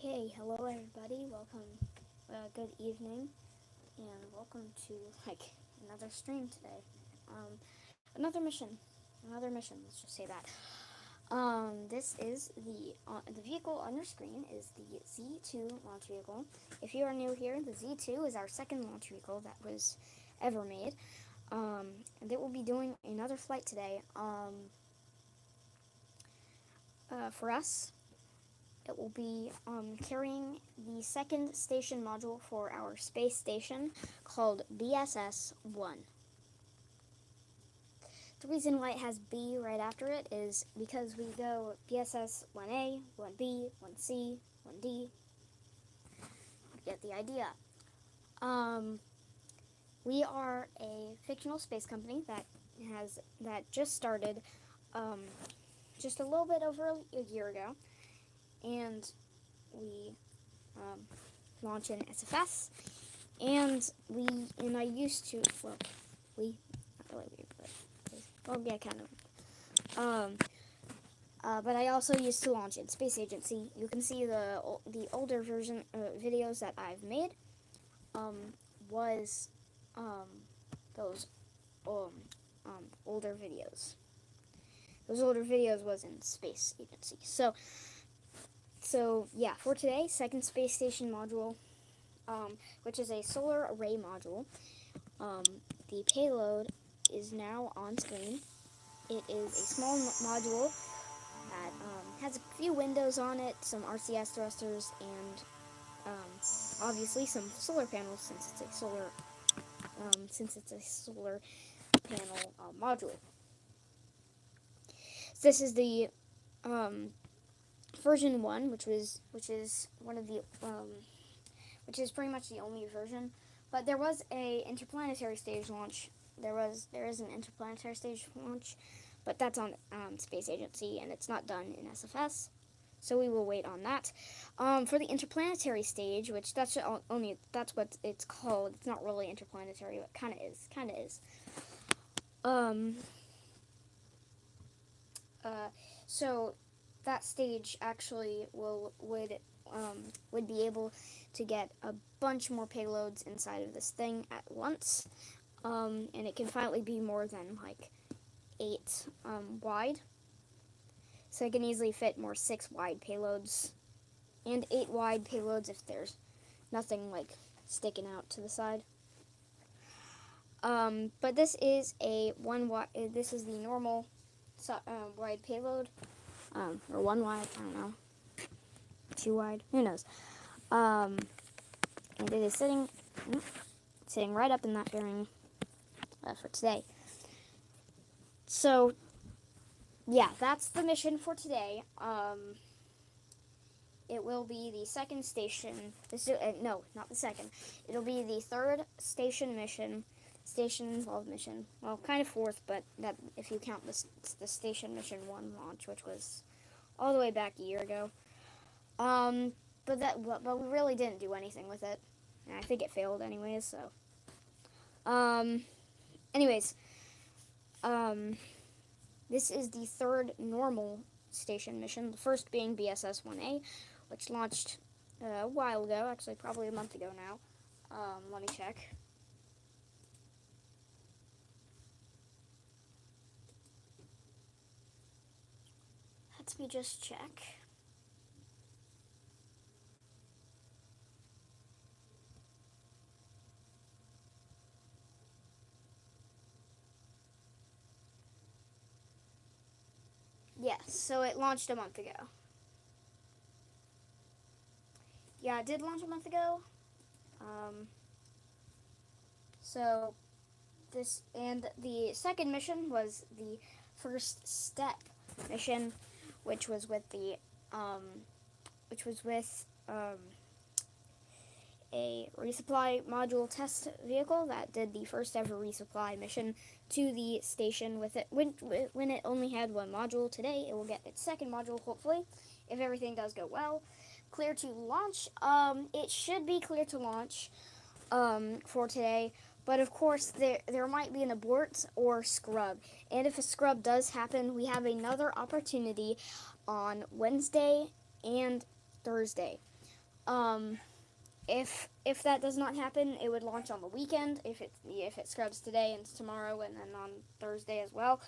Okay, hello everybody, welcome, good evening, and welcome to, another stream today. Another mission, let's just say that. This is the vehicle on your screen is the Z2 launch vehicle. If you are new here, the Z2 is our second launch vehicle that was ever made, and it will be doing another flight today. For us, it will be carrying the second station module for our space station called BSS-1. The reason why it has B right after it is because we go BSS-1A, 1B, 1C, 1D. You get the idea. We are a fictional space company that just started just a little bit over a year ago. And we launch in SFS, and I used to, well, not really we, but, yeah, kind of, but I also used to launch in Space Agency. You can see the older version videos that I've made, was, those, older videos. Those older videos was in Space Agency. So yeah, for today, second space station module, which is a solar array module. The payload is now on screen. It is a small module that has a few windows on it, some RCS thrusters, and obviously some solar panels since it's a solar panel module. So this is the version 1, which is one of the which is pretty much the only version. But there was a interplanetary stage launch. There is an interplanetary stage launch, but that's on Space Agency, and it's not done in SFS. So we will wait on that. For the interplanetary stage, which that's what it's called. It's not really interplanetary, but kind of is. So that stage actually would be able to get a bunch more payloads inside of this thing at once, and it can finally be more than 8 wide. So it can easily fit more 6 wide payloads and 8 wide payloads if there's nothing sticking out to the side. But this is this is the normal wide payload, or 1 wide, I don't know, 2 wide, who knows. And it is sitting right up in that bearing for today. So yeah, that's the mission for today. It will be the second station. No, not the second. It'll be the third station involved mission. Well, kind of fourth, but that if you count the station mission 1 launch, which was all the way back a year ago. But we really didn't do anything with it, and I think it failed anyways. So, anyways, this is the third normal station mission. The first being BSS-1A, which launched a while ago, actually probably a month ago now. Let me check. Let me just check. so it launched a month ago. Yeah, it did launch a month ago. So and the second mission was the first step mission, which was with a resupply module test vehicle that did the first ever resupply mission to the station with it. When it only had one module. Today it will get its second module, hopefully, if everything does go well. Clear to launch. It should be clear to launch for today, but of course there might be an abort or scrub. And if a scrub does happen, we have another opportunity on Wednesday and Thursday. If that does not happen, it would launch on the weekend. If it scrubs today and tomorrow, and then on Thursday as well,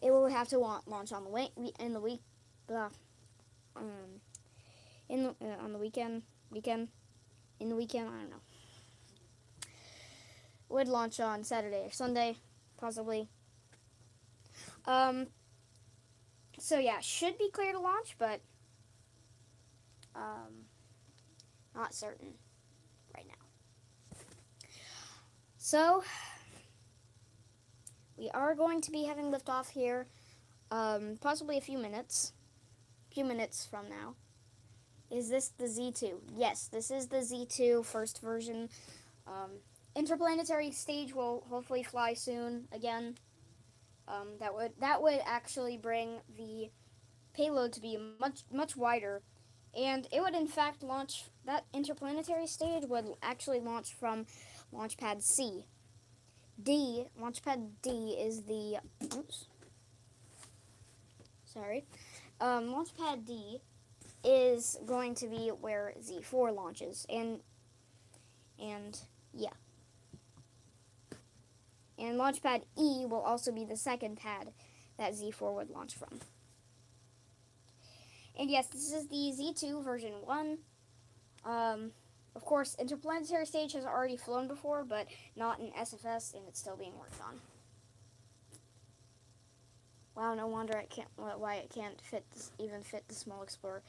it will have to launch on the on the weekend. I don't know. Would launch on Saturday or Sunday, possibly. So yeah, should be clear to launch, but not certain right now. So we are going to be having liftoff here, possibly a few minutes from now. Is this the Z2? Yes, this is the Z2 first version. Interplanetary stage will hopefully fly soon again. That would actually bring the payload to be much wider, and it would in fact launch. That interplanetary stage would actually launch from Launchpad C. Launchpad D is the. Oops. Sorry. Launchpad D is going to be where Z4 launches, and yeah. And Launchpad E will also be the second pad that Z4 would launch from. And yes, this is the Z2 version 1. Of course, interplanetary stage has already flown before, but not in SFS, and it's still being worked on. Wow, no wonder why it can't even fit the small Explorer.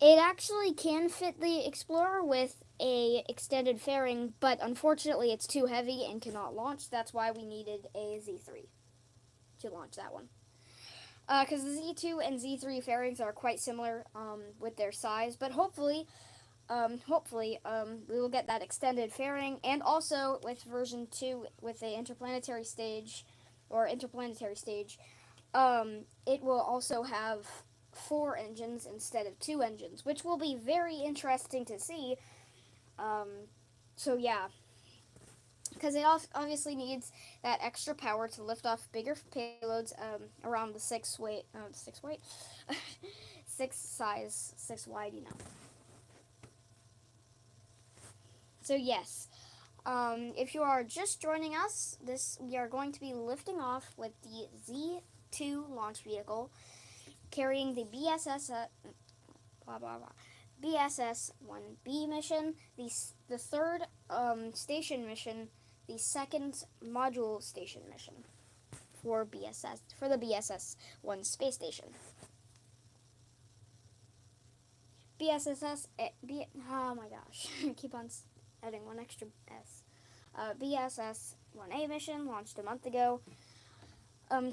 It actually can fit the Explorer with a extended fairing, but unfortunately it's too heavy and cannot launch. That's why we needed a Z3 to launch that one. Because the Z2 and Z3 fairings are quite similar with their size, but hopefully we will get that extended fairing, and also with version 2 with the interplanetary stage, it will also have 4 engines instead of 2 engines, which will be very interesting to see. So yeah, because it obviously needs that extra power to lift off bigger payloads around the 6 size, 6 wide, you know. So yes, if you are just joining us, we are going to be lifting off with the Z2 launch vehicle, carrying the BSS-1B mission, the third station mission, the second module station mission for the BSS-1 space station. Oh my gosh, I keep on adding one extra S. BSS-1A mission launched a month ago,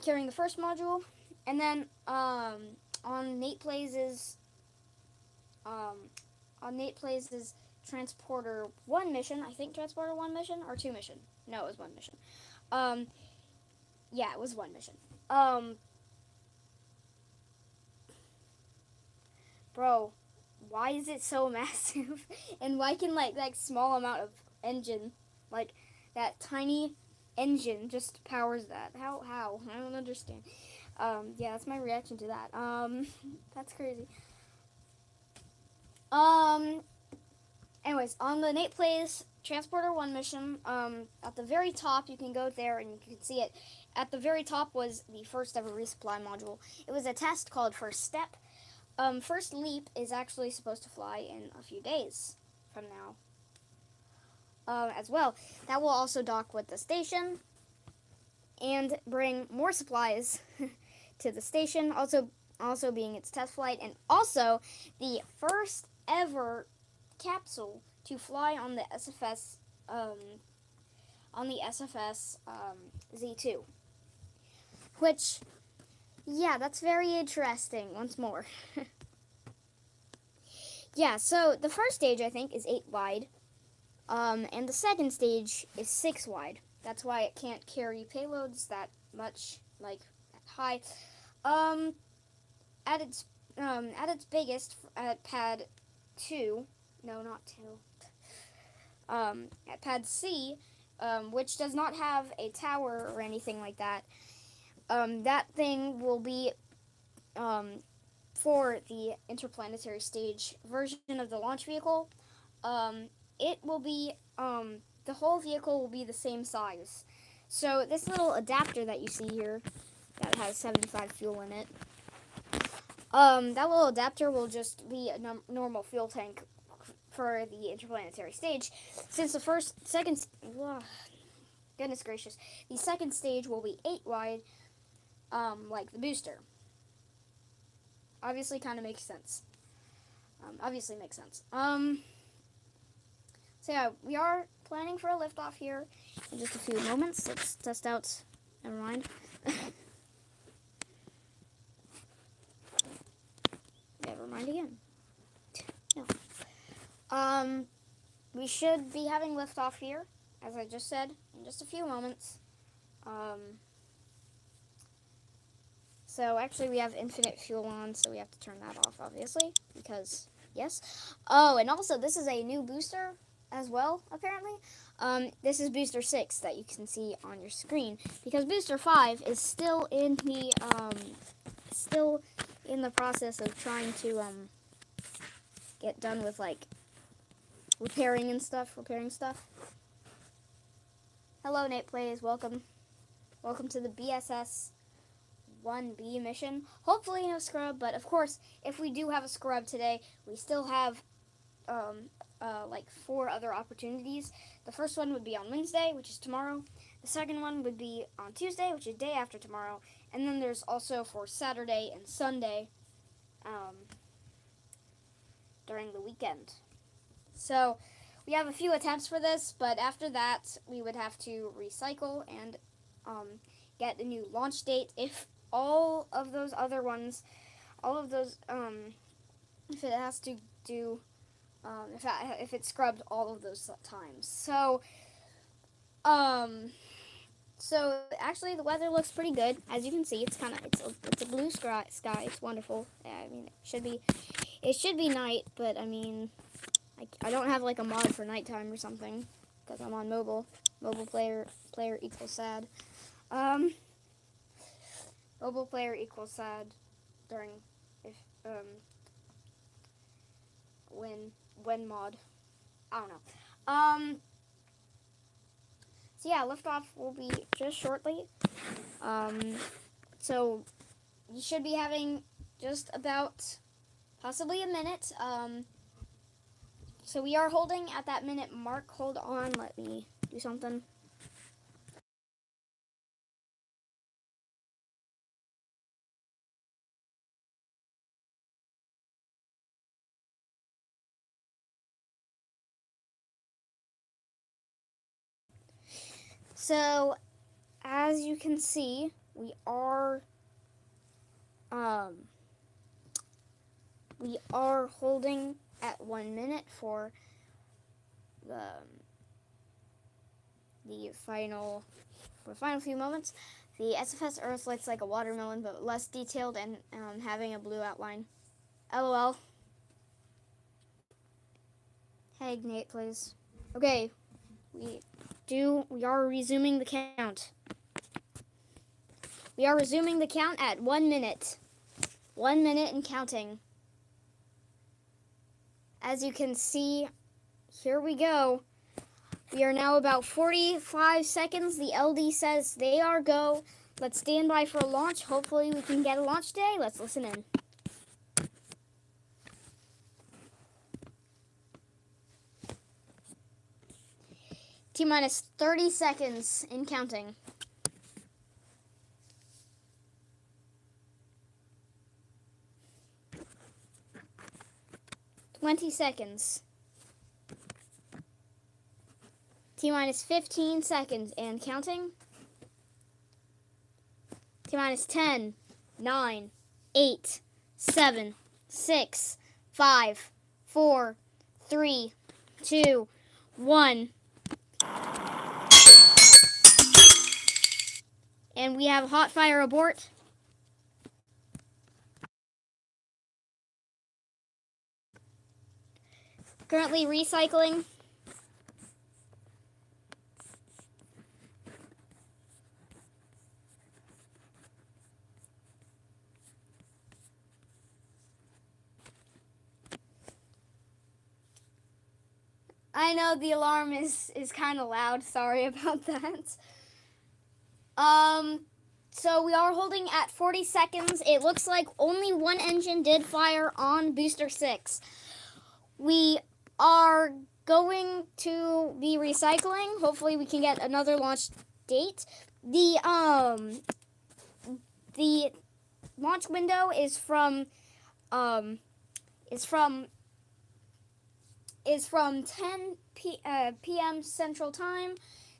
carrying the first module, and then on Nate Plays' Transporter 1 mission, I think Transporter 1 mission or 2 mission. No, it was 1 mission. Yeah, it was 1 mission. Bro, why is it so massive? And why can like small amount of engine, like that tiny engine, just powers that? How? I don't understand. Yeah, that's my reaction to that. That's crazy. Anyways, on the Nate Plays Transporter 1 mission, at the very top, you can go there and you can see it. At the very top was the first ever resupply module. It was a test called First Step. First Leap is actually supposed to fly in a few days from now. As well, that will also dock with the station and bring more supplies to the station. Also, also being its test flight, and also the first ever capsule to fly on the SFS Z2, which, yeah, that's very interesting. Once more. Yeah, so the first stage, I think, is 8 wide, and the second stage is 6 wide. That's why it can't carry payloads that much, like, high. Um, at its biggest, at pad 2, no, not 2, at pad C, which does not have a tower or anything like that, that thing will be, for the interplanetary stage version of the launch vehicle. It will be, the whole vehicle will be the same size. So this little adapter that you see here, that has 75 fuel in it, that little adapter will just be a normal fuel tank for the interplanetary stage. Since goodness gracious, the second stage will be 8 wide, like the booster. Obviously, kind of makes sense. So yeah, we are planning for a liftoff here in just a few moments. Let's test out. Never mind. Never mind again. No. We should be having liftoff here, as I just said, in just a few moments. So actually we have infinite fuel on, so we have to turn that off, obviously, because yes. Oh, and also this is a new booster as well, apparently. This is booster 6 that you can see on your screen, because booster 5 is still in the process of trying to get done with, like, repairing stuff. Hello, Nate Plays. Welcome to the BSS-1B mission. Hopefully no scrub, but of course, if we do have a scrub today, we still have like 4 other opportunities. The first one would be on Wednesday, which is tomorrow. The second one would be on Tuesday, which is day after tomorrow. And then there's also for Saturday and Sunday, during the weekend. So we have a few attempts for this, but after that we would have to recycle and get a new launch date. If all of those other ones, if it has to do, if it's scrubbed all of those times. So actually the weather looks pretty good. As you can see, it's a blue sky. It's wonderful. I mean, it should be night, but I mean, I don't have like a mod for nighttime or something because I'm on mobile. Mobile player equals sad. Mobile player equals sad during when mod. I don't know. So yeah, liftoff will be just shortly. So you should be having just about possibly a minute. So we are holding at that minute mark. Hold on, let me do something. So, as you can see, we are holding at 1 minute for the final few moments. The SFS Earth looks like a watermelon, but less detailed and having a blue outline. LOL. Hey, Nate, please. Okay, we are resuming the count. We are resuming the count at 1 minute. 1 minute and counting. As you can see, here we go. We are now about 45 seconds. The LD says they are go. Let's stand by for a launch. Hopefully we can get a launch today. Let's listen in. T-minus 30 seconds in counting. 20 seconds. T-minus 15 seconds and counting. T-minus 10, 9, 8, 7, 6, 5, 4, 3, 2, 1. And we have hot fire abort. Currently recycling. I know the alarm is kind of loud. Sorry about that. So we are holding at 40 seconds. It looks like only one engine did fire on booster 6. We are going to be recycling. Hopefully we can get another launch date. The launch window is from 10 p.m. Central Time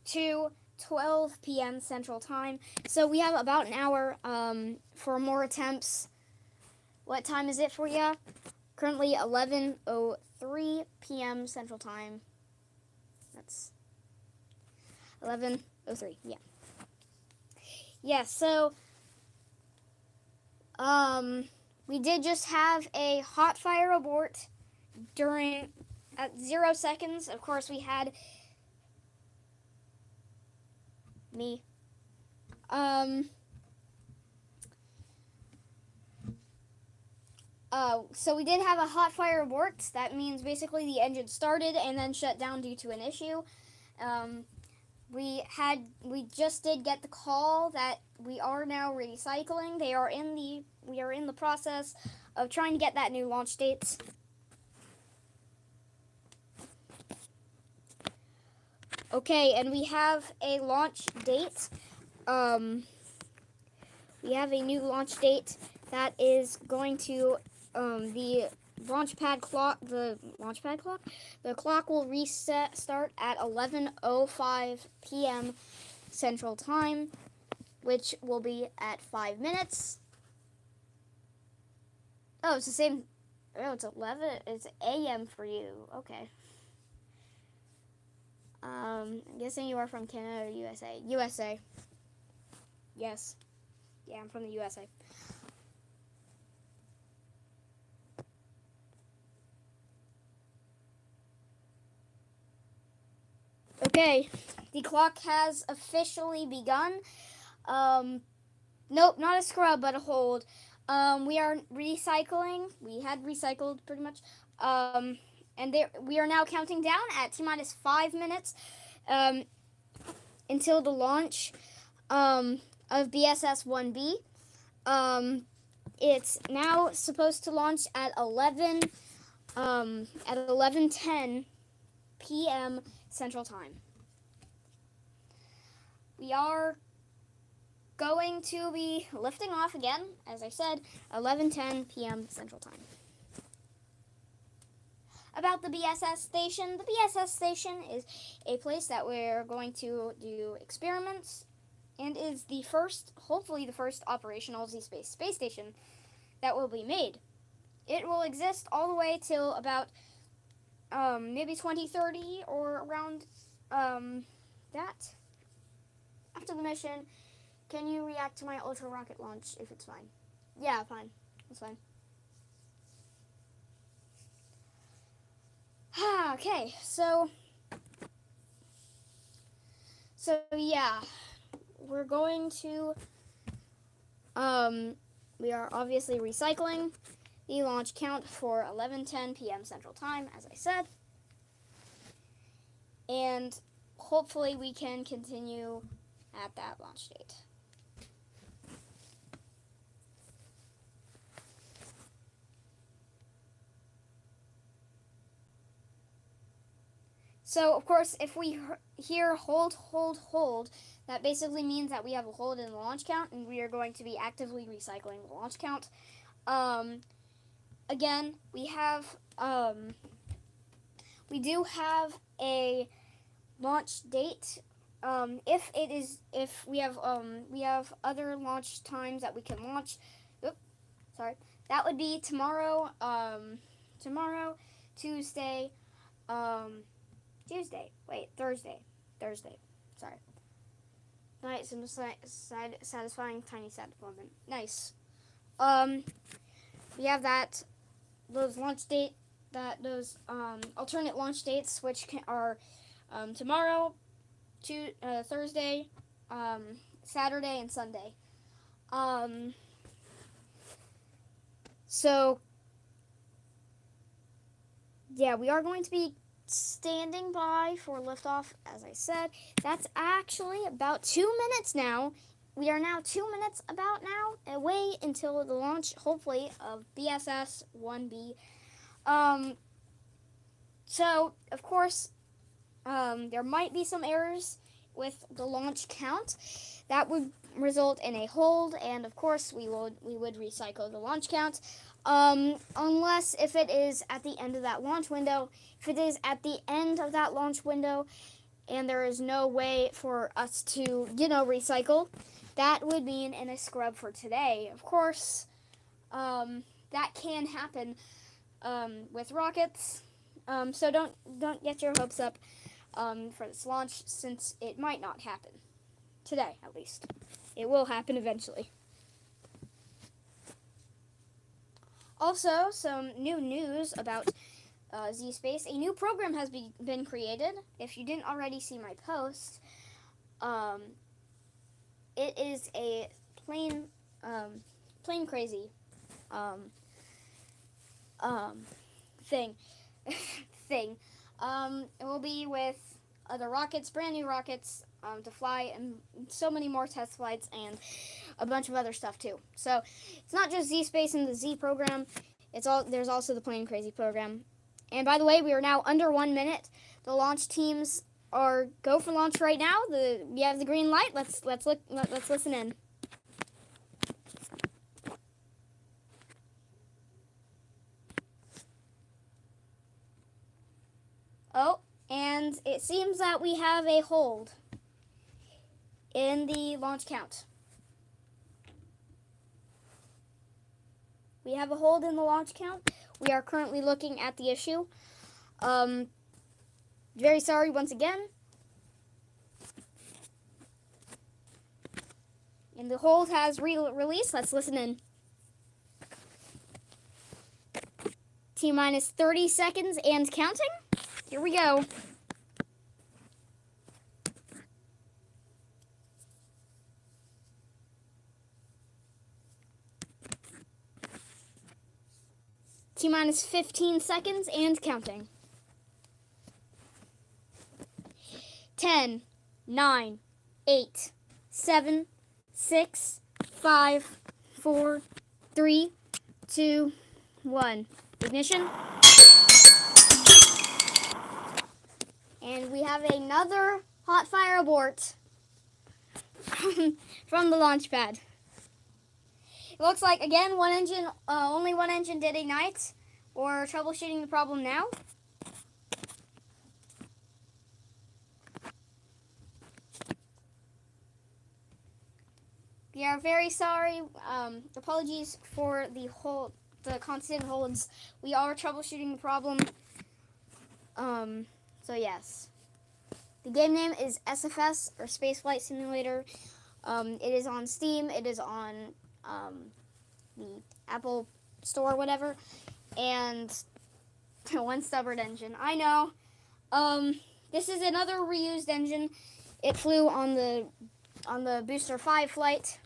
to 12 p.m. Central Time. So we have about an hour for more attempts. What time is it for you? Currently 11:03 p.m. Central Time. That's 11:03. Yeah. Yeah, so we did just have a hot fire abort at 0 seconds. Of course, we had me. So we did have a hot fire abort. That means basically the engine started and then shut down due to an issue. We just did get the call that we are now recycling. We are in the process of trying to get that new launch date. Okay, and we have a launch date. We have a new launch date that is going to the clock will start at 11:05 p.m. Central Time, which will be at 5 minutes. Oh, it's the same. Oh, it's 11. It's a.m. for you. Okay. I'm guessing you are from Canada or USA. USA. Yes. Yeah, I'm from the USA. Okay, the clock has officially begun. Nope, not a scrub, but a hold. We are recycling. We had recycled pretty much. And we are now counting down at T-minus 5 minutes until the launch of BSS-1B. It's now supposed to launch at 11:10 p.m. Central Time. We are going to be lifting off again, as I said, 11:10 p.m. Central Time. About the BSS station. The BSS station is a place that we're going to do experiments and is hopefully the first operational Z-Space space station that will be made. It will exist all the way till about maybe 2030 or around that. After the mission, can you react to my ultra rocket launch if it's fine? Yeah, fine. That's fine. Okay, so yeah, we're going to, we are obviously recycling the launch count for 11:10 p.m. Central Time, as I said, and hopefully we can continue at that launch date. So, of course, if we hear hold, that basically means that we have a hold in the launch count, and we are going to be actively recycling the launch count. again, we do have a launch date. If we have other launch times that we can launch. Oops, sorry. That would be tomorrow. Tomorrow, Tuesday. Tuesday. Wait, Thursday. Thursday. Sorry. Nice and satisfying tiny sad moment. Nice. We have that. Those launch date. Those alternate launch dates, which are tomorrow, Thursday, Saturday, and Sunday. So, yeah, we are going to be standing by for liftoff, as I said. That's actually about 2 minutes now. We are now 2 minutes about now away until the launch, hopefully, of BSS-1B. So, of course, there might be some errors with the launch count. That would result in a hold, and of course we would recycle the launch count. Unless if it is at the end of that launch window. If it is at the end of that launch window and there is no way for us to, recycle, that would mean in a scrub for today. Of course, that can happen with rockets. So don't get your hopes up for this launch, since it might not happen today, at least. It will happen eventually. Also, some new news about Z-Space. A new program has been created. If you didn't already see my post, it is a plain crazy thing. It will be with other rockets, brand new rockets, to fly, and so many more test flights, and a bunch of other stuff too. So it's not just Z-Space and the Z program. There's also the Plain Crazy program. And by the way, we are now under 1 minute. The launch teams are go for launch right now. We have the green light. Let's listen in. Oh, and it seems that we have a hold in the launch count. We have a hold in the launch count. We are currently looking at the issue. Very sorry once again. And the hold has released. Let's listen in. T-minus 30 seconds and counting. Here we go. T-minus 15 seconds and counting. 10, 9, 8, 7, 6, 5, 4, 3, 2, 1. Ignition. And we have another hot fire abort from the launch pad. It looks like, again, only one engine did ignite. We're troubleshooting the problem now. We are very sorry. Apologies for the constant holds. We are troubleshooting the problem. So yes. The game name is SFS, or Space Flight Simulator. It is on Steam. It is on the Apple Store, whatever. And one stubborn engine. I know. This is another reused engine. It flew on the Booster 5 flight.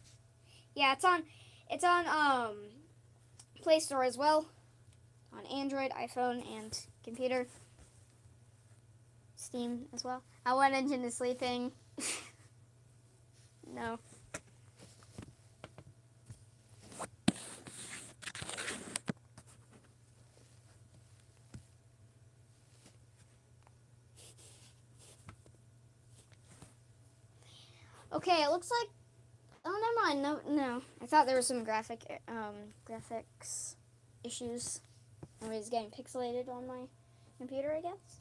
Yeah, it's on Play Store as well, on Android, iPhone, and computer. Steam as well. Our one engine is sleeping. No. Okay, it looks like. Oh, never mind. No. I thought there was some graphics issues. It's getting pixelated on my computer, I guess.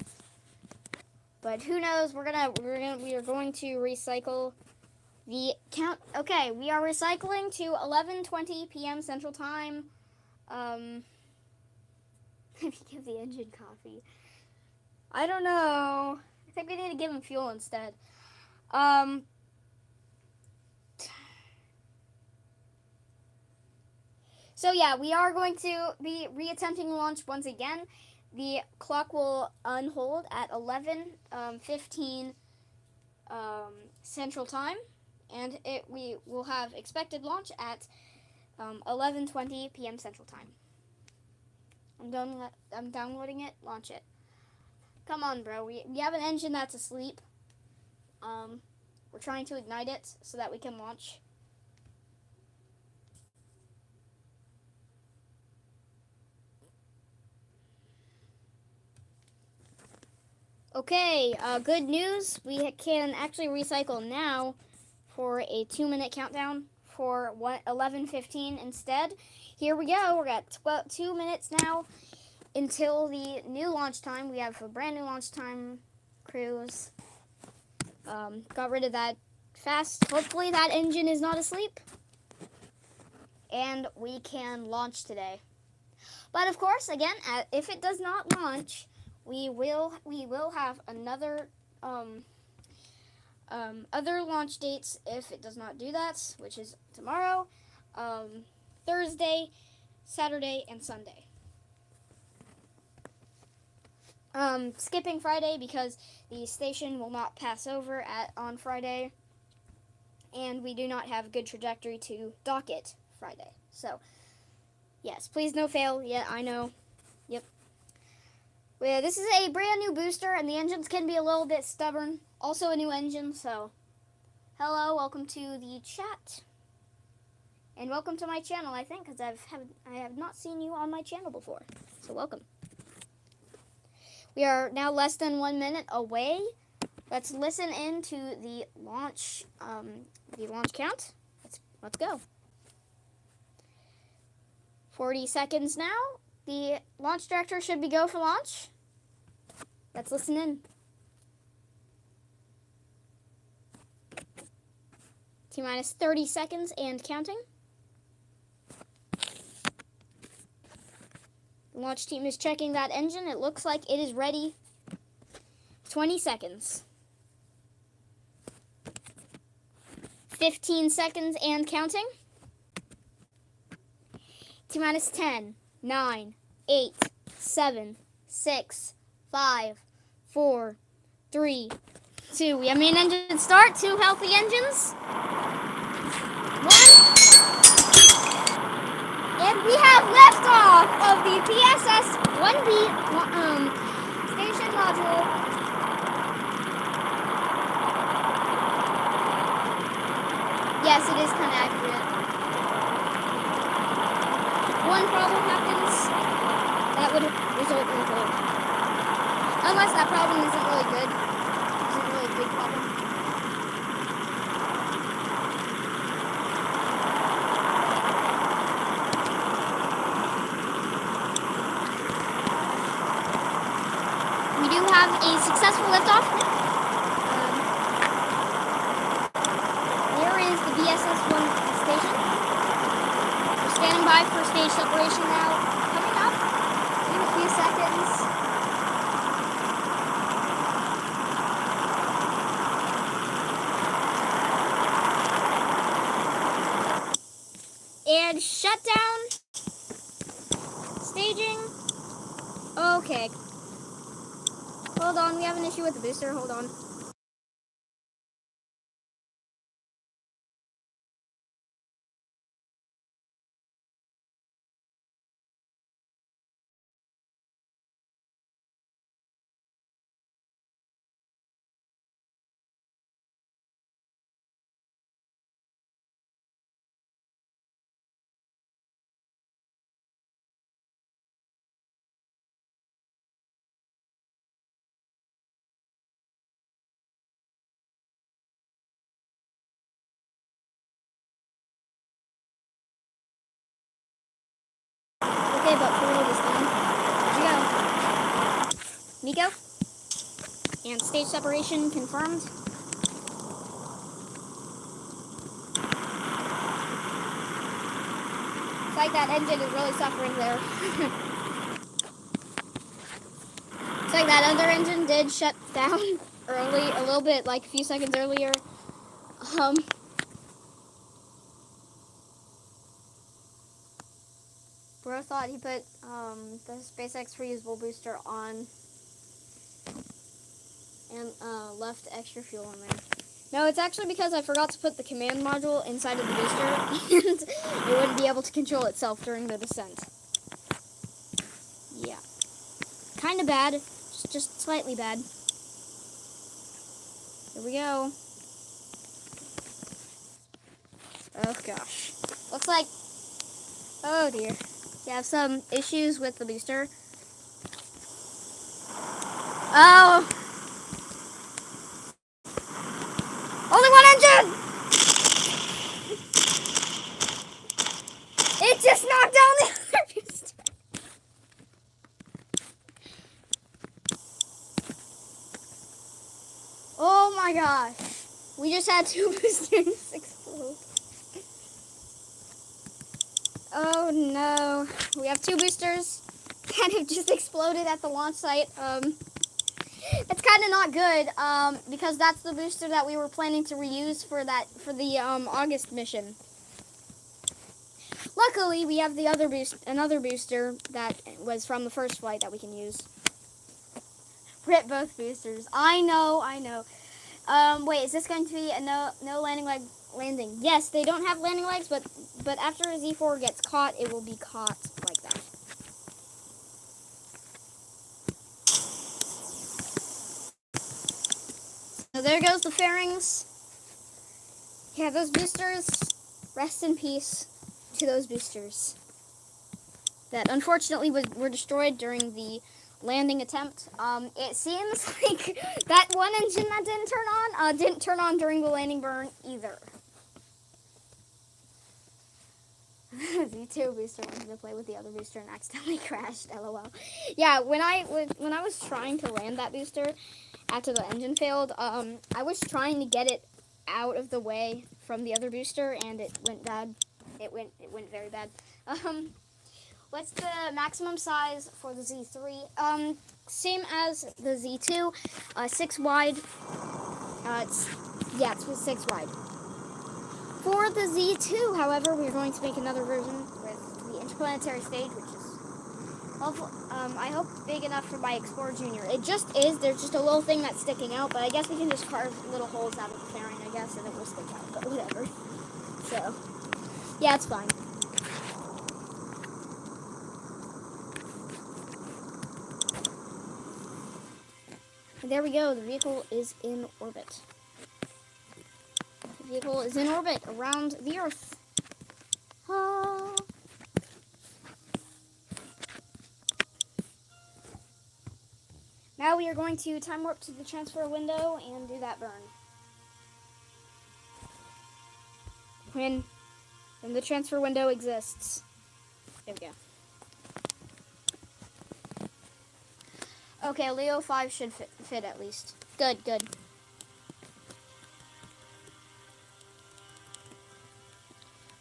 But who knows? We are going to recycle the count. Okay, we are recycling to 11:20 p.m. Central Time. Maybe give the engine coffee. I don't know. I think we need to give him fuel instead. So yeah, we are going to be reattempting launch once again. The clock will unhold at 11:15 Central Time, and we will have expected launch at 11:20 p.m. Central Time. I'm downloading it. Launch it. Come on, bro. We have an engine that's asleep. We're trying to ignite it so that we can launch. Okay, good news. We can actually recycle now for a 2-minute countdown for 11:15 instead. Here we go. We're at 2 minutes now until the new launch time. We have a brand new launch time cruise. Got rid of that fast. Hopefully that engine is not asleep. And we can launch today. But of course, again, if it does not launch, we will have another other launch dates if it does not do that, which is tomorrow, Thursday, Saturday, and Sunday. Skipping Friday because the station will not pass over on Friday, and we do not have a good trajectory to dock it Friday. So, yes, please no fail. Yeah, I know. Yep. Well, this is a brand new booster, and the engines can be a little bit stubborn. Also a new engine, so hello, welcome to the chat. And welcome to my channel, I think, because I have not seen you on my channel before. So welcome. We are now less than 1 minute away. Let's listen in to the launch count. Let's go. 40 seconds now. The launch director should be go for launch. Let's listen in. T-minus 30 seconds and counting. The launch team is checking that engine. It looks like it is ready. 20 seconds. 15 seconds and counting. T-minus 10, 9, 8, 7, 6, 5, 4, 3, 2. We have main engine start. 2 healthy engines. 1. And we have liftoff of the BSS-1B station module. Yes, it is kind of accurate. One problem happens, that would result in a hold. Unless that problem isn't really good. Isn't really a big problem. We do have a successful liftoff. There is the BSS-1 station. We're standing by for stage separation now. Coming up in a few seconds. And shutdown. Staging. Okay. Hold on, we have an issue with the booster. Hold on. Okay, but for this thing. Nico. And stage separation confirmed. It's like that engine is really suffering there. It's like that other engine did shut down early, a little bit, like a few seconds earlier. Bro thought he put the SpaceX reusable booster on and left extra fuel in there. No, it's actually because I forgot to put the command module inside of the booster and it wouldn't be able to control itself during the descent. Yeah. Kind of bad, just slightly bad. Here we go. Oh gosh. Looks like, oh dear. You have some issues with the booster. Oh! Only one engine! It just knocked down the other booster. Oh my gosh. We just had 2 boosters explode. Oh no. We have 2 boosters that have just exploded at the launch site. It's kind of not good because that's the booster that we were planning to reuse for the August mission. Luckily, we have another booster that was from the first flight that we can use. Rip both boosters. I know. Wait, is this going to be a no landing leg landing? Yes, they don't have landing legs, but after a Z4 gets caught, it will be caught like that. So there goes the fairings. Yeah, those boosters, rest in peace to those boosters that unfortunately were destroyed during the landing attempt. It seems like that one engine that didn't turn on during the landing burn either. Z2 booster wanted to play with the other booster and accidentally crashed, lol. Yeah, when I was trying to land that booster after the engine failed, I was trying to get it out of the way from the other booster and it went bad. It went very bad. What's the maximum size for the Z3? Same as the Z2, 6 wide. It's 6 wide. For the Z2, however, we're going to make another version with the interplanetary stage, which is, I hope, big enough for my Explorer Junior. It just is. There's just a little thing that's sticking out, but I guess we can just carve little holes out of the fairing, I guess, and it will stick out, but whatever. So, yeah, it's fine. And there we go. The vehicle is in orbit. The vehicle is in orbit around the Earth. Ah. Now we are going to time warp to the transfer window and do that burn. When the transfer window exists. There we go. Okay, Leo 5 should fit at least. Good.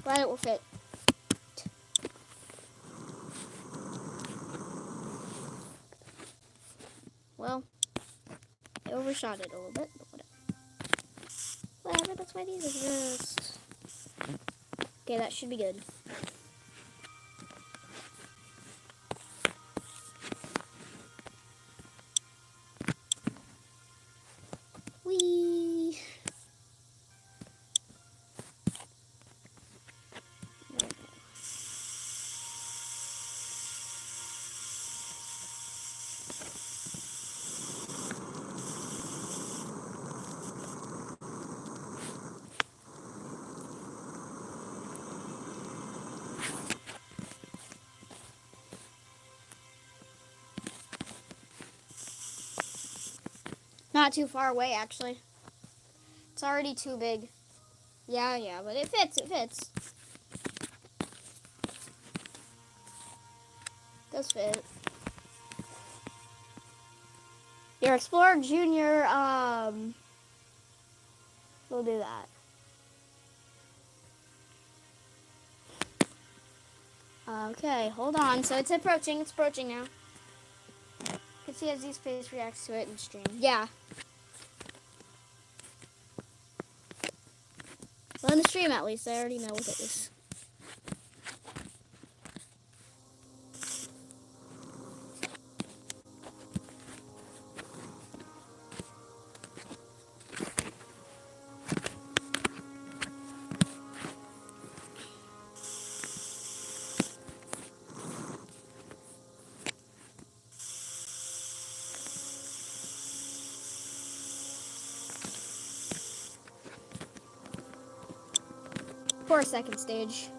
Glad it will fit. Well, I overshot it a little bit, but whatever. Whatever, that's why these exist. Okay, that should be good. Whee! Not too far away, actually. It's already too big. Yeah, but it fits. Does fit. Your Explorer Junior, we'll do that. Okay, hold on. So it's approaching now. You can see as Z-Space reacts to it in stream. Yeah. Well, in the stream at least, I already know what it is. For a second stage.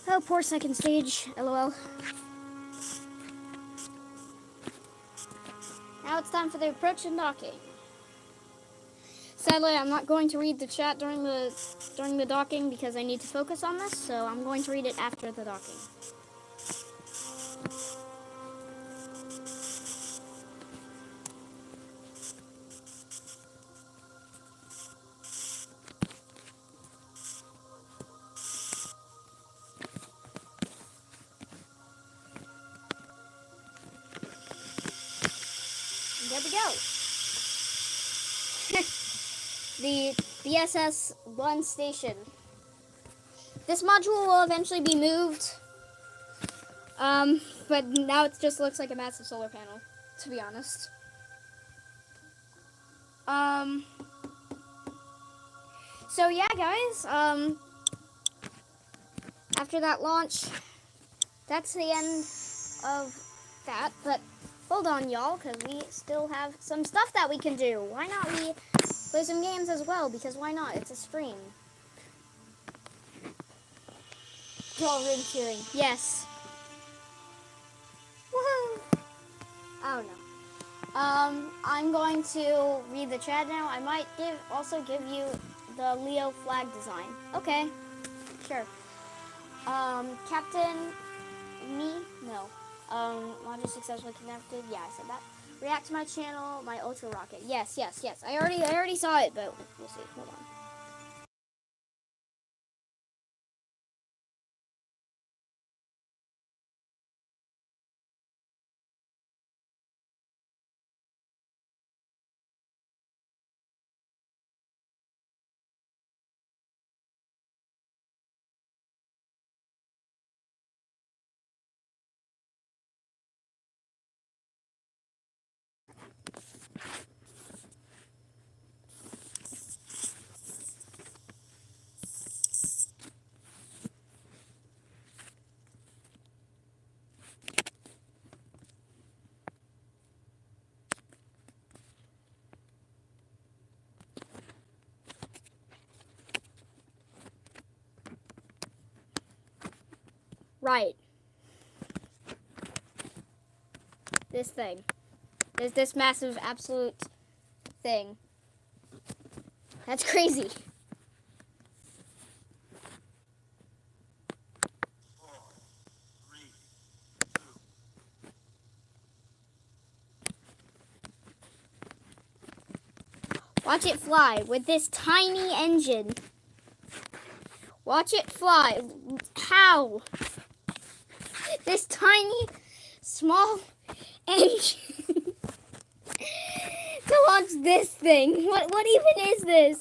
Oh, poor second stage. LOL. Now it's time for the approach and docking. Sadly, I'm not going to read the chat during the docking because I need to focus on this, so I'm going to read it after the docking. There we go. The BSS-1 station. This module will eventually be moved, but now it just looks like a massive solar panel, to be honest. So yeah, guys, after that launch, that's the end of that, but hold on, y'all, because we still have some stuff that we can do. Why not we play some games as well, because why not? It's a stream. Y'all room cheering. Yes. Woohoo! Oh no. I'm going to read the chat now. I might also give you the Leo flag design. Okay. Sure. Captain me? No. Module successfully connected. Yeah, I said that. React to my channel, my Ultra Rocket. Yes. I already saw it, but we'll see. Hold on. Right. This thing. There's this massive absolute thing. That's crazy. Watch it fly with this tiny engine. Watch it fly. How? This tiny, small engine to launch this thing. What even is this?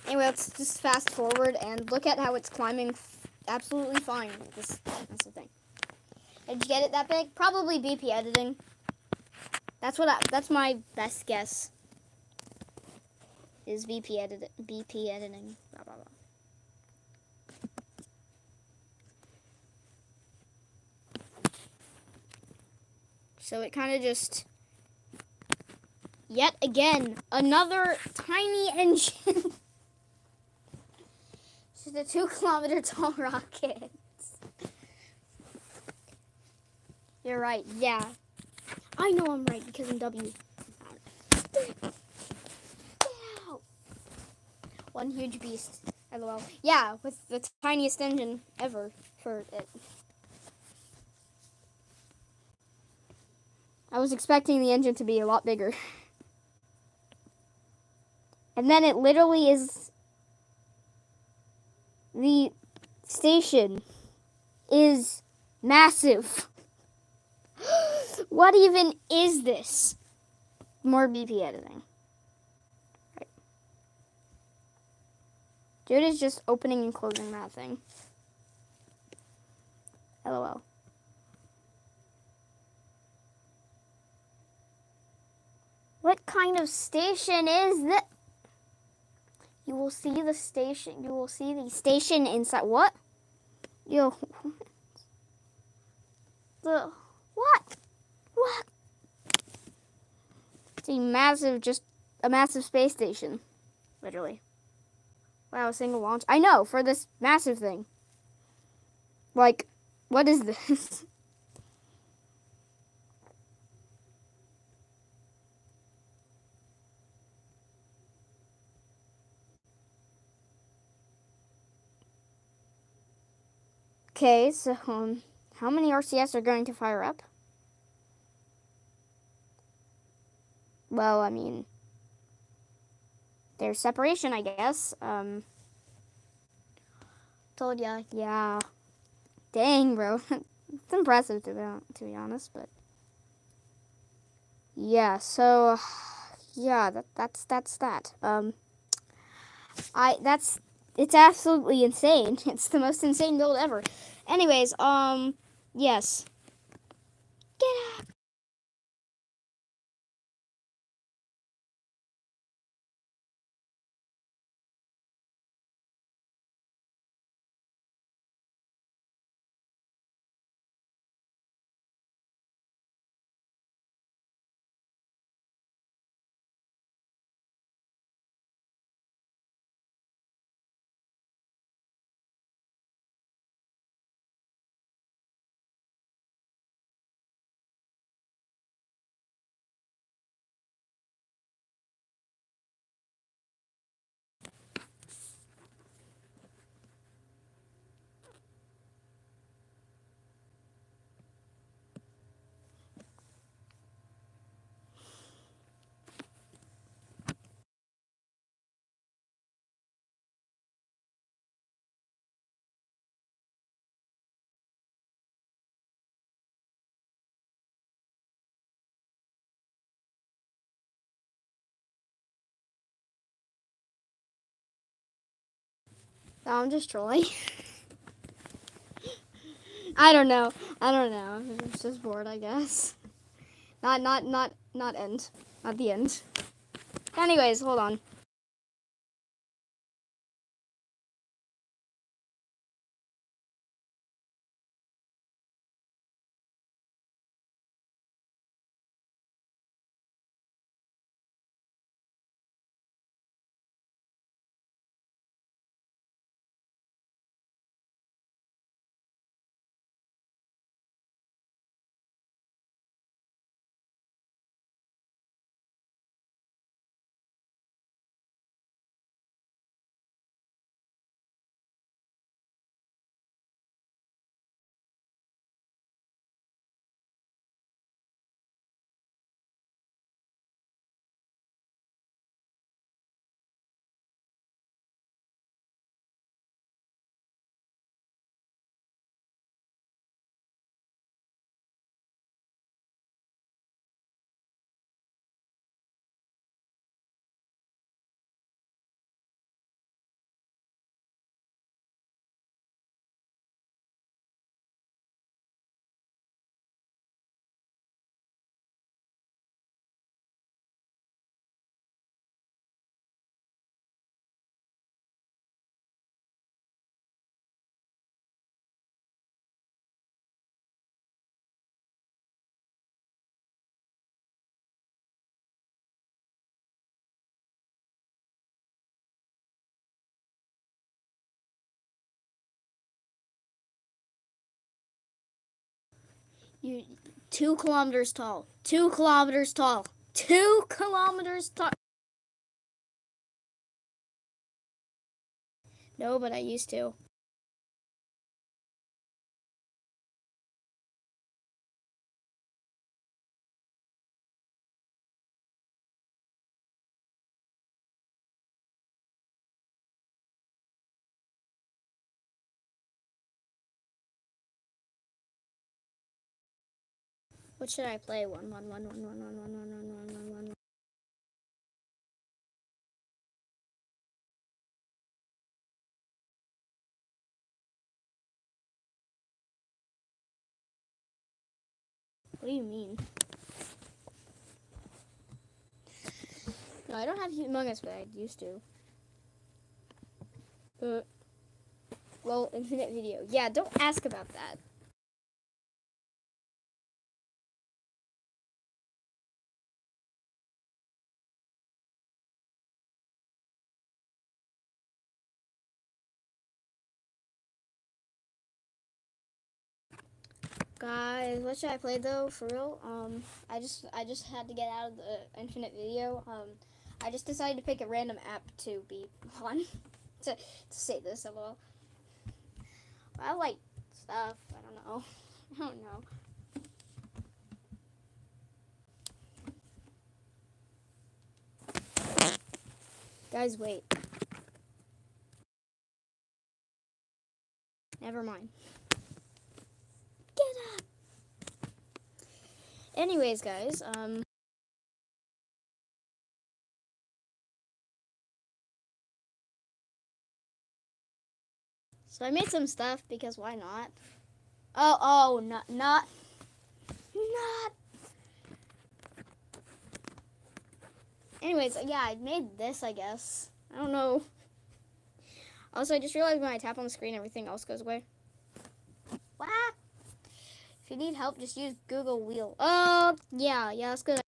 Anyway, let's just fast forward and look at how it's climbing absolutely fine. That's the thing. Did you get it that big? Probably BP editing. That's my best guess. Is BP editing. Blah, blah, blah. So it kind of just, yet again, another tiny engine. It's just a 2-kilometer tall rocket. You're right, yeah. I know I'm right because I'm W. Ow. One huge beast. LOL. Yeah, with the tiniest engine ever for it. I was expecting the engine to be a lot bigger. And then it literally is... The station is massive. What even is this? More BP editing. Right. Dude is just opening and closing that thing. LOL. What kind of station is this? You will see the station. You will see the station inside. What? Yo. The what? What? It's a massive, just a massive space station, literally. Wow, a single launch. I know, for this massive thing. Like, what is this? Okay, so how many RCS are going to fire up? Well, I mean, there's separation, I guess. Told ya, yeah. Dang, bro. It's impressive to be honest, but yeah. So yeah, that's that. It's absolutely insane. It's the most insane build ever. Anyways, yes. Get out. No, I'm just trolling. I don't know. I don't know. I'm just bored, I guess. Not end. Not the end. Anyways, hold on. You 2 kilometers tall. 2 kilometers tall. 2 kilometers tall. No, but I used to. What should I play? One. What do you mean? No, I don't have Among Us, but I used to. Well, Infinite Video. Yeah, don't ask about that. Guys, what should I play though? For real? I just had to get out of the Infinite Video. I just decided to pick a random app to be on to say this of all. I like stuff. I don't know. I don't know. Guys, wait. Never mind. Get up. Anyways, guys, so I made some stuff because why not? Not. Anyways, yeah, I made this, I guess. I don't know. Also, I just realized when I tap on the screen, everything else goes away. What? If you need help, just use Google Wheel. Yeah, that's good.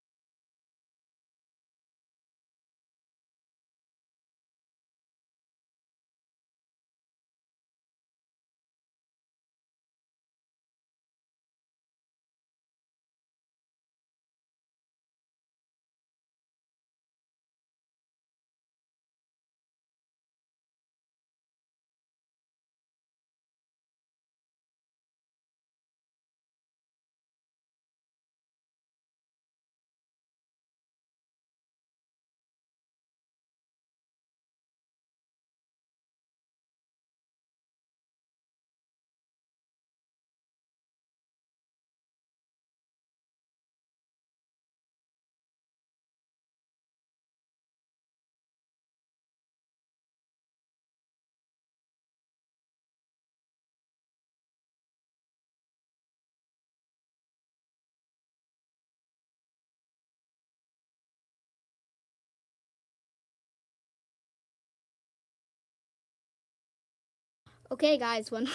Okay, guys, one.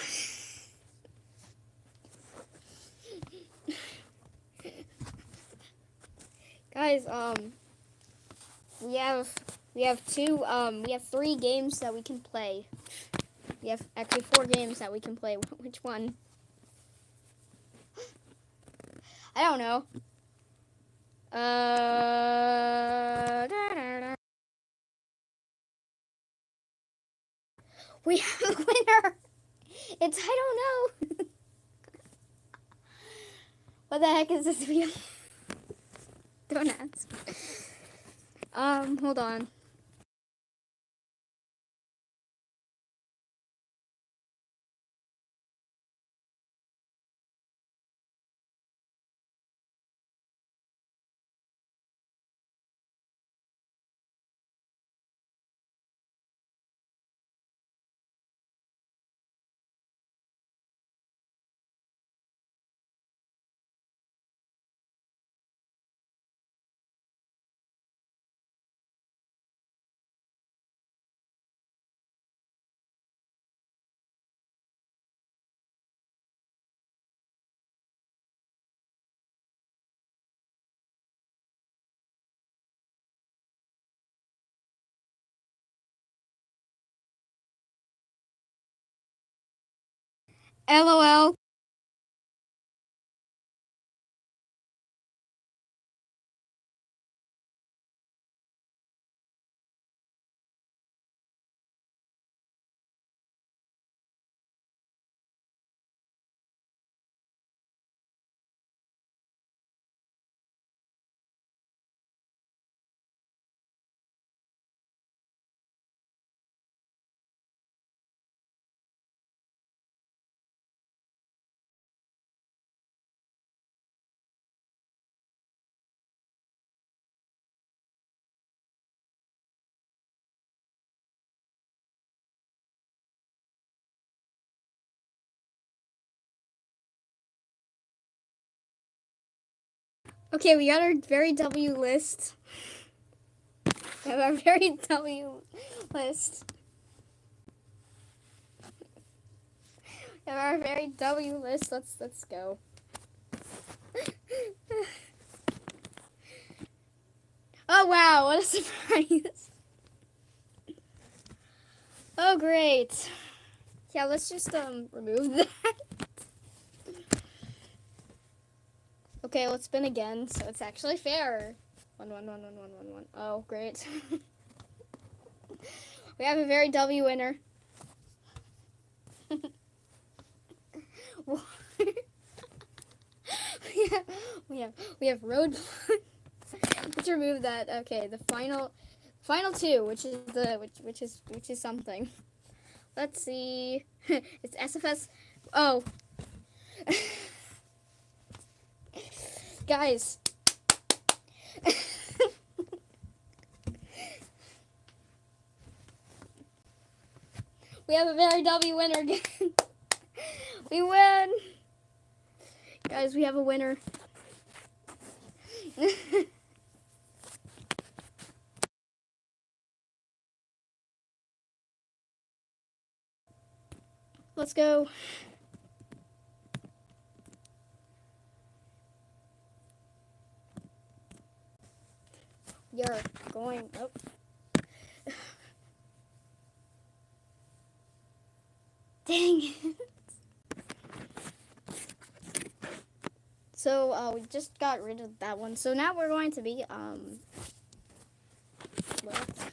Guys, we have we have 3 games that we can play. We have actually 4 games that we can play. Which one? I don't know. We have a winner. It's I don't know. What the heck is this wheel? Don't ask. Hold on. LOL. Okay, we got our very W list. We have our very W list. We have our very W list. Let's go. Oh wow, what a surprise. Oh great. Yeah, let's just remove that. Okay, let's spin again, so it's actually fair. 1 1 1 1 1 1 1. Oh, great. We have a very W winner. we have road. Let's remove that. Okay, the final two, which is something. Let's see. It's SFS. Oh, guys. We have a very W winner again. We win. Guys, we have a winner. Let's go. You're going up. Dang it. So we just got rid of that one. So now we're going to be what?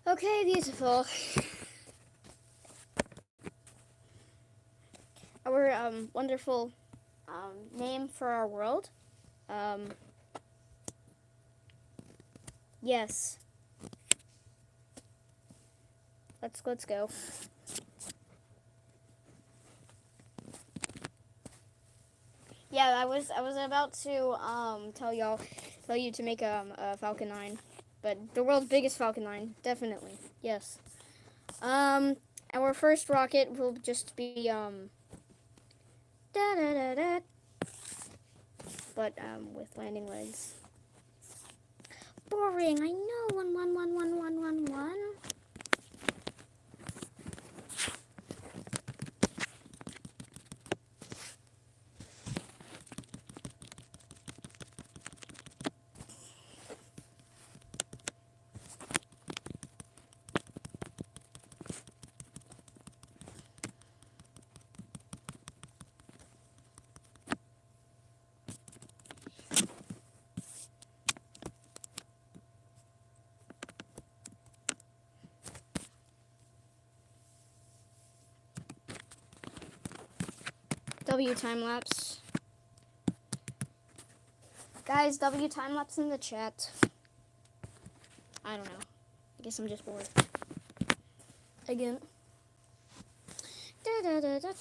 Okay, beautiful. Our wonderful name for our world. Yes. Let's go. Yeah, I was about to tell you to make a Falcon 9, but the world's biggest Falcon 9, definitely. Yes. Our first rocket will just be da da da da, but with landing legs. Boring. I know. 1 1 1 1 1 1 1. W time lapse. Guys, W time lapse in the chat. I don't know. I guess I'm just bored. Again. Da, da, da, da.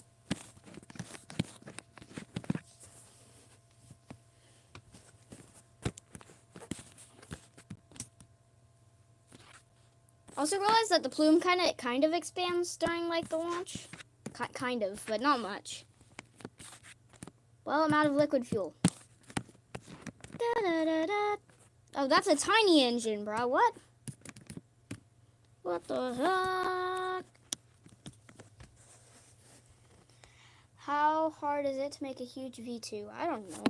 Also realize that the plume kind of expands during like the launch. Kind of, but not much. Well, I'm out of liquid fuel. Da-da-da-da. Oh, that's a tiny engine, bro. What? What the heck? How hard is it to make a huge V2? I don't know.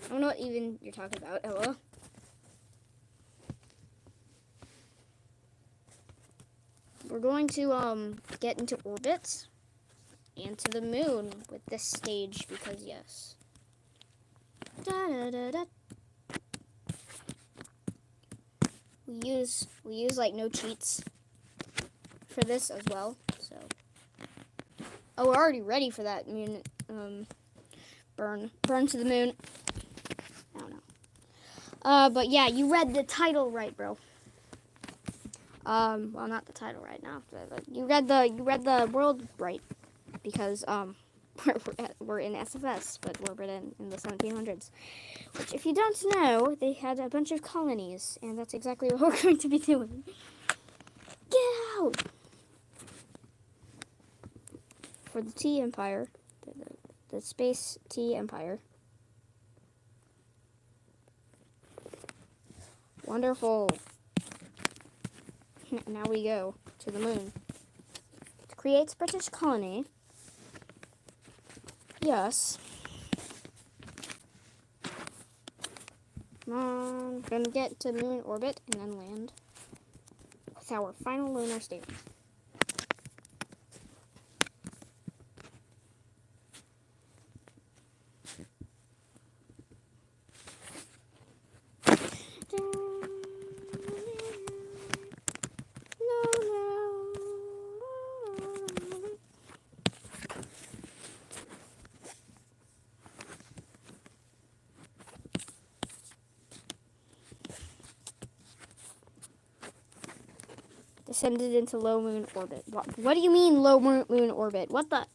I don't know what even you're talking about, Ella. We're going to get into orbit and to the moon with this stage because yes. Da-da-da-da. We use like no cheats for this as well. So oh, we're already ready for that moon burn to the moon. I don't know. But yeah, you read the title right, bro. Well, not the title right now. But you read the world right because we're in SFS, but we're written in the 1700s. Which, if you don't know, they had a bunch of colonies, and that's exactly what we're going to be doing. Get out! For the T Empire, the Space T Empire. Wonderful. Now we go to the moon. It creates British colony. Yes. Come on. Gonna get to moon orbit and then land with our final lunar station. Descended into low moon orbit. What do you mean low moon orbit? What the?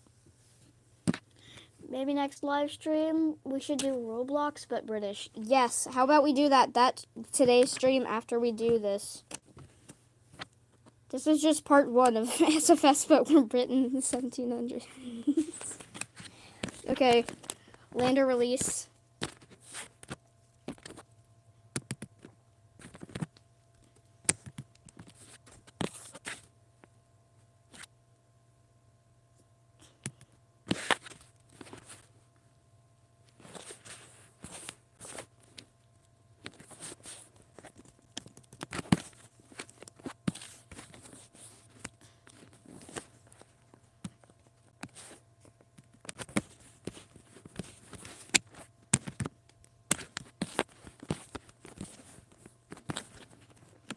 Maybe next live stream we should do Roblox but British. Yes. How about we do that? That today's stream after we do this. This is just part 1 of SFS, but we're Britain in the 1700s. Okay. Lander release.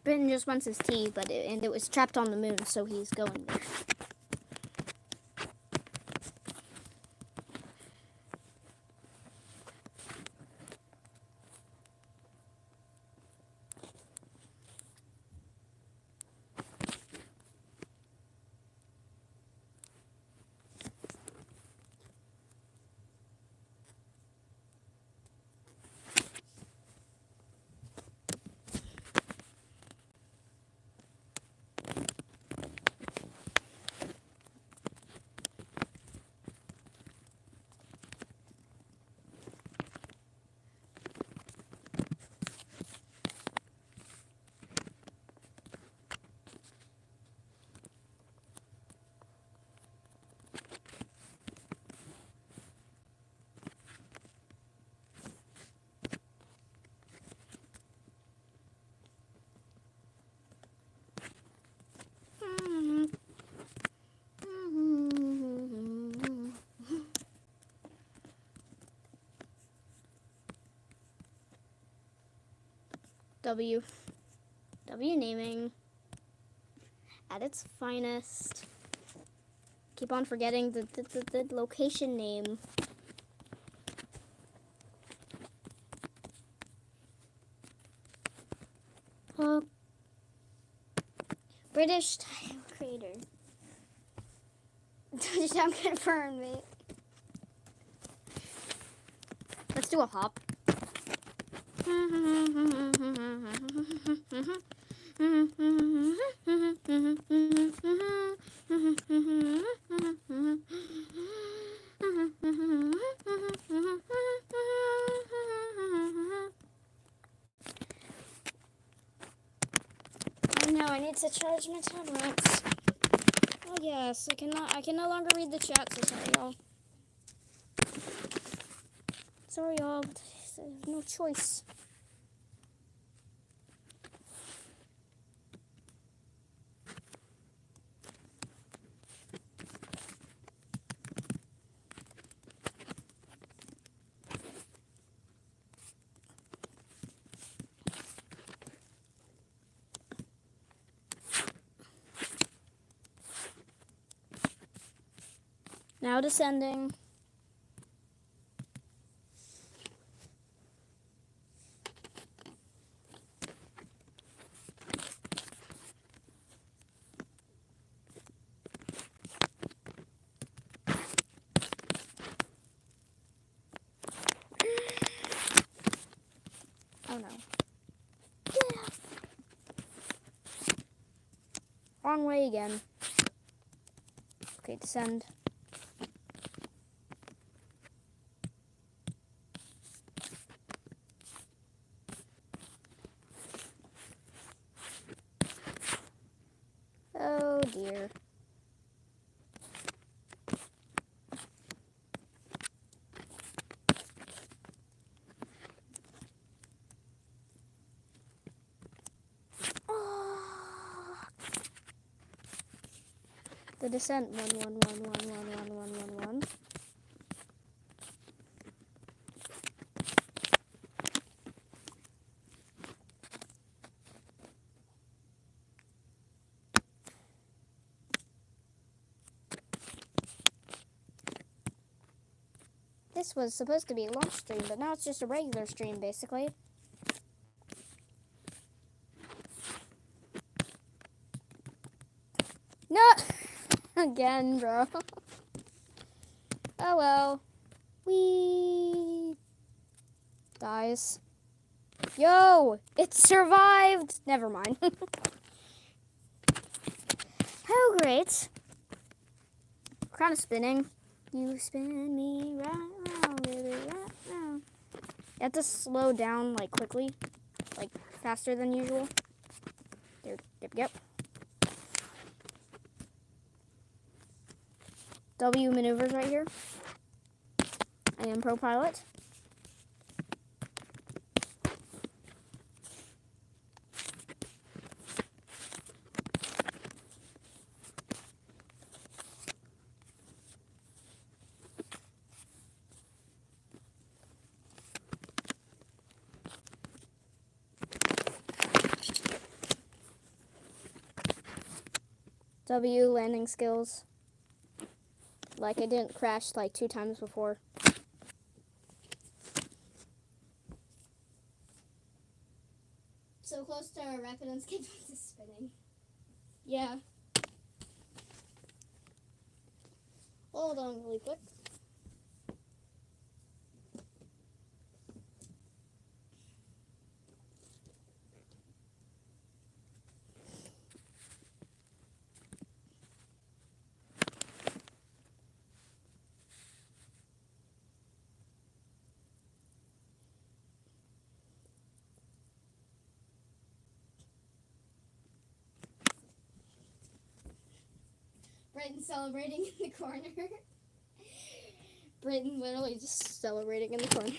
Britain just wants his tea, and it was trapped on the moon, so he's going there. W naming at its finest. Keep on forgetting the location name. British time creator. Touchdown confirmed, mate. Let's do a hop. Let's. Oh yes, I can no longer read the chat, so sorry y'all. Sorry y'all, but I have no choice. Now descending. Oh no. Yeah. Wrong way again. Okay, descend. Oh dear. Oh. The descent 1. This was supposed to be a launch stream, but now it's just a regular stream, basically. No! Again, bro. Oh well. We dies. Yo! It survived! Never mind. How great. We're kind of spinning. You spin me right round, baby, right round. You have to slow down, like, quickly. Like, faster than usual. There, yep. W maneuvers right here. I am pro pilot. W landing skills. Like I didn't crash like 2 times before. So close to our rapid and skip is spinning. Yeah. Hold on really quick. Britain celebrating in the corner. Britain literally just celebrating in the corner.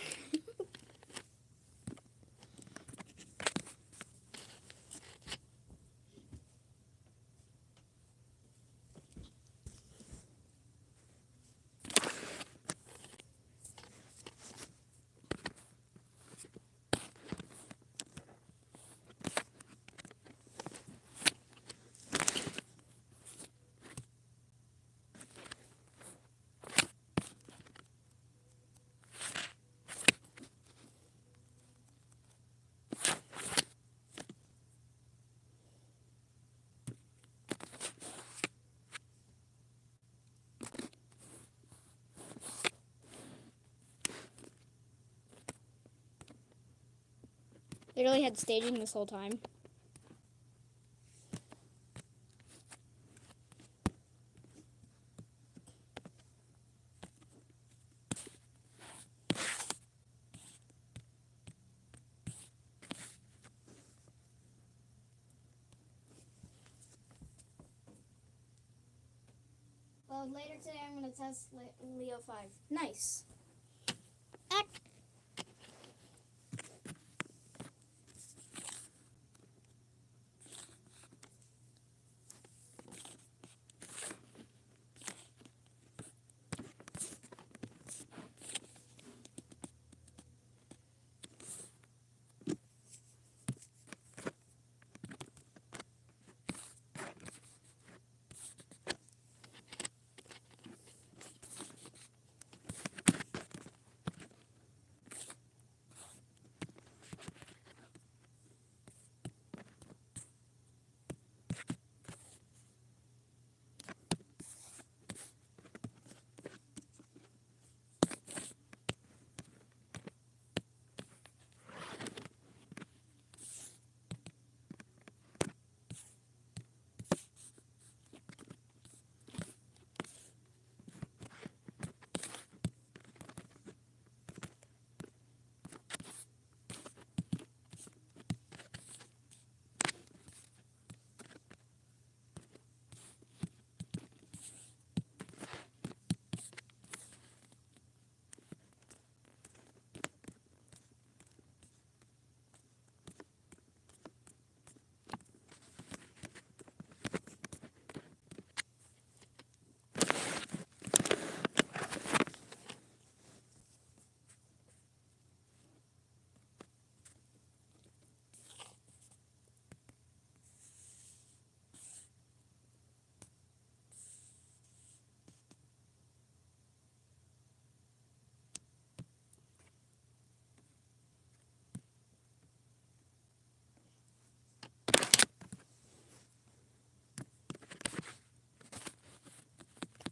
They really had staging this whole time. Later today I'm going to test Leo 5. Nice.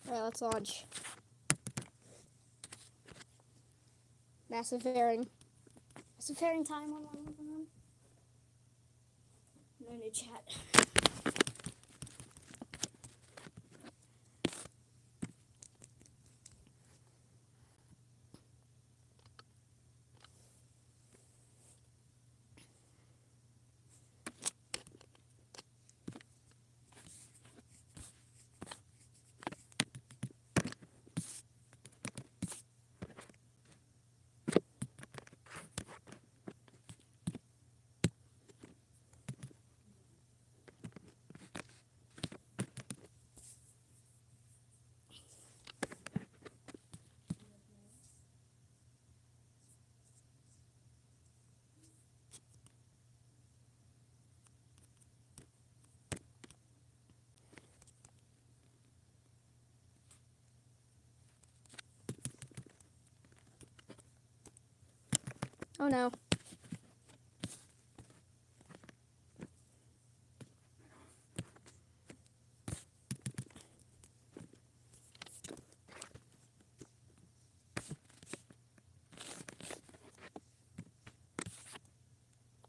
Alright, let's launch. Massive fairing. Massive fairing time. No new chat. Oh no.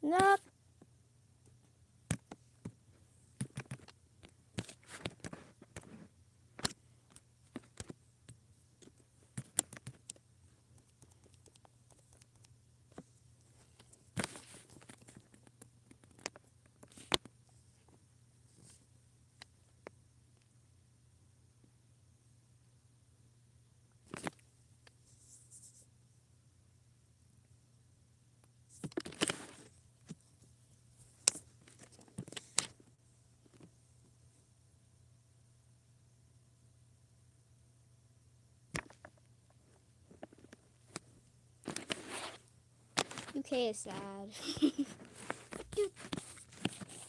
No. UK is sad. Dude,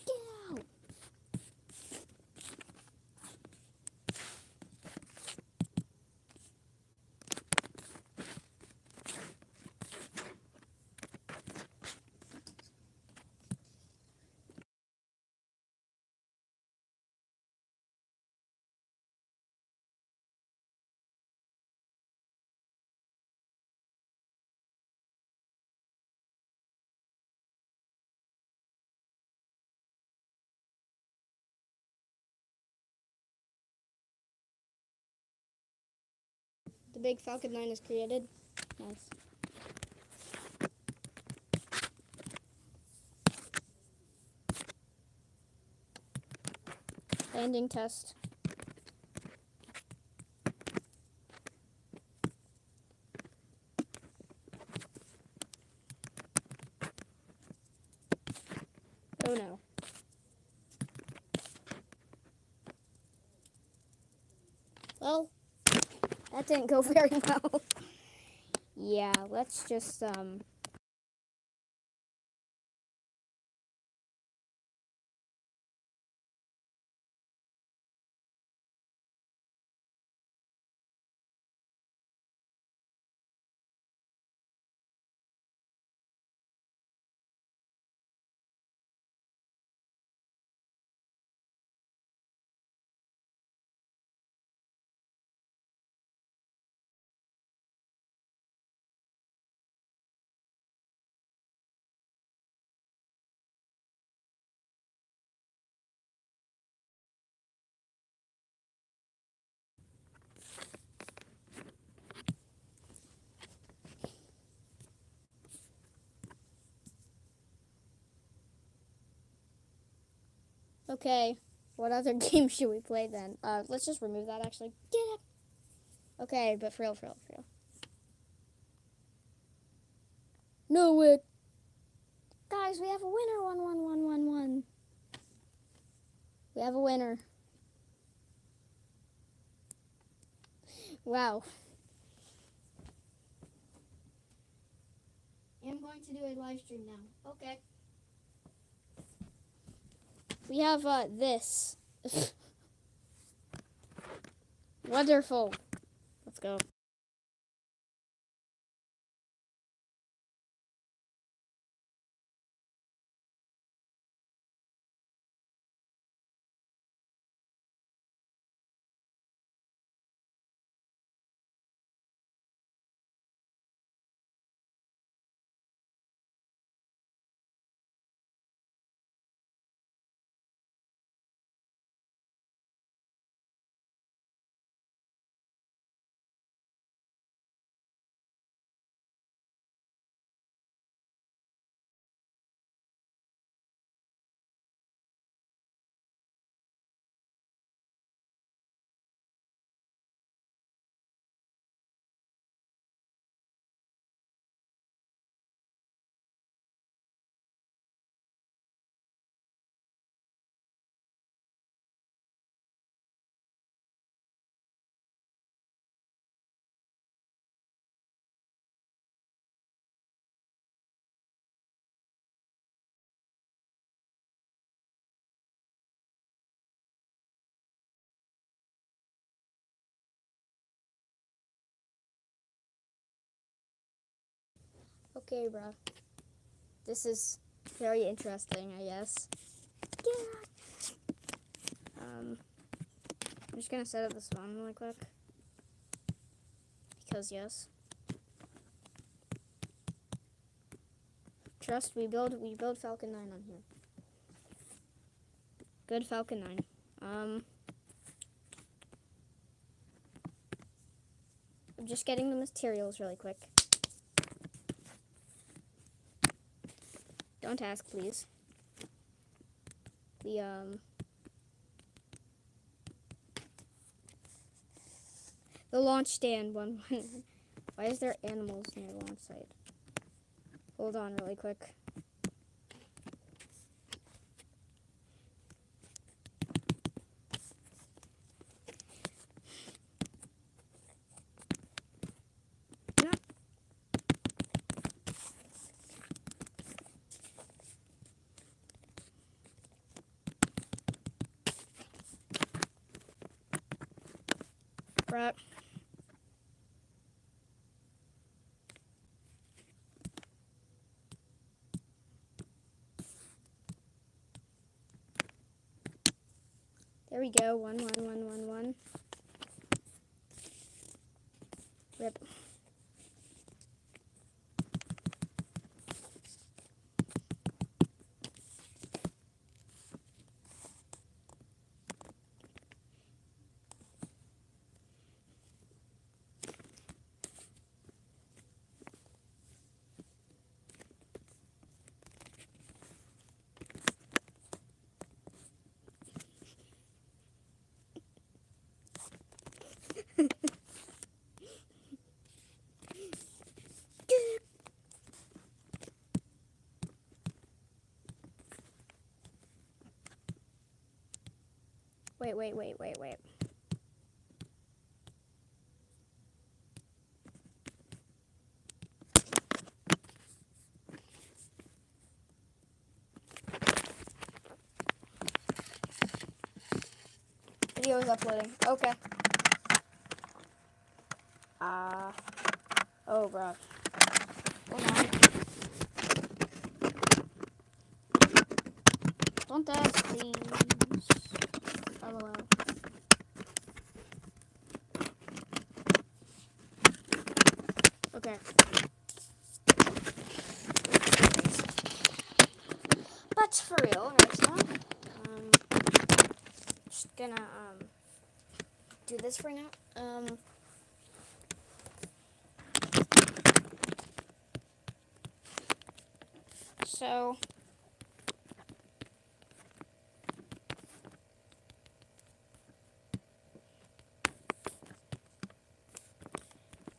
get out. The big Falcon 9 is created. Nice. Landing test. Well, that didn't go very well. Yeah, let's just, okay. What other game should we play then? Let's just remove that, actually. Get up! Okay, but for real, for real, for real. No, it. Guys, we have a winner. 1-1-1-1-1. We have a winner. Wow. I'm going to do a live stream now. Okay. We have this. Wonderful. Let's go. Okay, bro. This is very interesting, I guess. Yeah. I'm just gonna set up this phone really quick. Because yes. Trust, we build Falcon 9 on here. Good Falcon 9. I'm just getting the materials really quick. Don't ask, please. The launch stand one. Why is there animals near the launch site? Hold on really quick. No. Right. There we go. 1-1-1-1-1. Rip. Wait. video is uploading. Okay. Oh, bro. Hold on. Don't ask, please. LOL. Okay. But for real, right now, just gonna do this for now. So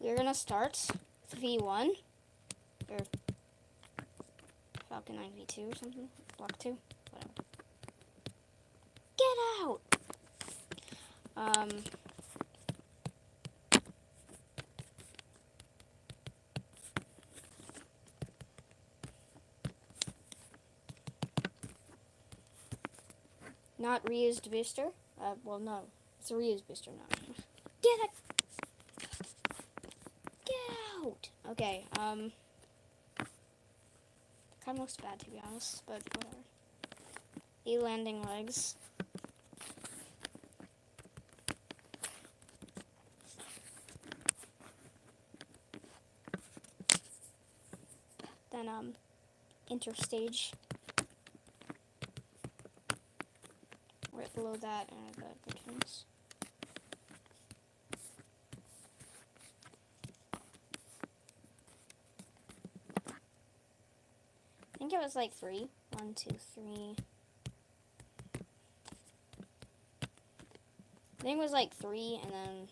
we're gonna start with V1 or Falcon 9 V2 or something. Block 2, whatever. Get out! Not reused booster. Well, no, it's a reused booster now. Get it! Get out! Okay. Kind of looks bad to be honest, but whatever. E landing legs. Then interstage. Right below that are the good fins. I think it was like 3. 1, 2, 3. I think it was like 3 and then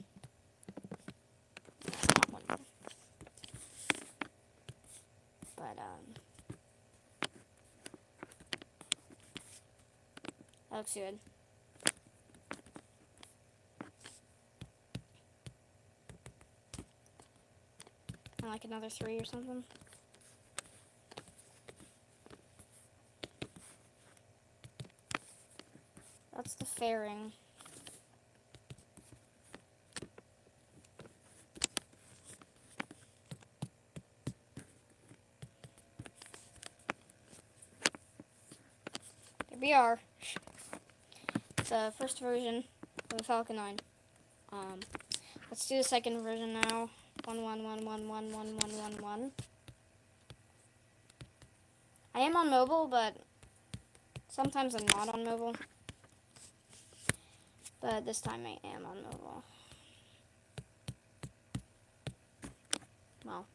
not 1 more. But that looks good. And like another 3 or something. That's the fairing. Here we are. The first version of the Falcon 9. Let's do the second version now. 111111111. I am on mobile, but sometimes I'm not on mobile. But this time I am on mobile. Well.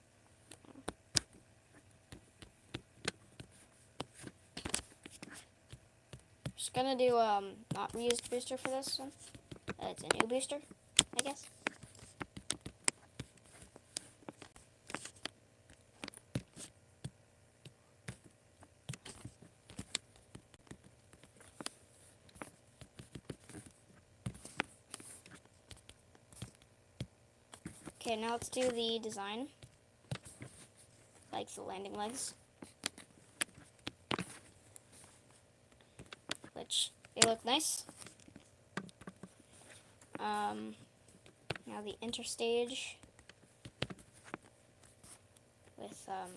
Just gonna do not reused booster for this one. It's a new booster, I guess. Okay, now let's do the design. Like the landing legs. Which, they look nice. Now the interstage. With, the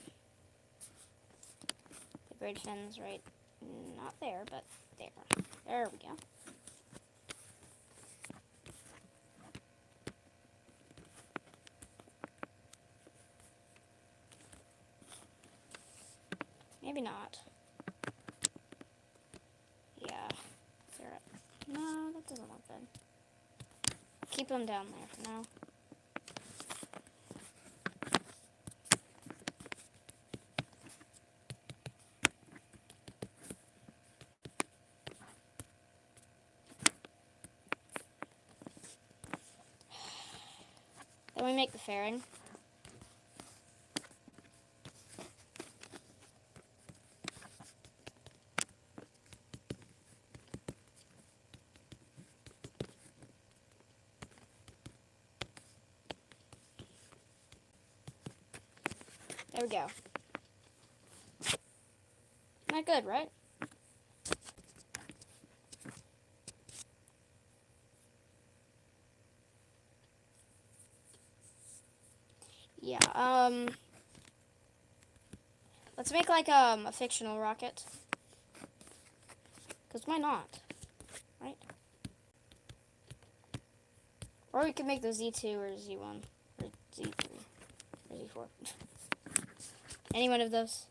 grid fins right, not there, but there. There we go. Maybe not. Yeah. No, that doesn't look good. Keep them down there for now. Then we make the fairing. There we go. Not good, right? Yeah, let's make like a fictional rocket. Cause why not? Right? Or we could make the Z2 or Z1 or Z3 or Z4. Any one of those.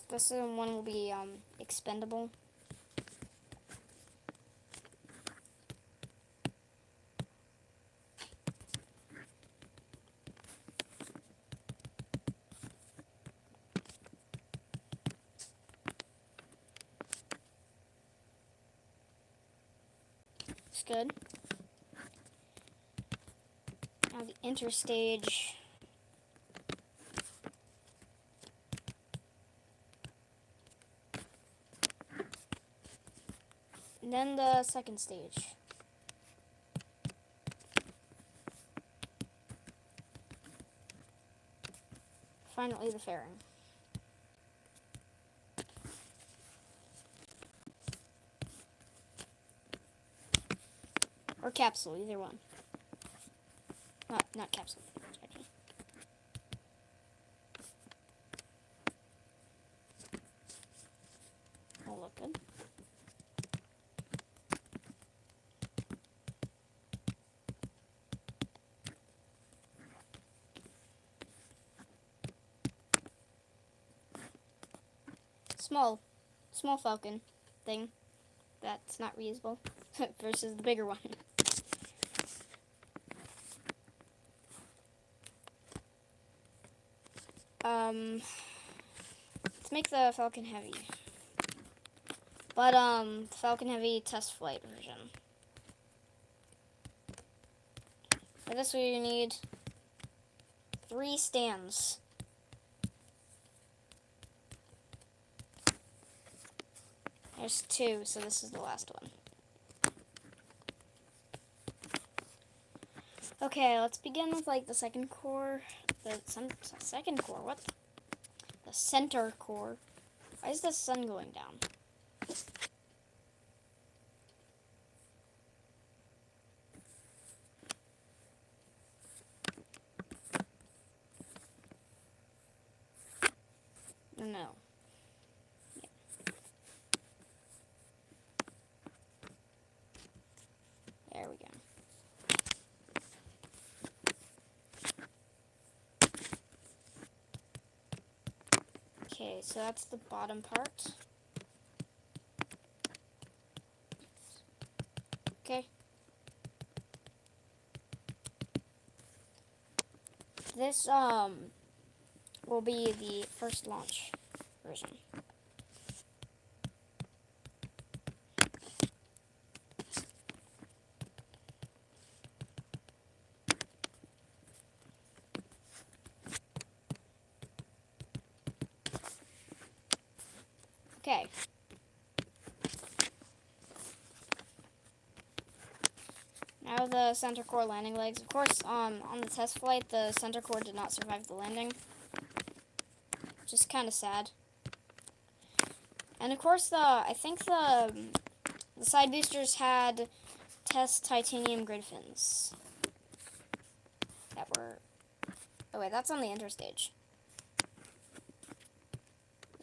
This one will be expendable. It's good. Now the interstage. And then the second stage. Finally the fairing. Or capsule, either one. Not capsule. Actually. Will look good. Small falcon thing that's not reusable versus the bigger one. Let's make the Falcon Heavy. But the Falcon Heavy test flight version. For this we need 3 stands. There's 2, so this is the last one. Okay, let's begin with like the second core. Second core, what? The center core. Why is the sun going down? No. Yeah. There we go. Okay, so that's the bottom part. Okay. This will be the first launch version. Okay. Now the center core landing legs. Of course, on the test flight, the center core did not survive the landing. Just kind of sad. And of course, I think the side boosters had test titanium grid fins that were. Oh wait, that's on the interstage.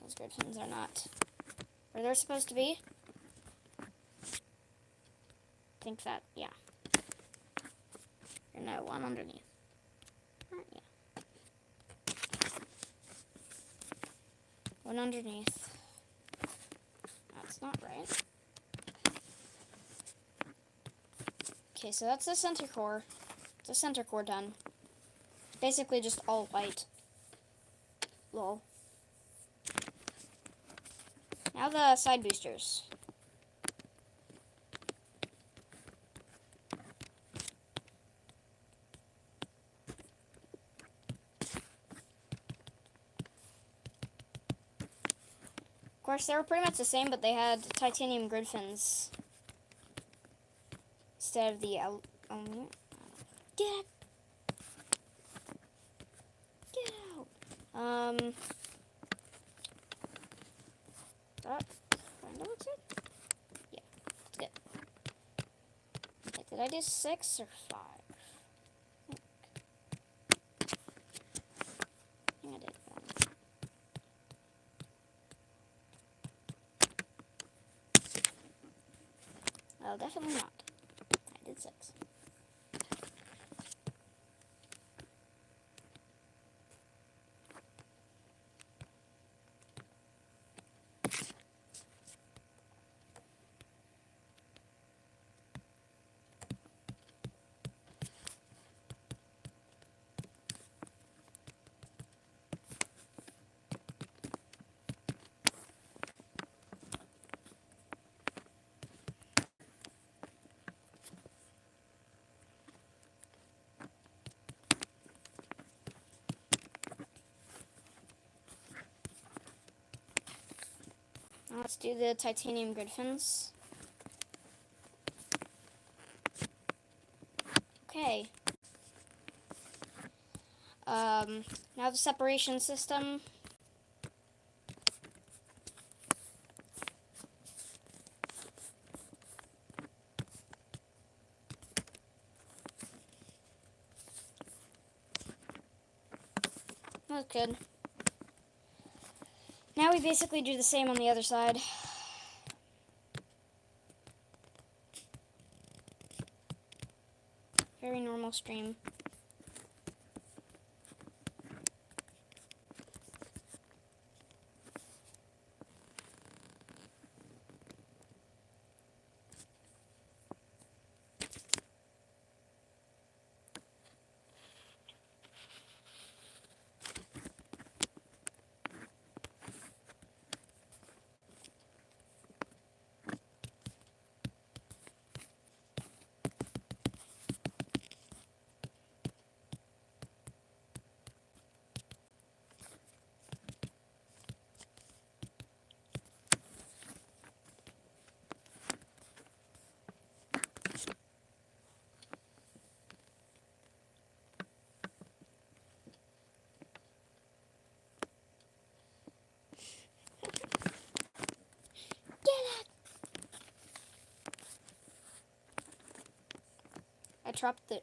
Those grid fins are not where they're supposed to be. I think that, yeah. Or no, one underneath. Yeah. One underneath. That's not right. Okay, so that's the center core. The center core done. It's basically just all white. Lol. Now the side boosters. Of course, they were pretty much the same, but they had titanium grid fins instead of the get out! Get out! That kind of looks good. Yeah, it's good. Wait, did I do 6 or 5? Well, definitely not. I did 6. Now let's do the titanium grid fins. Okay. Now the separation system. That's good. Now we basically do the same on the other side. Very normal stream.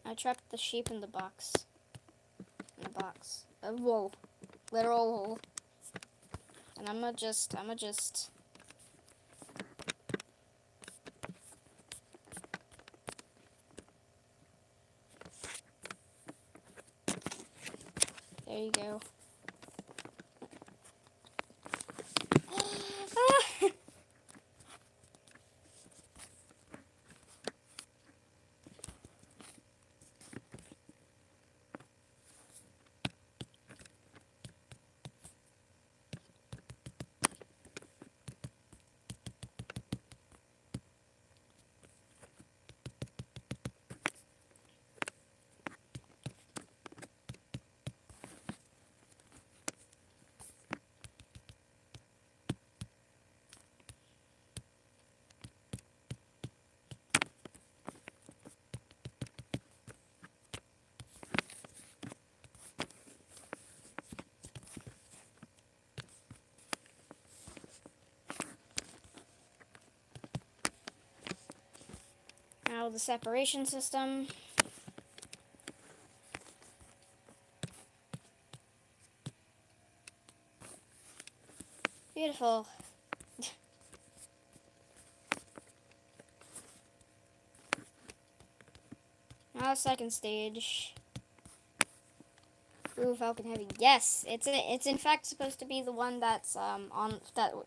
I trapped the sheep in the box. Whoa. Literal hole. And I'ma just there you go. Now the separation system. Beautiful. Now the second stage. Ooh, Falcon Heavy. Yes, it's in fact supposed to be the one that's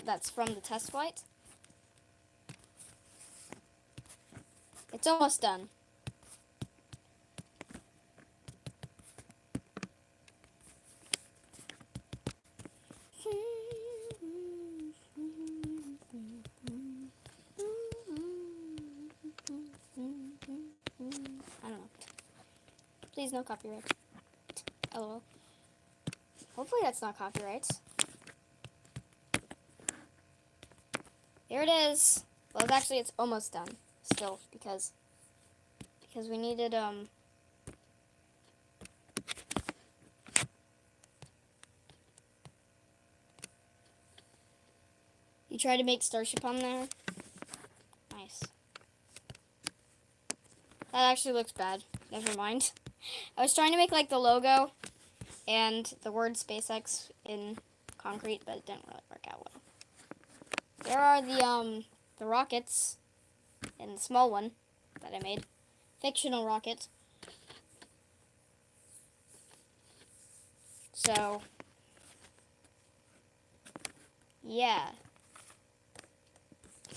that's from the test flight. It's almost done. I don't know. Please, no copyright. LOL. Hopefully that's not copyright. Here it is. Well, it's almost done. Still, because we needed You tried to make Starship on there? Nice. That actually looks bad. Never mind. I was trying to make like the logo and the word SpaceX in concrete, but it didn't really work out well. There are the rockets. and the small one that I made. Fictional rocket. So, yeah.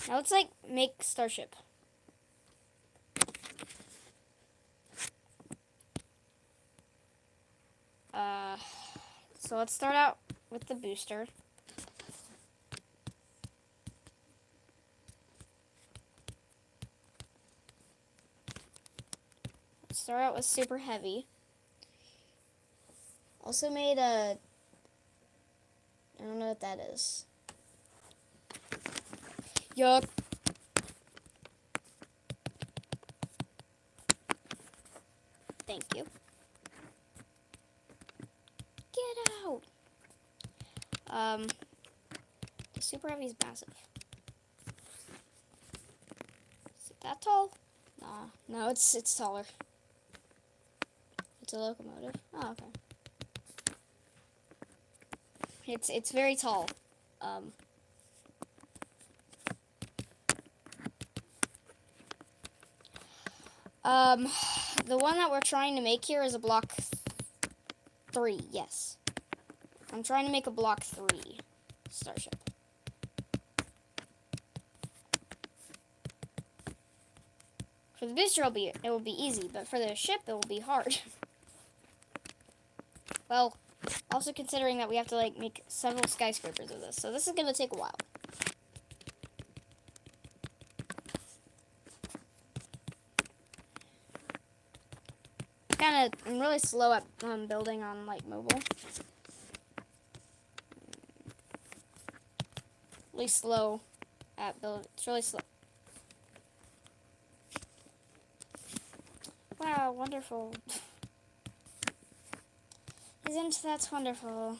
Now let's like make Starship. So let's start out with the booster. Let's start out with super heavy. Also made a, I don't know what that is. Yuck. Thank you. Get out. The super heavy is massive. Is it that tall? Nah, no, it's taller. It's a locomotive. Oh, okay. It's very tall. The one that we're trying to make here is a block 3. Yes, I'm trying to make a block 3 Starship. For the booster, it will be easy, but for the ship, it will be hard. Well, also considering that we have to like make several skyscrapers of this, so this is gonna take a while. I'm really slow at building on like mobile. Really slow at build. It's really slow. Wow, wonderful. Isn't that wonderful?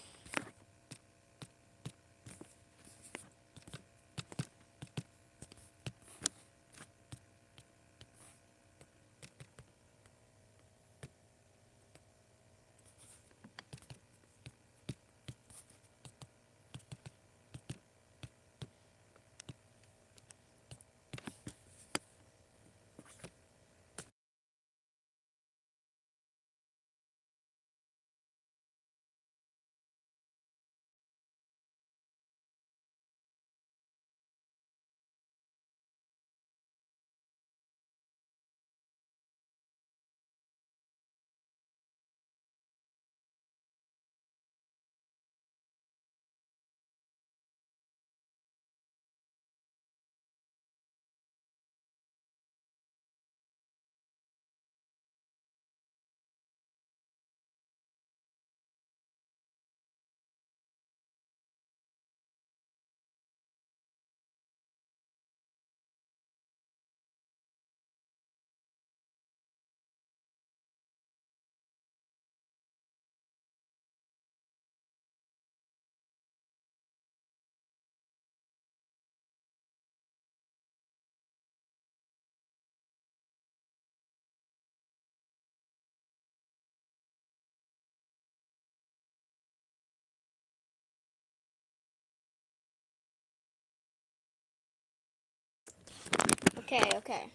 Okay.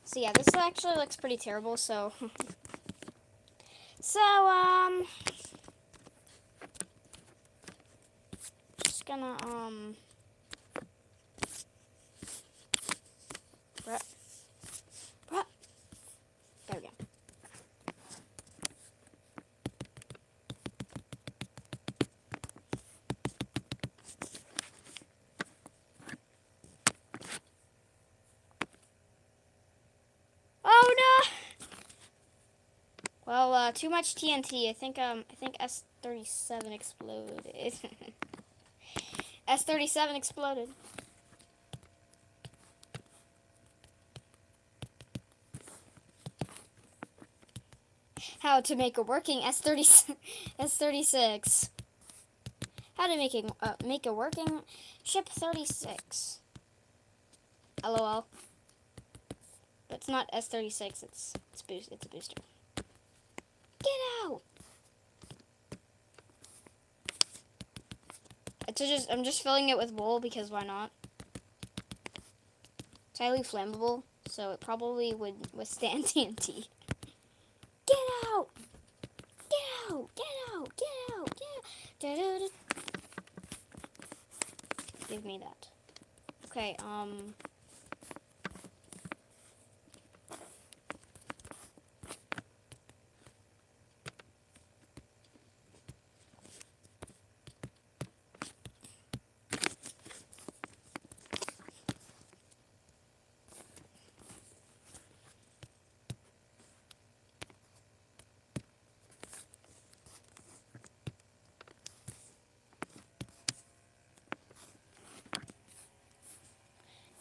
So yeah, this actually looks pretty terrible, so... Just gonna, Bruh. There we go. Oh no! Well, too much TNT. I think S-37 exploded. S-37 exploded. How to make a working S-36. How to make a working ship 36. LOL. But it's not S-36. It's a booster. Get out! I'm just filling it with wool because why not? highly flammable, so it probably would withstand TNT. Get out! Get out! Get out! Get out! Get out! Da-da-da. Give me that. Okay,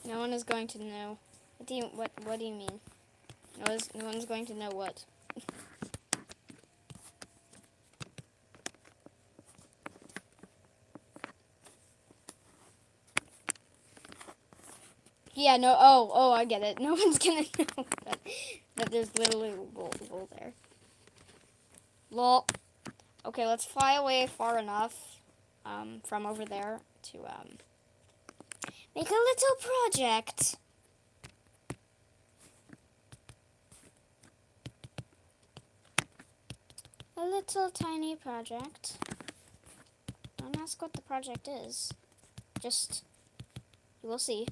no one is going to know. What do you mean? No one's going to know what? Yeah, no, oh, I get it. No one's gonna know that there's literally a bull there. Lol. Okay, let's fly away far enough, from over there to, make a little project. A little tiny project. Don't ask what the project is. Just, you will see.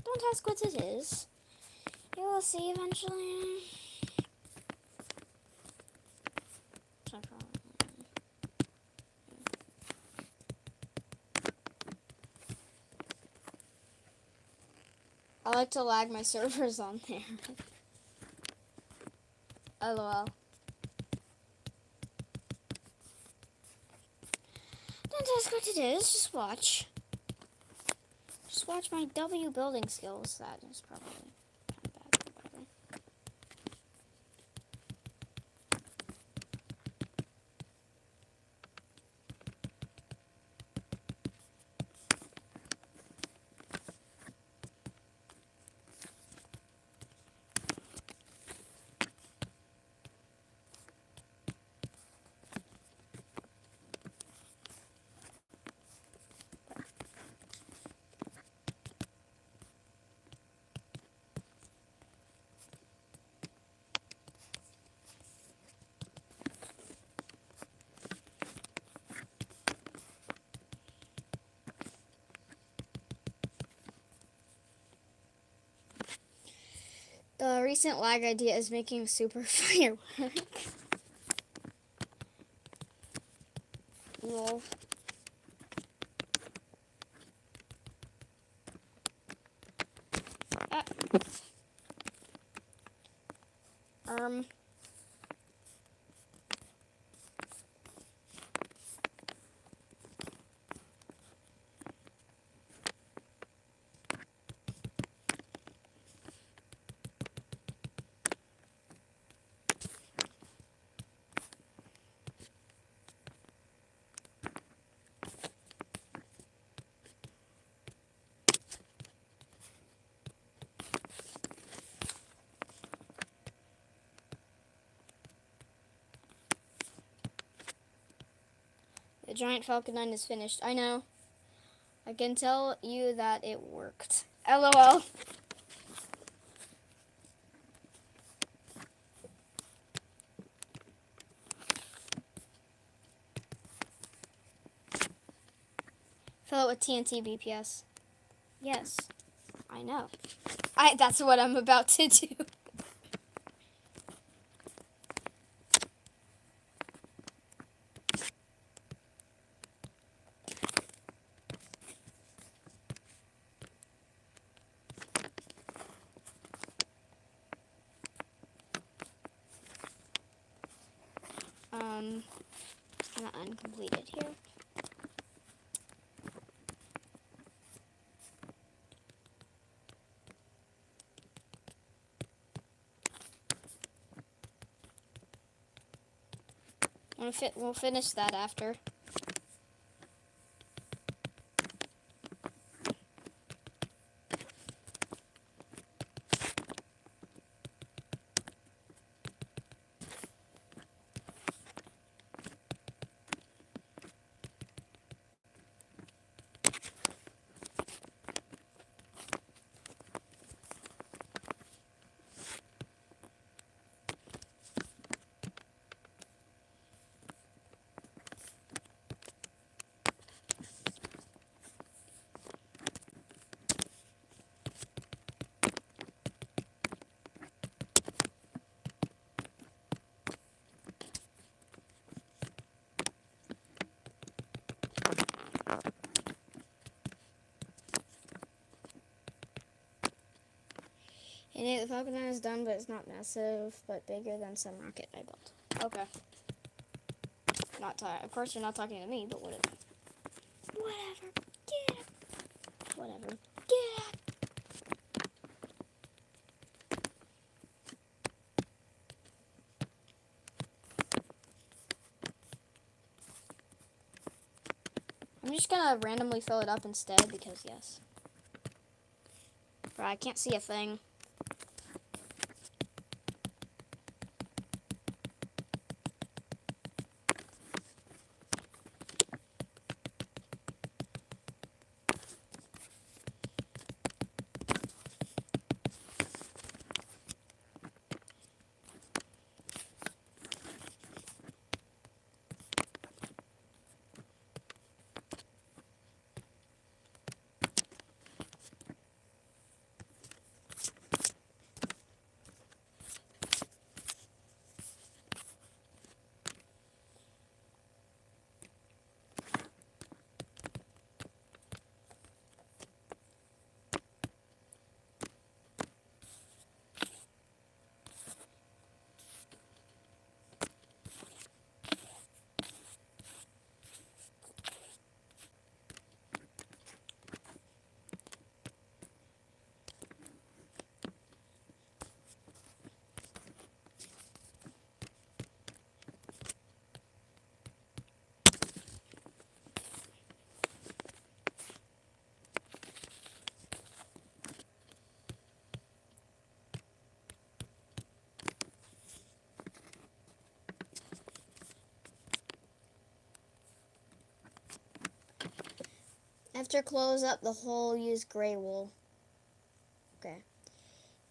Don't ask what it is. You will see eventually. I like to lag my servers on there. LOL. Don't ask what it is, just watch. Just watch my W building skills. That is probably kind of bad, but whatever. The recent lag idea is making super firework. Lol. Ah. Um. The giant Falcon 9 is finished. I know. I can tell you that it worked. LOL. Fill it with TNT BPS. Yes, I know. That's what I'm about to do. It's kind of uncompleted here. We'll finish that after. Falcon 9 is done, but it's not massive, but bigger than some rocket I built. Okay. Of course, you're not talking to me, but whatever. Whatever. Get it. Whatever. Get it. I'm just gonna randomly fill it up instead because yes. Bro, I can't see a thing. After close up the hole, use gray wool. Okay.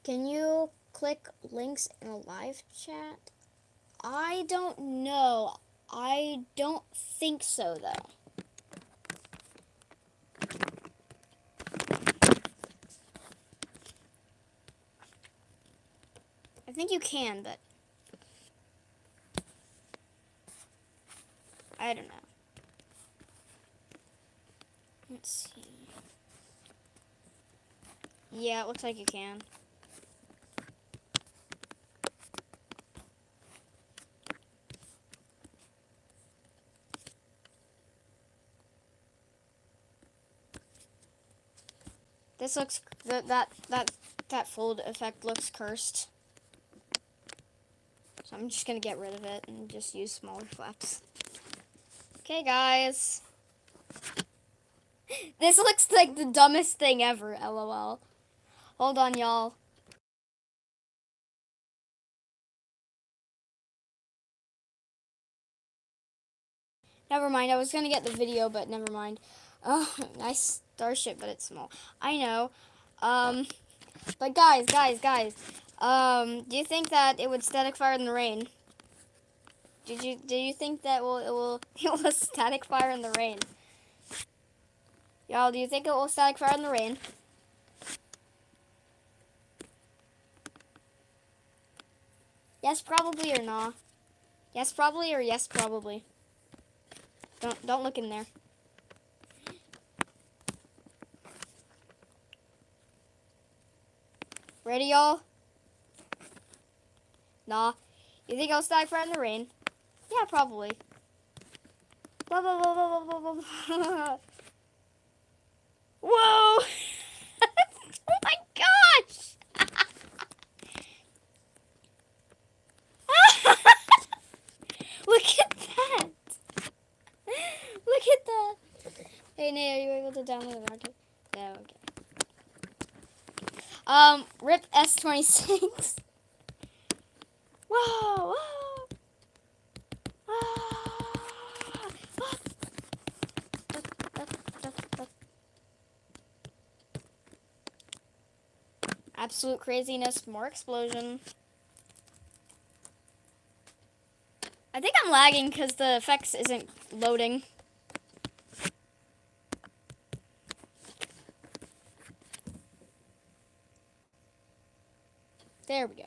Can you click links in a live chat? I don't know. I don't think so, though. I think you can, but I don't know. Let's see. Yeah, it looks like you can. This looks that fold effect looks cursed. So I'm just gonna get rid of it and just use smaller flaps. Okay, guys. This looks like the dumbest thing ever, LOL. Hold on, y'all. Never mind, I was gonna get the video, but never mind. Oh, nice starship, but it's small. I know. But guys. Do you think that it would static fire in the rain? Do you think that it will static fire in the rain? Y'all, do you think it will static fire in the rain? Yes, probably, or nah. Yes, probably, or yes, probably. Don't look in there. Ready, y'all? Nah. You think I'll static fire in the rain? Yeah, probably. Blah, blah, blah, blah, blah, blah, blah. Whoa! Oh my gosh! Look at that! Look at that! Hey, Nate, are you able to download the market? No, okay. RIP S26. Whoa! Absolute craziness, more explosion. I think I'm lagging because the effects isn't loading. There we go.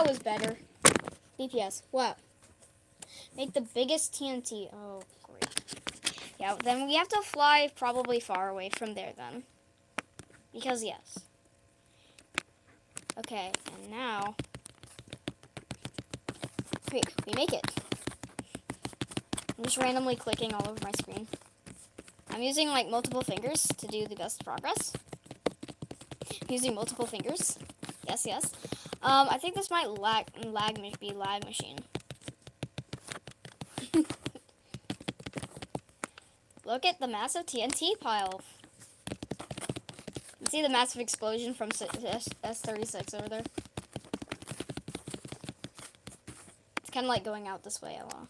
that was better. BPS. What? Make the biggest TNT. Oh, great. Yeah, then we have to fly probably far away from there then. Because yes. Okay, and now... Wait, we make it. I'm just randomly clicking all over my screen. I'm using like multiple fingers to do the best progress. Using multiple fingers. Yes, yes. I think this might be lag machine. Look at the massive TNT pile. You can see the massive explosion from S36 over there. It's kind of like going out this way a lot.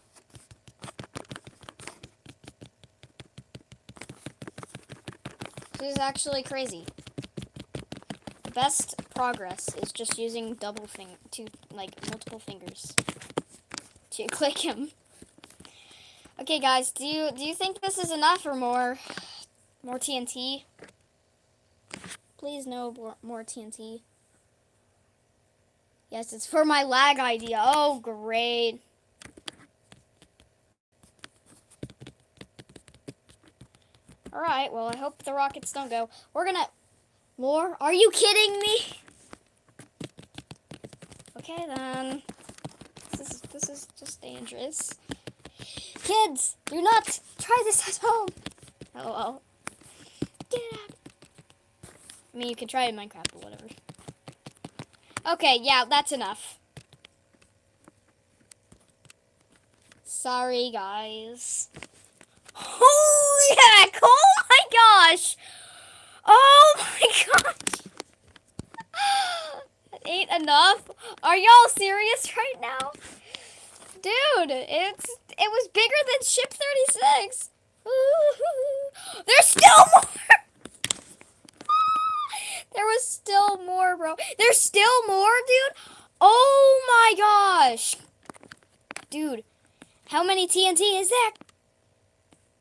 This is actually crazy. The best progress is just using multiple fingers to click him. Okay, guys, do you think this is enough or more TNT? Please no more TNT. Yes, it's for my lag idea. Oh, great. Alright, well, I hope the rockets don't go. We're gonna... More? Are you kidding me? Okay, then. This is just dangerous. Kids, do not try this at home. LOL. Get out. I mean, you can try it in Minecraft or whatever. Okay, yeah, that's enough. Sorry, guys. Holy heck! Oh my gosh! Oh my gosh! That ain't enough. Are y'all serious right now? Dude, it was bigger than Ship 36. There's still more! There was still more, bro. There's still more, dude? Oh my gosh! Dude, how many TNT is that?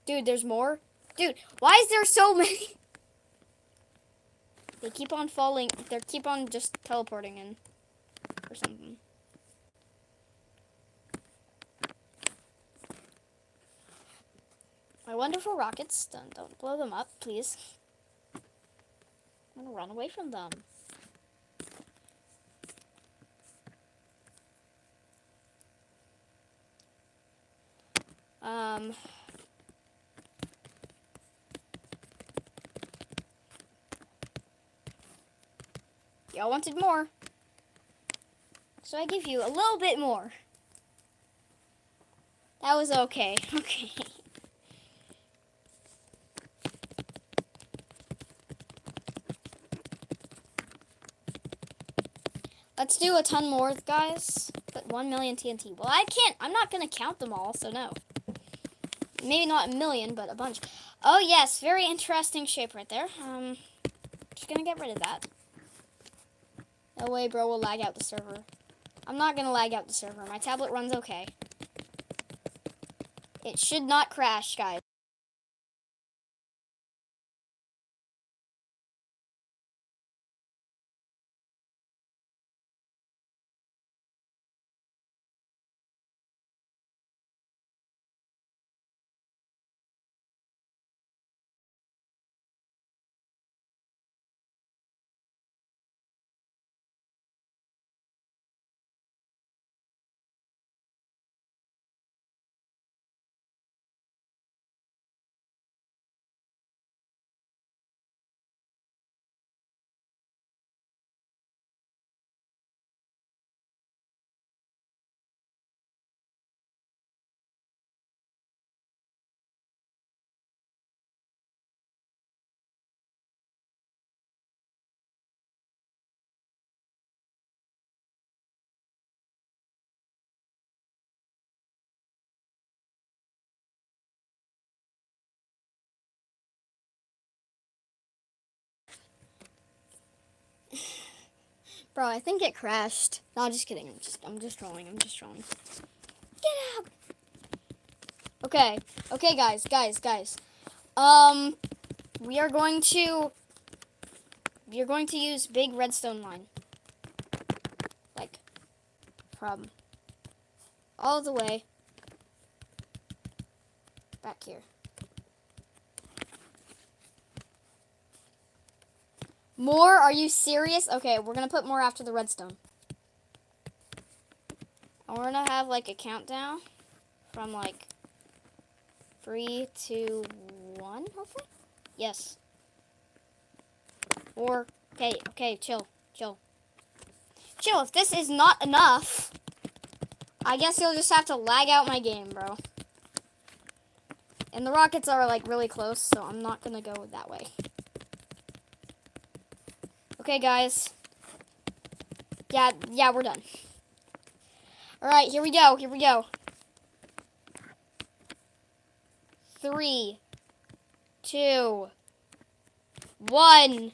Dude, there's more? Dude, why is there so many? They keep on falling. They keep on just teleporting in. Or something. My wonderful rockets. Don't blow them up, please. I'm gonna run away from them. Y'all wanted more. So I give you a little bit more. That was okay. Okay. Let's do a ton more, guys. Put 1 million TNT. Well, I'm not gonna count them all, so no. Maybe not a million, but a bunch. Oh yes, very interesting shape right there. Just gonna get rid of that. No way, bro, will lag out the server. I'm not gonna lag out the server. My tablet runs okay. It should not crash, guys. Bro, I think it crashed. No, just kidding. I'm just trolling. I'm just trolling. Get out. Okay. Okay, guys. We are going to use big redstone line. Like from all the way back here. More? Are you serious? Okay, we're gonna put more after the redstone. And we're gonna have like a countdown from like 3, 2, 1, hopefully? Yes. Or, okay, chill. Chill, if this is not enough, I guess you'll just have to lag out my game, bro. And the rockets are like really close, so I'm not gonna go that way. Okay, guys. Yeah, we're done. Alright, here we go. 3, 2, 1.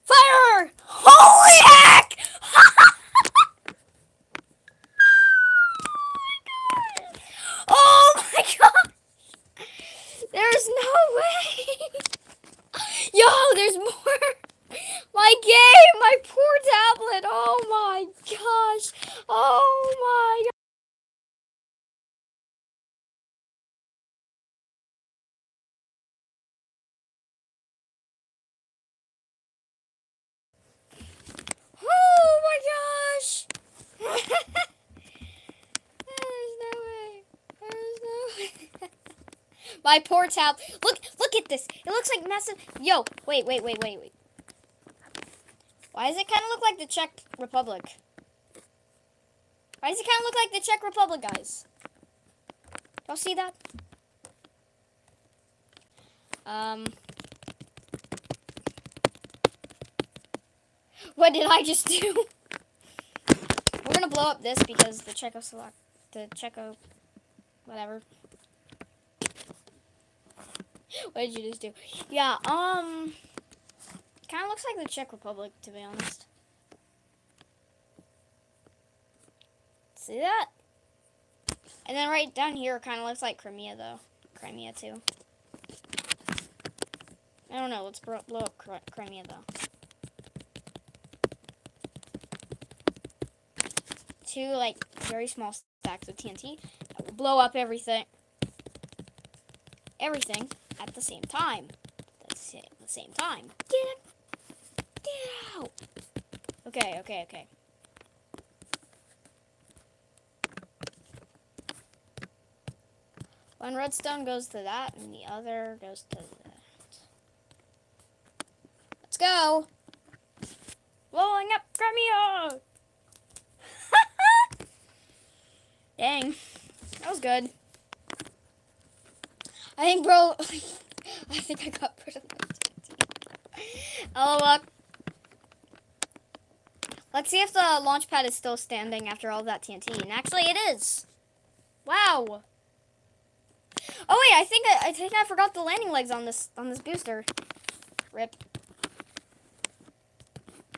Fire! Holy heck! Oh my god! There's no way! Yo, there's more! My game! My poor tablet! Oh my gosh! Oh my god! Oh my gosh! There's no way. There's no way. My poor tablet. Look at this. It looks like massive. Yo, wait. Why does it kind of look like the Czech Republic? Why does it kind of look like the Czech Republic, guys? Y'all see that? What did I just do? We're gonna blow up this because the Checo, whatever. What did you just do? Yeah, kind of looks like the Czech Republic, to be honest. See that? And then right down here kind of looks like Crimea, though. Crimea, too. I don't know. Let's blow up Crimea, though. 2, like, very small stacks of TNT. That will blow up everything. Everything at the same time. At the same time. Get out! Okay. One redstone goes to that, and the other goes to that. Let's go! Blowing up Crimea! Dang. That was good. I think, bro... I think I got put on the TNT. Oh, look. Let's see if the launch pad is still standing after all that TNT. And actually, it is. Wow. Oh wait, I think I forgot the landing legs on this booster. Rip.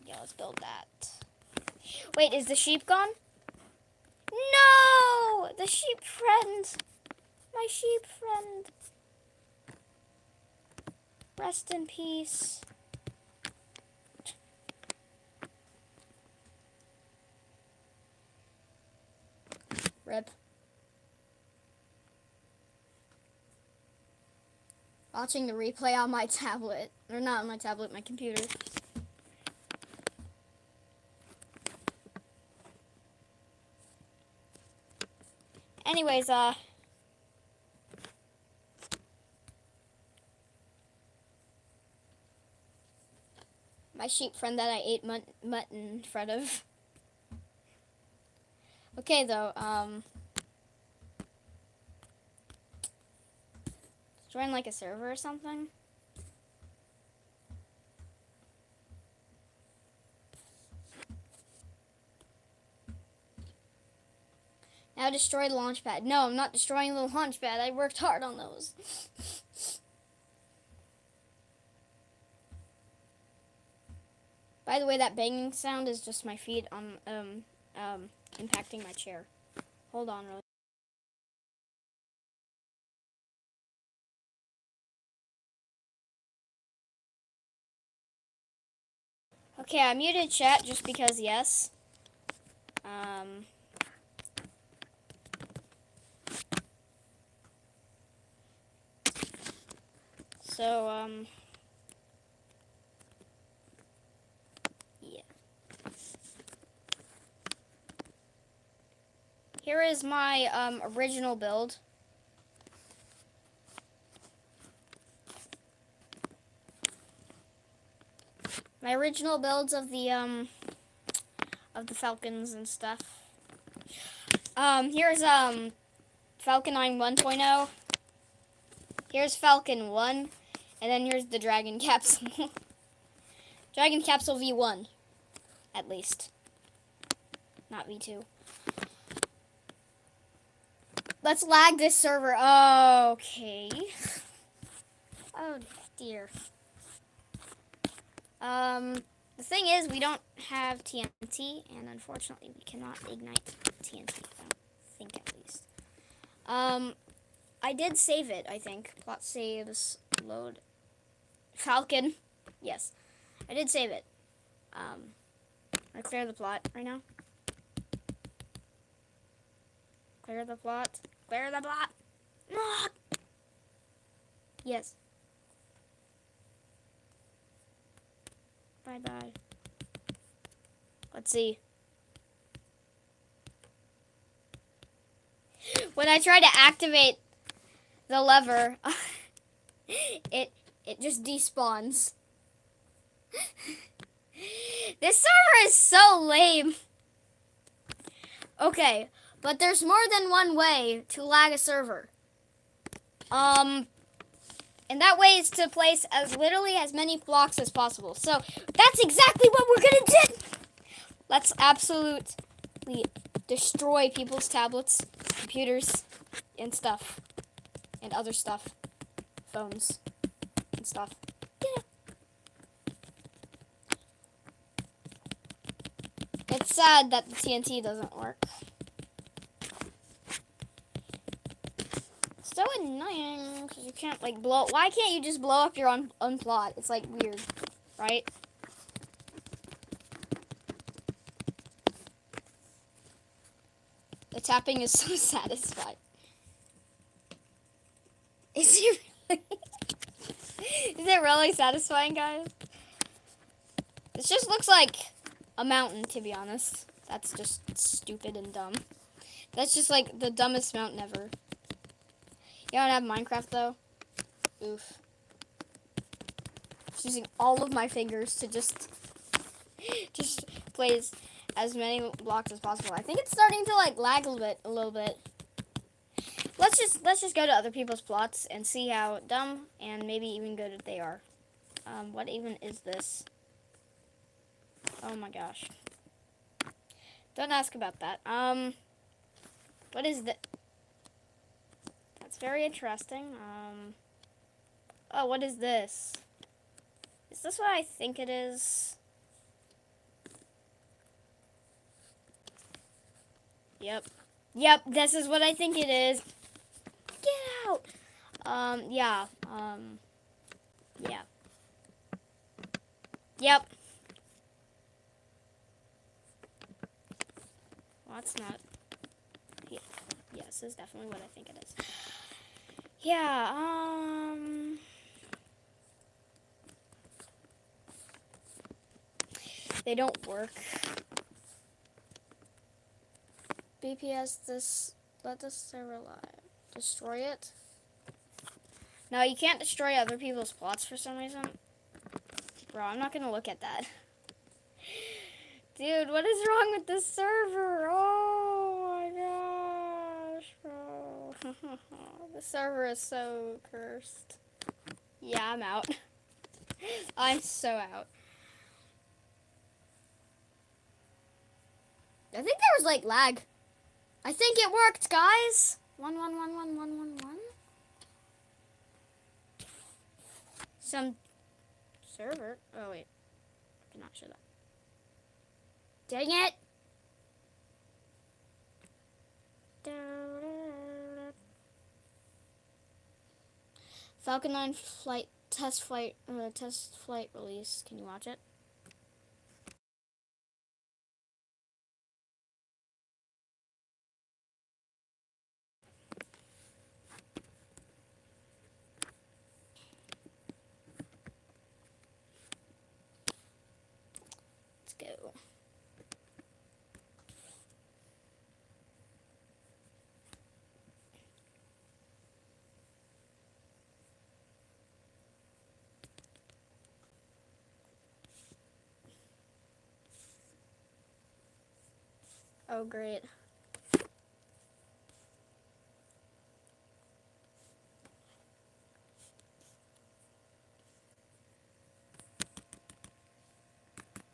Yeah, let's build that. Wait, is the sheep gone? No! The sheep friend. My sheep friend. Rest in peace. Rip. Watching the replay on my tablet. Or not on my tablet, my computer. Anyways, my sheep friend that I ate mutton in front of. Okay, though, join like a server or something. Now destroy the launch pad. No, I'm not destroying the launch pad. I worked hard on those. By the way, that banging sound is just my feet on impacting my chair. Hold on, really. Okay, I muted chat just because yes. So, yeah. Here is my, original build. My original builds of the Falcons and stuff. Here's, Falcon 9 1.0. Here's Falcon 1. And then here's the Dragon Capsule. Dragon Capsule V1. At least. Not V2. Let's lag this server. Okay. Oh, dear. The thing is, we don't have TNT, and unfortunately, we cannot ignite TNT. I don't think, at least. I did save it, I think. Plot saves, load. Falcon. Yes. I did save it. I clear the plot right now. Clear the plot. Clear the plot. Ah! Yes. Bye-bye. Let's see. When I try to activate the lever, it just despawns. This server is so lame. Okay, but there's more than one way to lag a server. And that way is to place literally as many blocks as possible. So that's exactly what we're gonna do. Let's absolutely destroy people's tablets, computers, and stuff, and other stuff, phones, and stuff. Yeah. It's sad that the TNT doesn't work. So annoying because you can't like blow. Why can't you just blow up your own plot? It's like weird, right? The tapping is so satisfying. Is it really? Is it really satisfying, guys? This just looks like a mountain, to be honest. That's just stupid and dumb. That's just like the dumbest mountain ever. You don't have Minecraft though? Oof. Just using all of my fingers to just place as many blocks as possible. I think it's starting to like lag a little bit. Let's just go to other people's plots and see how dumb and maybe even good they are. What even is this? Oh my gosh. Don't ask about that. What is that? That's very interesting. Oh, what is this? Is this what I think it is? Yep. Yep, this is what I think it is. Get out! Yeah. Yeah. Yep. Well, that's not... Yeah. Yes, this is definitely what I think it is. Yeah, they don't work. BPS, let this server live. Destroy it? No, you can't destroy other people's plots for some reason. Bro, I'm not gonna look at that. Dude, what is wrong with this server? Oh my gosh, bro. The server is so cursed. Yeah, I'm out. I'm so out. I think there was like lag. I think it worked, guys. 1111111. Some server. Oh wait, I cannot show that. Dang it! Falcon 9 flight test flight release. Can you watch it? go. Oh, great.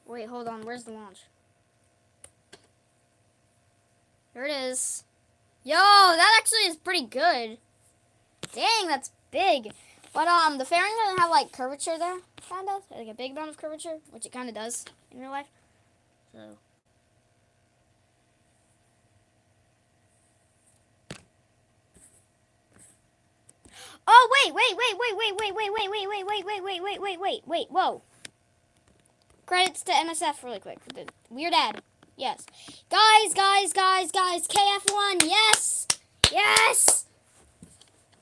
Wait, hold on. Where's the launch? Here it is. Yo, that actually is pretty good. Dang, that's big. But the fairing doesn't have like curvature there, kind of like a big amount of curvature, which it kind of does in real life. So. Oh wait. Whoa. Credits to NSF really quick. The Weird ad. Yes. Guys. KF1. Yes.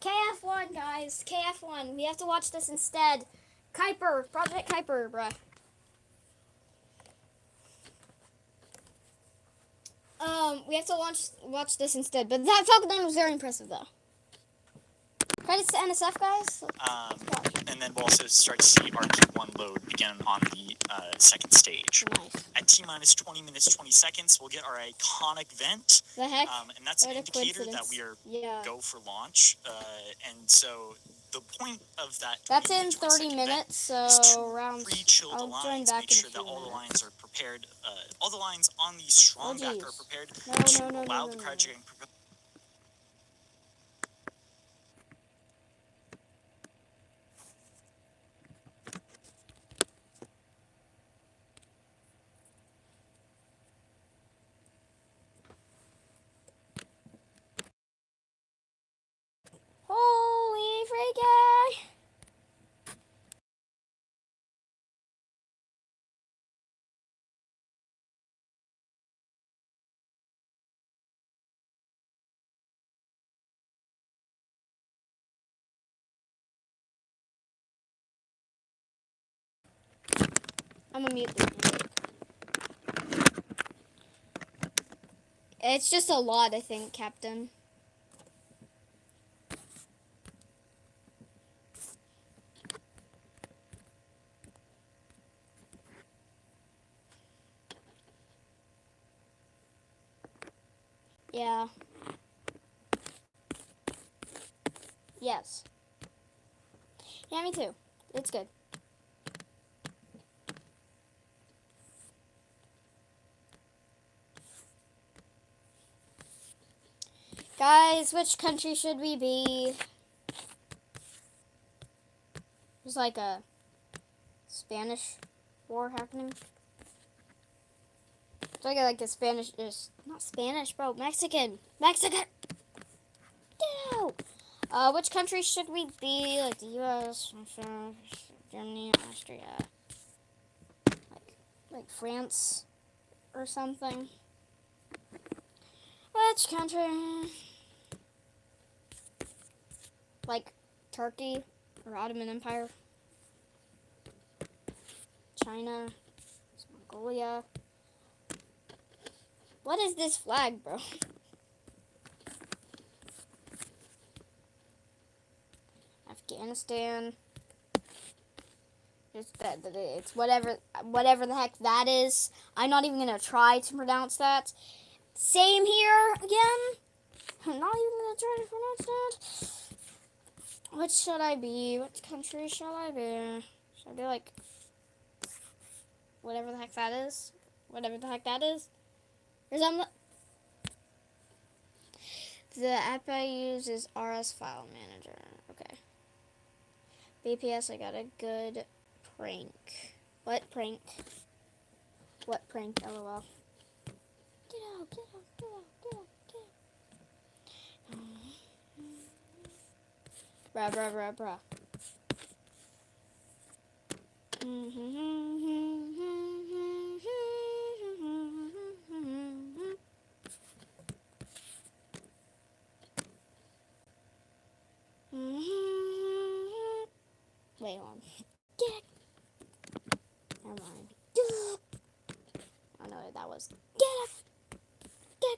KF1, guys. KF1. We have to watch this instead. Kuiper. Project Kuiper, bruh. We have to watch this instead. But that Falcon 9 was very impressive, though. Credits to NSF, guys. And then we'll also start to see RQ1 load begin on the second stage. Nice. At T-minus 20 minutes, 20 seconds, we'll get our iconic vent. The heck? And that's an What a indicator that coincidence. we are go for launch. And so the point of that That's in 30 minutes, so around... pre-chill the I'll lines, join back make in a sure that few all the minutes. lines are prepared. All the lines on the strong back are prepared to allow the cryogen propulsion. Holy freaking! I'm gonna mute this music. It's just a lot, I think, Captain. Yeah. Yes. Yeah, me too. It's good. Guys, which country should we be? There's like a Spanish war happening. It's like a Spanish, not Spanish, bro, Mexican. Get out! Which country should we be? Like the U.S., Germany, Austria, like France or something. Which country? Like Turkey or Ottoman Empire, China, Mongolia. What is this flag, bro? Afghanistan. It's whatever the heck that is. I'm not even gonna try to pronounce that. Same here again. I'm not even gonna try to pronounce that. What should I be? What country shall I be? Should I be like whatever the heck that is? Whatever the heck that is? The app I use is RS File Manager. Okay. BPS, I got a good prank. What prank? What prank? LOL. Get out. Bruh. Wait, hold on. Never mind. that was. Get up! Get.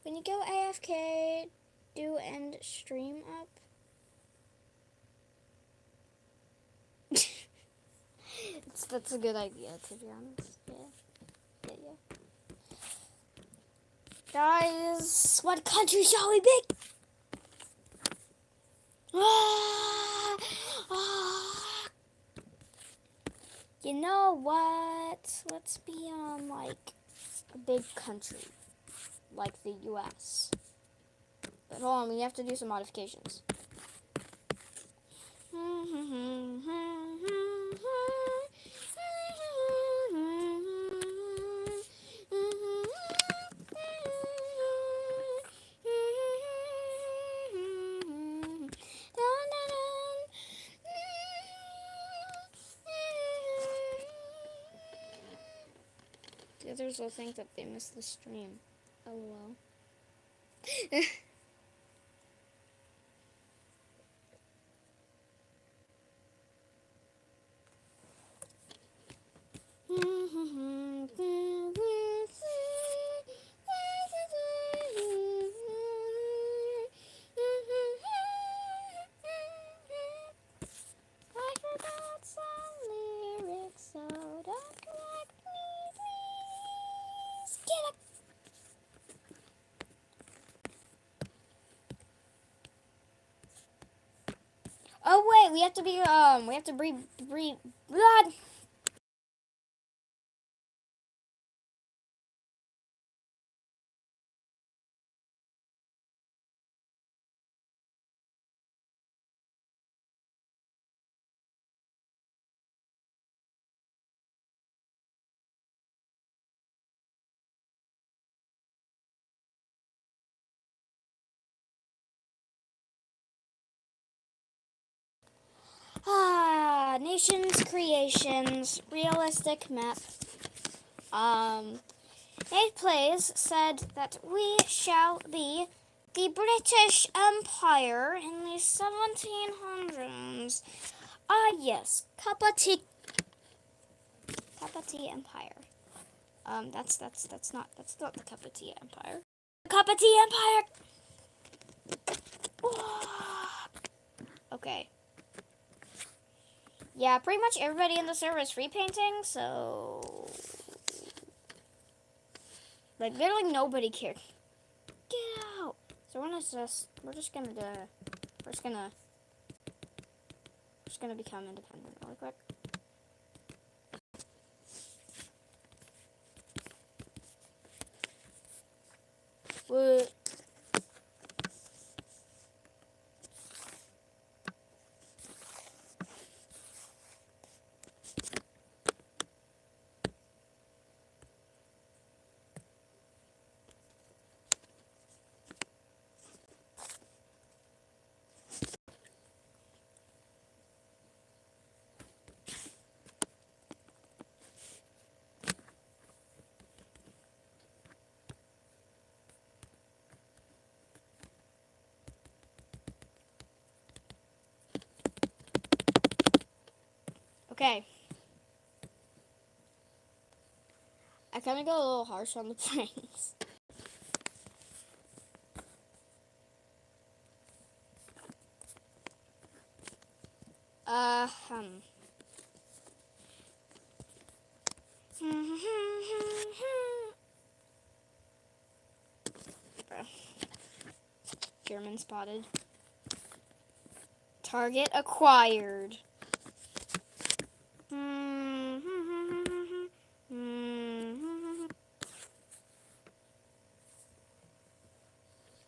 When you go AFK, do end stream up. That's a good idea, to be honest. Yeah. Guys, what country shall we pick? You know what? Let's be on like a big country, like the US. But hold on, we have to do some modifications. The others will think that they missed the stream. LOL. I forgot some lyrics, so don't correct me, please. Get up. Oh wait, we have to breed. God. Nations creations, realistic map. Nate Plays said that we shall be the British Empire in the 1700s. Yes, cup of tea Empire. That's not the cup of tea Empire. The cup of tea Empire. Okay. Yeah, pretty much everybody in the server is free painting, so like literally nobody cares. Get out. So we're just gonna become independent really quick. What? Okay. I kind of go a little harsh on the planes. Bro. German spotted. Target acquired.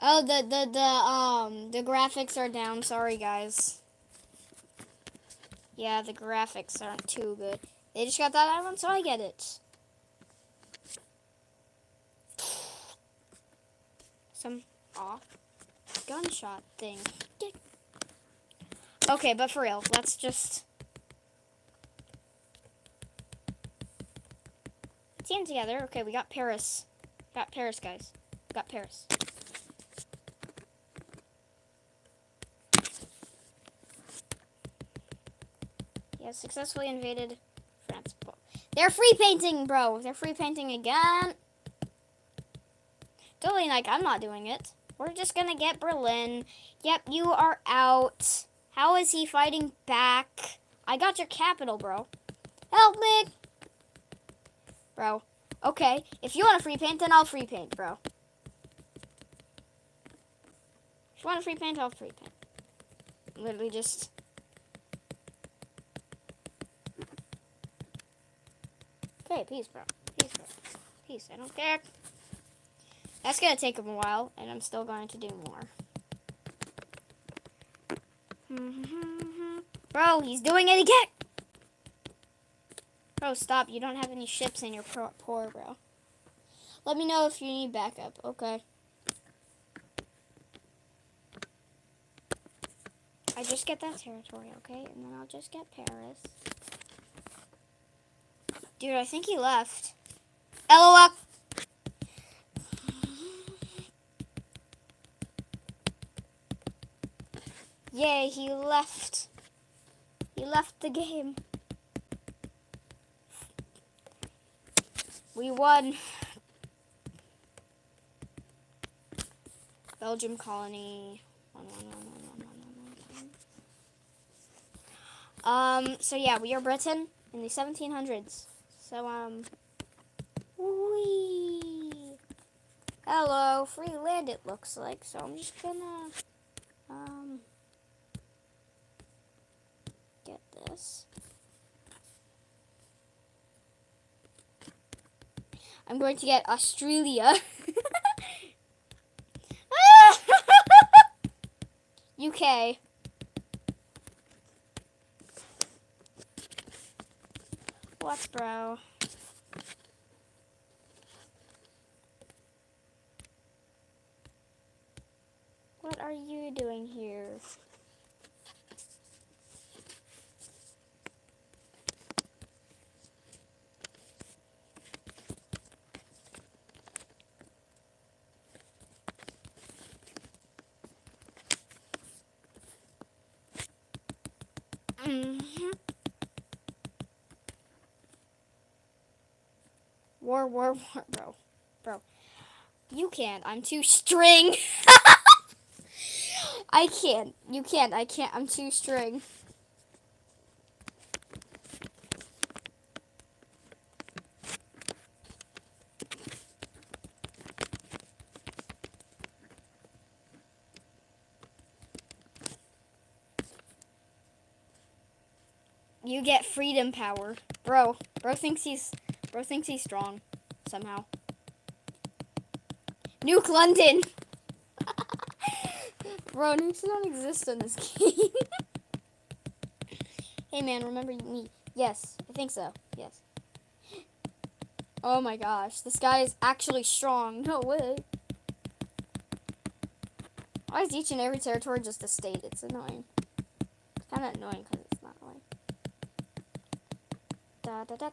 Oh, the graphics are down. Sorry, guys. Yeah, the graphics aren't too good. They just got that island, so I get it. Some off gunshot thing. Okay, but for real, let's just team together. Okay, we got Paris. Got Paris, guys. Got Paris. Yeah, successfully invaded France. They're free painting, bro. They're free painting again. Totally like, I'm not doing it. We're just gonna get Berlin. Yep, you are out. How is he fighting back? I got your capital, bro. Help me! Bro. Okay, if you want to free paint, then I'll free paint, bro. If you want to free paint, I'll free paint. Literally just... Okay, peace, bro. Peace, bro. Peace, I don't care. That's gonna take him a while, and I'm still going to do more. Bro, he's doing it again! Bro, stop. You don't have any ships in your port, bro. Let me know if you need backup, okay? I just get that territory, okay? And then I'll just get Paris. Dude, I think he left. LOL! Yay, he left. He left the game. We won. Belgium colony. So yeah, we are Britain in the 1700s. So, whee. Hello, free land it looks like. So I'm just gonna, get this. I'm going to get Australia. UK. What, bro? What are you doing here? War, bro. You can't. I'm too string. I can't. You can't. I can't. I'm too string. You get freedom power, bro. Bro thinks he's strong somehow. Nuke London. Bro, nukes don't exist in this game. Hey man, remember me? Yes, I think so. Yes. Oh my gosh, this guy is actually strong. No way. Why is each and every territory just a state? It's annoying. It's kind of annoying because it's not annoying. Da da da.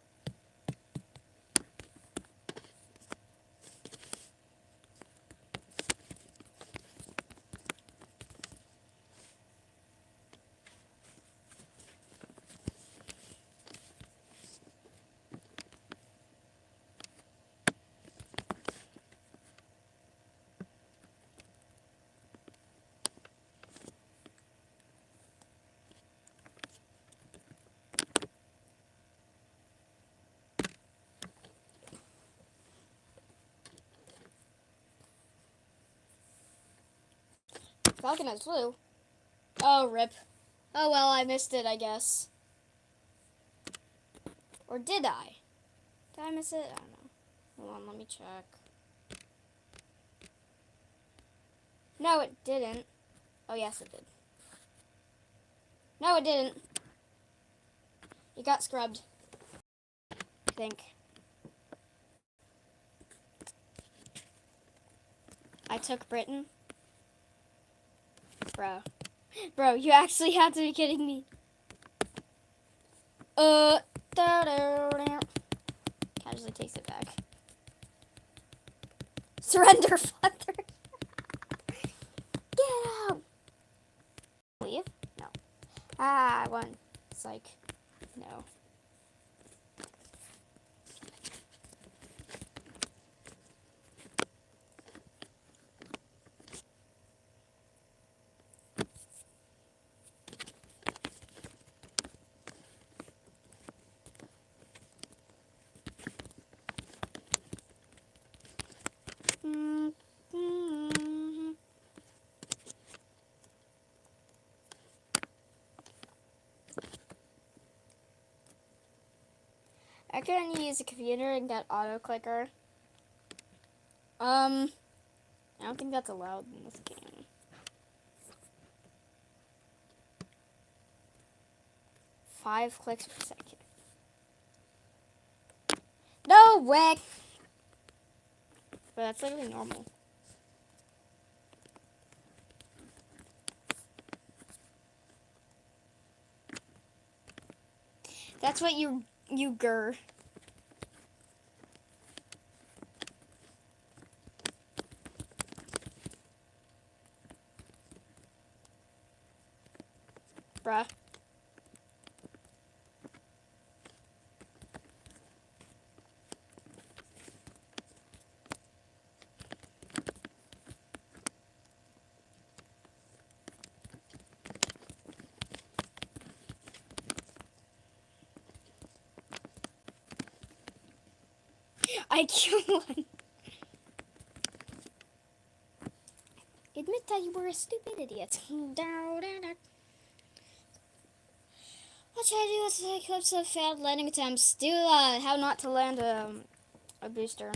Falcon has flu. Oh, rip. Oh well, I missed it, I guess. Or did I? Did I miss it? I don't know. Hold on, let me check. No, it didn't. Oh, yes, it did. No, it didn't. It got scrubbed. I think. I took Britain. Bro. Bro, you actually have to be kidding me. Casually takes it back. Surrender, father. Get out. Leave? No. Ah, I won. Psych. No. I couldn't use a computer and get auto clicker. I don't think that's allowed in this game. Five clicks per second. No way! But that's literally normal. That's what you grr. Bruh. I killed one. Admit that you were a stupid idiot. What should I do with the clips of failed landing attempts? Do how not to land a booster.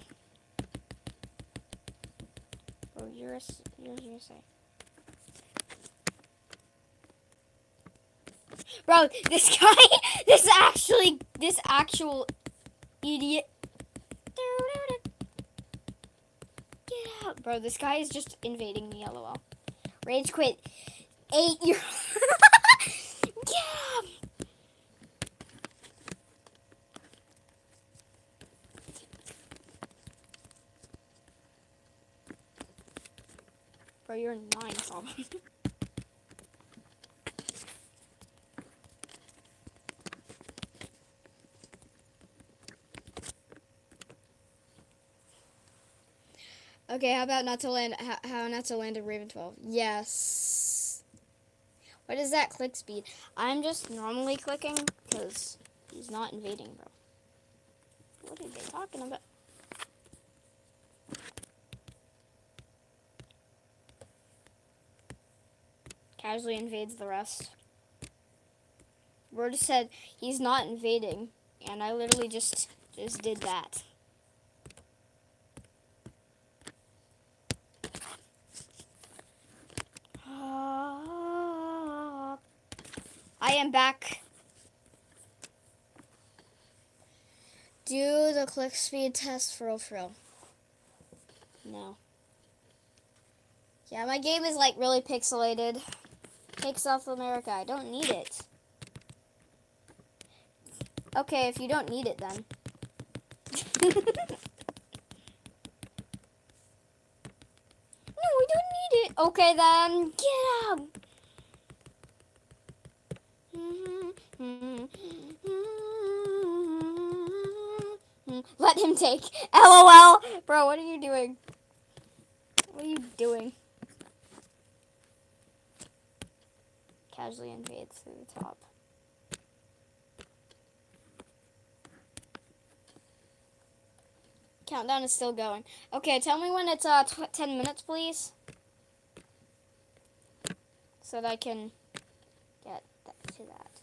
Oh, you're say. Bro, this guy, this actual idiot. Get out, bro. This guy is just invading me. LOL. Rage quit. 8 year. Get out. Bro, you're 9 something. Okay, how about not to land? How not to land a Raven 12? Yes. What is that click speed? I'm just normally clicking because he's not invading, bro. What are they talking about? Casually invades the rest. Word said he's not invading, and I literally just did that. I am back. Do the click speed test for real. No. Yeah, my game is like really pixelated. Take South America. I don't need it. Okay, if you don't need it then. No, we don't need it. Okay then, get out. Let him take. LOL. Bro, what are you doing? What are you doing? Casually invades through the top. Countdown is still going. Okay, tell me when it's 10 minutes, please. So that I can get to that.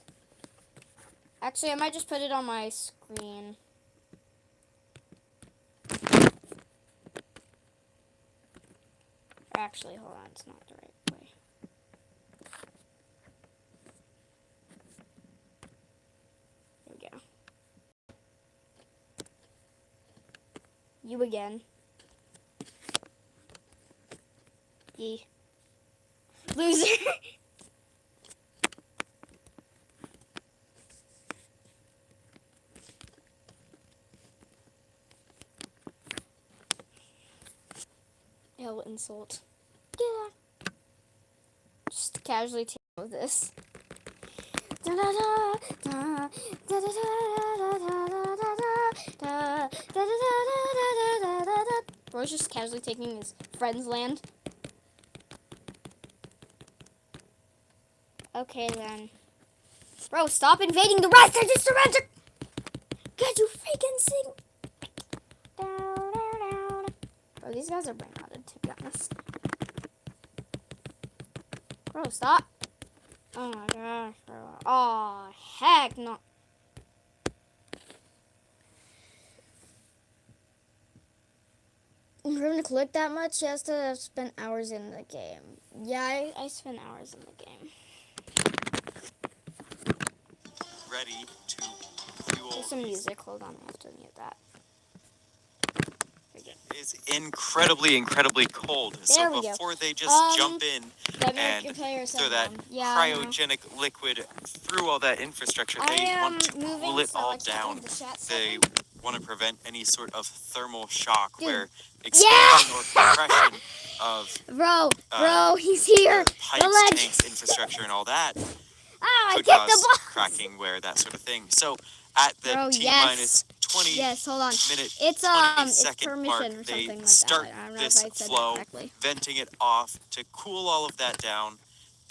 Actually, I might just put it on my screen. Actually, hold on, it's not the right way. There we go. You again. Yee. Loser! Hell insult. Yeah. Just casually take with this. Bro's just casually taking his friend's land. Okay then. Bro, stop invading the rest! I just surrendered! God, you freaking sing! Bro, these guys are brain rotted, to be honest. Bro, stop! Oh my gosh, bro. Oh, heck no. For him to click that much, he has to have spent hours in the game. Yeah, I spent hours in the game. Ready to fuel. There's some music. Hold on, I have to mute that. Is incredibly cold. There So we go. before they just jump in That and throw that cryogenic liquid through all that infrastructure, they want to cool it all down. They want to prevent any sort of thermal shock where expansion or compression of Bro, he's here. pipes, tanks, infrastructure, and all that I could hit cause the ball. cracking, where that sort of thing. So at the T-minus 20 hold on. minute, It's 20-second permission mark, or they something like start that. I don't know this if I said flow, that correctly. venting it off to cool all of that down.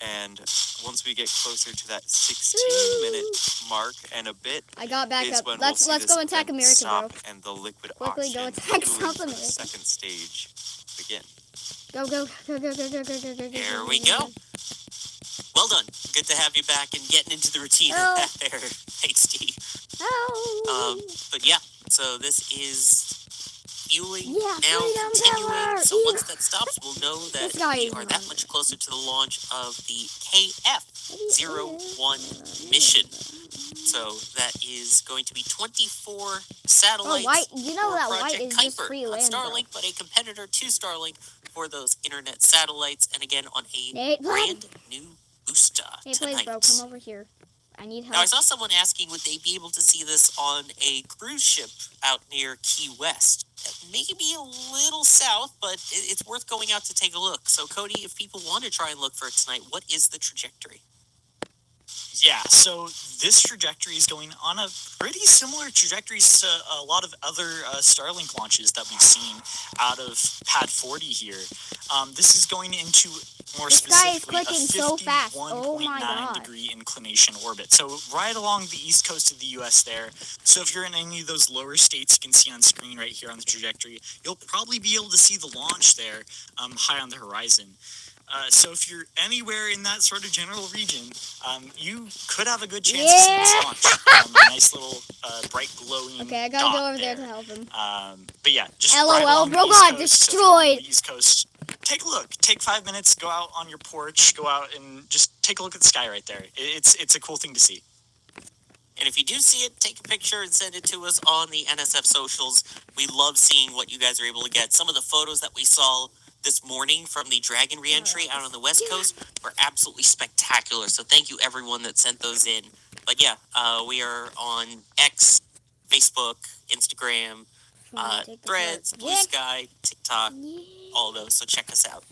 And once we get closer to that 16-minute mark and a bit, I got back is up. when Let's we'll see go this attack vent America, stop bro. and the liquid Quickly go oxygen attack fueling South for the America. second stage begin. Go. There we go. Well done. Good to have you back and getting into the routine of that there, HD. But yeah, so this is fueling now continuing. So once that stops, we'll know that we are that much closer to the launch of the KF-01 mission. So that is going to be 24 satellites. white. You know for that Project white is Kuiper, just free not land, bro. Starlink, but a competitor to Starlink for those internet satellites, and again on a Nate, brand new booster Hey, tonight. please, bro, come over here. I need help. Now, I saw someone asking, would they be able to see this on a cruise ship out near Key West? Maybe a little south, but it's worth going out to take a look. So, Cody, if people want to try and look for it tonight, what is the trajectory? Yeah, so this trajectory is going on a pretty similar trajectory to a lot of other Starlink launches that we've seen out of Pad 40 here. This is going into more This guy is specifically clicking a so fast. Oh my 51.9 God. degree inclination orbit. So right along the east coast of the U.S. there. So if you're in any of those lower states you can see on screen right here on the trajectory, you'll probably be able to see the launch there high on the horizon. So if you're anywhere in that sort of general region, you could have a good chance to see this launch. A nice little bright glowing Okay, I gotta dot go over there to help him. But yeah, just LOL, right along bro the East got Coast, so if you're destroyed. on the East Coast, take a look. Take 5 minutes, go out on your porch, go out and just take a look at the sky right there. It's a cool thing to see. And if you do see it, take a picture and send it to us on the NSF socials. We love seeing what you guys are able to get. Some of the photos that we saw this morning from the Dragon reentry out on the West Coast were absolutely spectacular. So thank you everyone that sent those in. But yeah, we are on X, Facebook, Instagram, Threads, Blue Sky, TikTok, all those. So check us out.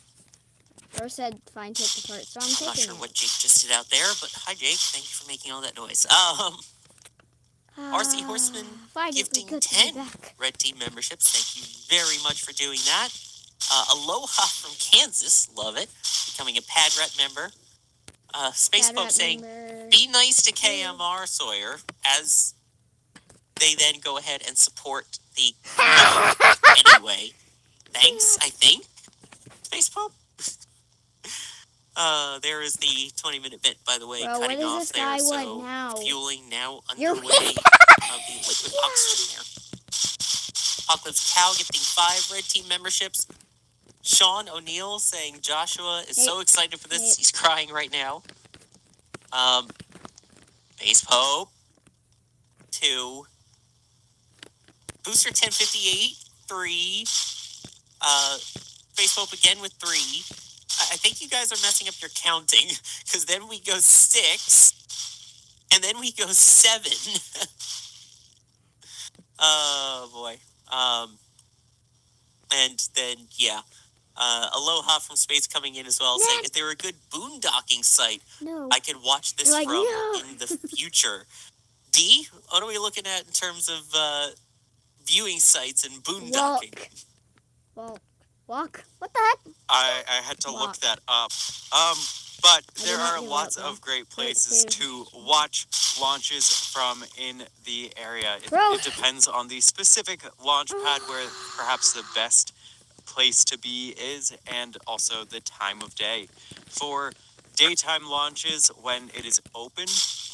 Bro said, fine, take the part, so I'm I'm not taking sure it. what Jake just did out there, but hi Jake, thank you for making all that noise. RC Horseman gifting 10 Red Team memberships. Thank you very much for doing that. Aloha from Kansas, love it. Becoming a Pad Ret member. Space Folk saying, be nice to KMR Sawyer, as they then go ahead and support the anyway. Thanks, I think. Space Pope. There is the 20-minute bit, by the way, Bro, cutting what off is this there. guy So want now? fueling now You're underway of the liquid oxygen there. Apocalypse Cow gifting 5 Red Team memberships. Sean O'Neill saying Joshua is so excited for this, he's crying right now. Base Pope 2. Booster 1058 3. Base Pope again with 3. I think you guys are messing up your counting, because then we go 6, and then we go 7. Oh boy. And then yeah. Aloha from space coming in as well, saying if they were a good boondocking site, I could watch this from in the future. D, what are we looking at in terms of viewing sites and boondocking? Walk? What the heck? I had to look that up. But there are lots of great places to watch launches from in the area. It depends on the specific launch pad where perhaps the best place to be is, and also the time of day. For daytime launches, when it is open,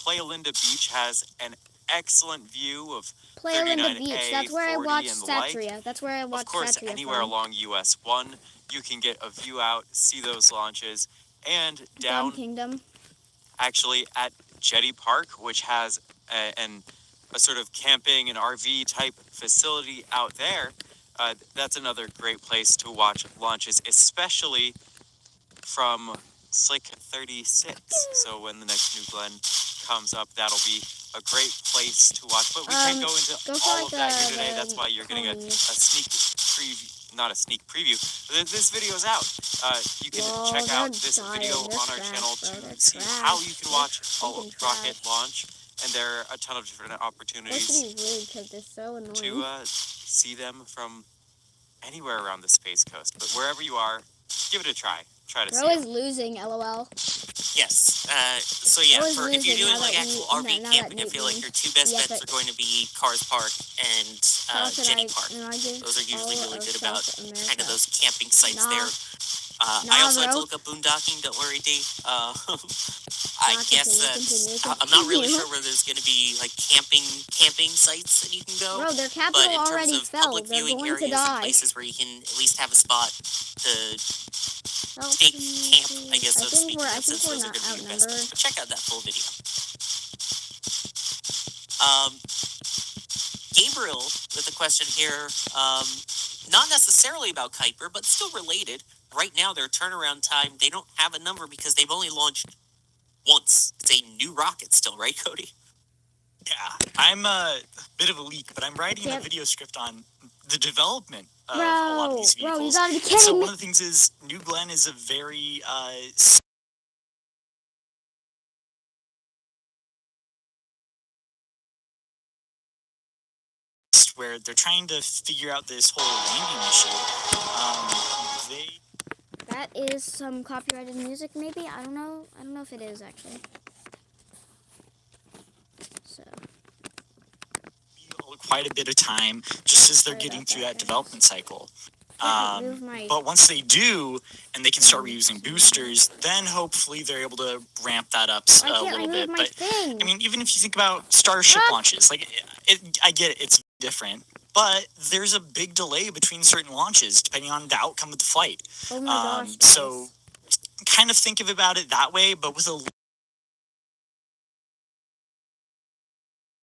Playa Linda Beach has an excellent view of Playa Linda 39A, Beach. That's where I 40, watched and the like. Satria. That's where I watched Of course, Satria anywhere from. along US 1, you can get a view out, see those launches, and Gum down Kingdom. actually at Jetty Park, which has a sort of camping and RV type facility out there. That's another great place to watch launches, especially from Slick 36. So when the next New Glenn comes up, that'll be a great place to watch. But we can't go into go for, all like, of that here the today. That's why you're getting a ponies. sneak preview, not a sneak preview. This video's out. You can Whoa, check out they're this dying. video They're on our trash, channel bro. to They're see trash. how you can They're watch a freaking rocket trash. launch. And there are a ton of different Those opportunities should be rude because they're so annoying. to see them from anywhere around the Space Coast. But wherever you are, give it a try. Try to They're see always them. losing, lol. Yes. So yeah, Always if you're losing doing now like that actual we- RV now camping, that I feel like Newton- your two best yeah, bets but- are going to be Cars Park and Jetty Park. Those are usually really good about kind of those camping sites there. I also had to look up boondocking. Don't worry, D. I guess that I'm not really sure where there's going to be like camping sites that you can go. Bro, their But capital in terms already of fell. public They're viewing going to areas and die. places where you can at least have a spot to take camp, I guess, so to speak. In that sense, those are going to be your best bets. But check out that full video. Gabriel with a question here, not necessarily about Kuiper, but still related. Right now, their turnaround time, they don't have a number because they've only launched once. It's a new rocket still, right, Cody? Yeah, I'm a bit of a leak, but I'm writing a video script on the development of a lot of these vehicles. Bro, you gotta be And kidding so me. one of the things is New Glenn is a very where they're trying to figure out this whole landing issue. That is some copyrighted music, maybe? I don't know. I don't know if it is, actually. So. Quite a bit of time just as they're Sorry getting about through that, that development cycle. Move my- But once they do, and they can start reusing boosters, then hopefully they're able to ramp that up a little bit. But thing? I mean, even if you think about Starship launches, like I get it, it's different, but there's a big delay between certain launches depending on the outcome of the flight. Oh my gosh. So kind of think of about it that way, but with a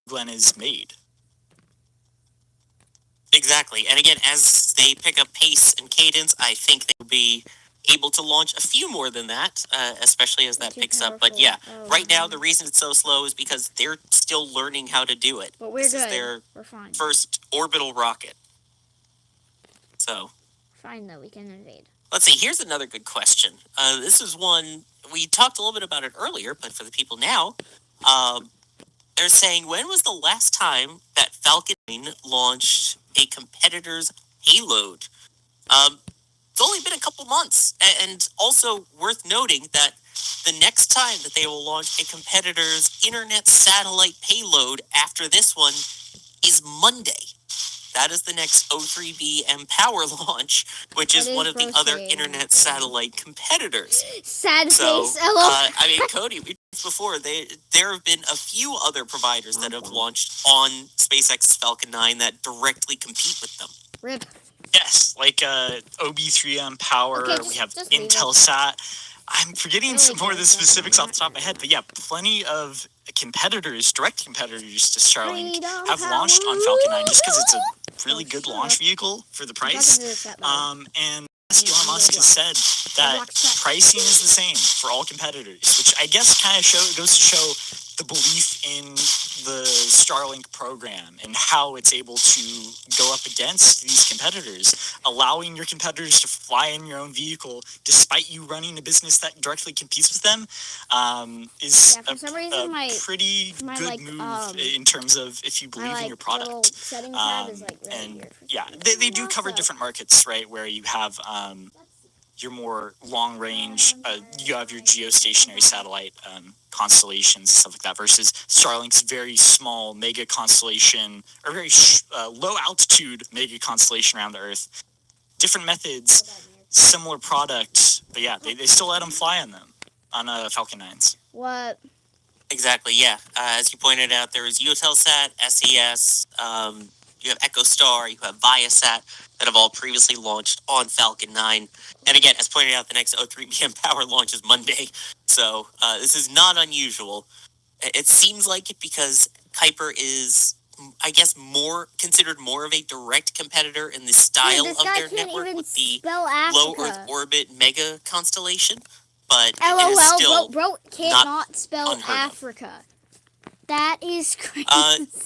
Glenn is made. Exactly. And again, as they pick up pace and cadence, I think they'll be able to launch a few more than that, especially as that picks up. But yeah, right now, the reason it's so slow is because they're still learning how to do it. But we're This good. is their We're fine. first orbital rocket. So, Fine, though. We can invade. let's see. Here's another good question. This is one, we talked a little bit about it earlier, but for the people now, they're saying, when was the last time that Falcon 9 launched a competitor's payload? It's only been a couple months. And also worth noting that the next time that they will launch a competitor's internet satellite payload after this one is Monday. That is the next O3B Empower launch, which is one of the other internet satellite competitors. Sad So, face, LOL. I mean, Cody, we talked before, there have been a few other providers that have launched on SpaceX's Falcon 9 that directly compete with them. Rip. Yes, like OB3M Power, Okay, we have just leave it. Intelsat. I'm forgetting some more of the cares about specifics that? off the top of my head, but yeah, plenty of competitors, direct competitors to Starlink, Freedom have launched on Falcon 9 just because it's a really good shut launch up. vehicle for the I'm talking price. to this that loud. And Elon Musk has said that pricing is the same for all competitors, which I guess kind of goes to show the belief in the Starlink program and how it's able to go up against these competitors, allowing your competitors to fly in your own vehicle despite you running a business that directly competes with them, is Yeah, for some reason, a pretty my, good like, move in terms of if you believe in your product. little setting tab is, like, really And weird for yeah, some they reason. do cover different markets, right? Where you have your more long range, you have your geostationary satellite constellations and stuff like that, versus Starlink's very small mega constellation, or very low altitude mega constellation around the Earth. Different methods, similar product, but yeah, they still let them fly on them, on Falcon 9s. What? Exactly, yeah. As you pointed out, there is Eutelsat, SES, you have EchoStar, you have Viasat that have all previously launched on Falcon 9. And again, as pointed out, the next 03 p.m. power launch is Monday. So this is not unusual. It seems like it because Kuiper is, I guess, considered more of a direct competitor in the style Dude, this of guy their can't network even with the spell low Africa. Earth orbit mega constellation. But it is LOL, still bro not cannot spell unheard of. Africa. That is crazy.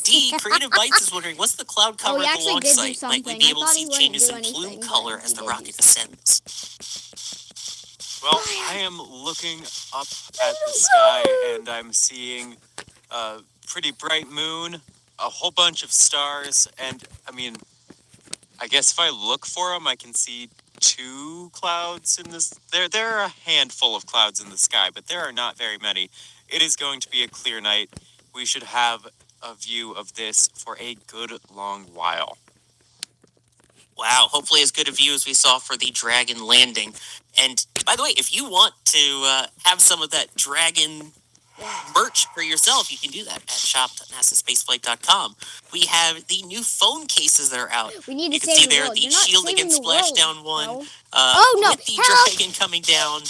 D, Creative Bites is wondering, what's the cloud cover he at the actually launch did do site? Might we something. be I able to thought see he wouldn't changes do in plume anything, color but as he the did rocket do something. descends? Well, I am looking up at the sky and I'm seeing a pretty bright moon, a whole bunch of stars, and I mean, I guess if I look for them, I can see two clouds in this. There are a handful of clouds in the sky, but there are not very many. It is going to be a clear night. We should have a view of this for a good long while. Wow, hopefully as good a view as we saw for the Dragon landing. And by the way, if you want to have some of that Dragon merch for yourself, you can do that at shop.nasaspaceflight.com. We have the new phone cases that are out. We need to You can save see the there world. the You're not shield saving against the world, splashdown one. bro. Oh, no, With the help! dragon coming down.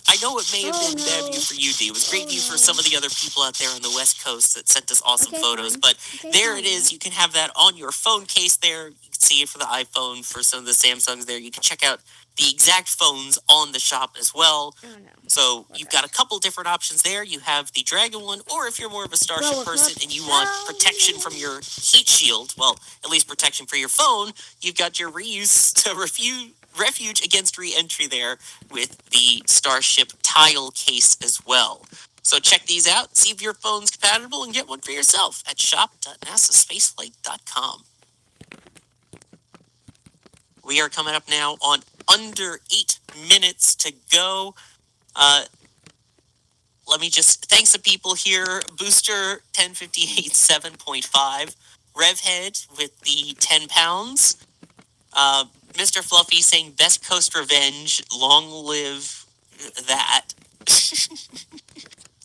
I know it may have Oh, been bad no. view for you, D. It was great Oh, view for no. some of the other people out there on the West Coast that sent us awesome Okay, photos. fine. But Okay, there fine. it is. You can have that on your phone case there. You can see it for the iPhone, for some of the Samsungs there. You can check out the exact phones on the shop as well. Oh, no. So you've got a couple different options there. You have the Dragon one, or if you're more of a Starship Bro, person and you want protection from your heat shield, well, at least protection for your phone, you've got your refuge against re-entry there with the Starship tile case as well. So check these out, see if your phone's compatible, and get one for yourself at shop.nasaspaceflight.com. We are coming up now on under 8 minutes to go. Let me just thank some people here. Booster 1058 7.5. Revhead with the 10 pounds. Mr. Fluffy saying best coast revenge. Long live that.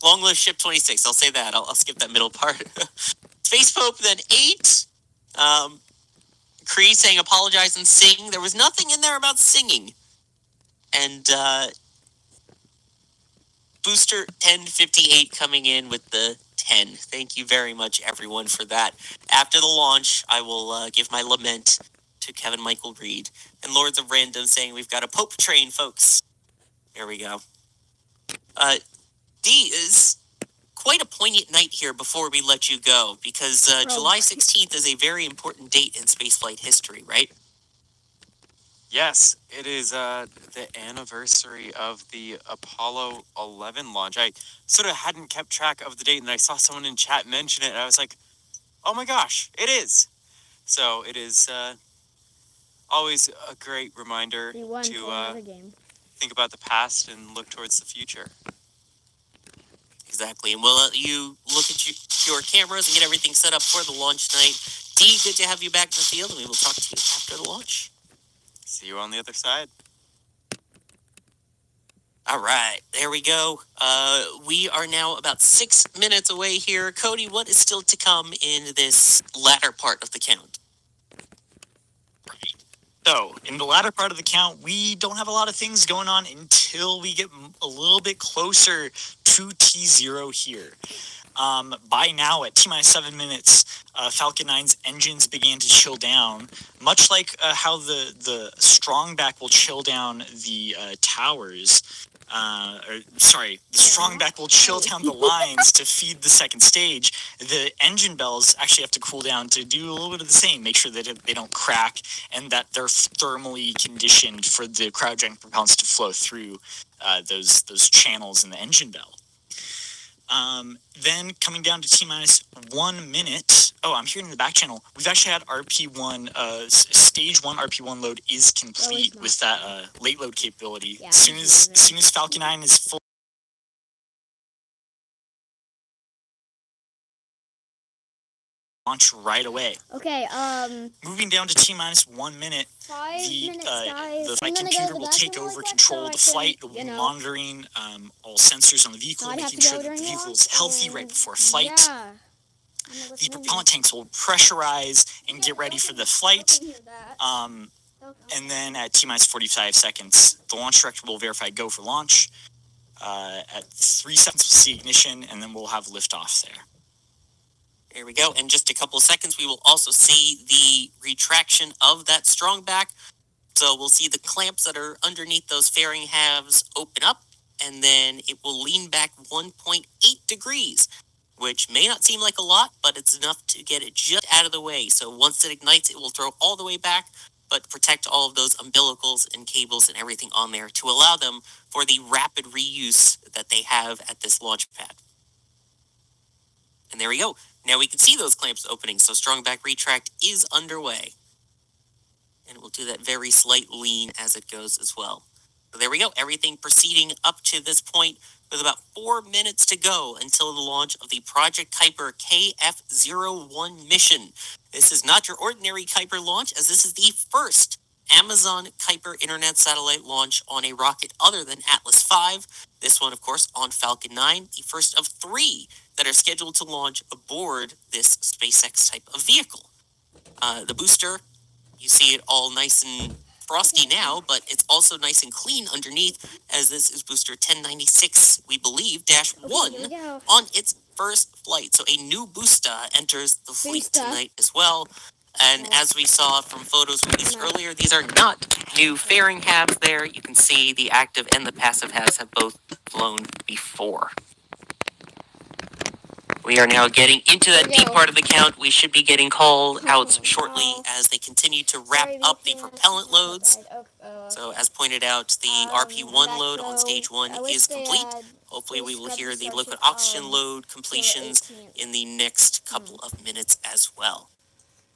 Long live ship 26. I'll say that. I'll skip that middle part. Space Pope then 8. Cree saying apologize and sing. There was nothing in there about singing. And Booster 1058 coming in with the 10. Thank you very much, everyone, for that. After the launch, I will give my lament to Kevin Michael Reed. And Lords of Random saying we've got a Pope train, folks. There we go. D is quite a poignant night here before we let you go, because July 16th is a very important date in spaceflight history, right? Yes, it is the anniversary of the Apollo 11 launch. I sort of hadn't kept track of the date, and I saw someone in chat mention it, and I was like, oh my gosh, it is! So it is always a great reminder to think about the past and look towards the future. Exactly, and we'll let you look at your cameras and get everything set up for the launch night. D, good to have you back in the field, and we will talk to you after the launch. See you on the other side. All right, there we go. We are now about 6 minutes away here. Cody, what is still to come in this latter part of the count? Right. So, in the latter part of the count, we don't have a lot of things going on until we get a little bit closer to T0 here. By now, at T-minus 7 minutes, Falcon 9's engines began to chill down, much like how the strongback will chill down the towers. The strongback will chill down the lines to feed the second stage. The engine bells actually have to cool down to do a little bit of the same, make sure that they don't crack and that they're thermally conditioned for the cryogenic propellants to flow through those channels in the engine bell. Then coming down to T-minus 1 minute. Oh, I'm hearing in the back channel. We've actually had RP1, stage 1 RP1 load is complete with that late load capability. Yeah, as soon as Falcon 9 is full. launch right away. Okay, Moving down to T-minus 1 minute, 5 minutes, guys. the I'm flight gonna computer go to the will take bathroom over really quick control so of the I can, flight. It will be monitoring all sensors on the vehicle, not have making to go sure that the during vehicle launch, is healthy right and before flight. Yeah. The propellant tanks will pressurize and get ready for the flight. And then at T-minus 45 seconds, the launch director will verify go for launch. At 3 seconds, we'll see ignition, and then we'll have liftoff there. There we go. In just a couple of seconds, we will also see the retraction of that strong back. So we'll see the clamps that are underneath those fairing halves open up, and then it will lean back 1.8 degrees, which may not seem like a lot, but it's enough to get it just out of the way. So once it ignites, it will throw all the way back, but protect all of those umbilicals and cables and everything on there to allow them for the rapid reuse that they have at this launch pad. And there we go. Now we can see those clamps opening, so strong back retract is underway. And it will do that very slight lean as it goes as well. So there we go. Everything proceeding up to this point with about 4 minutes to go until the launch of the Project Kuiper KF-01 mission. This is not your ordinary Kuiper launch, as this is the first Amazon Kuiper Internet satellite launch on a rocket other than Atlas V. This one, of course, on Falcon 9, the first of 3 that are scheduled to launch aboard this SpaceX type of vehicle. The booster, you see it all nice and frosty now, but it's also nice and clean underneath, as this is booster 1096, we believe, -1 on its first flight. So a new booster enters the fleet tonight as well. And as we saw from photos released earlier, these are not new fairing halves there. You can see the active and the passive halves have both flown before. We are now getting into that deep part of the count. We should be getting call outs shortly as they continue to wrap up the propellant loads. So as pointed out, the RP1 load on stage 1 is complete. Hopefully we will hear the liquid oxygen load completions in the next couple of minutes as well.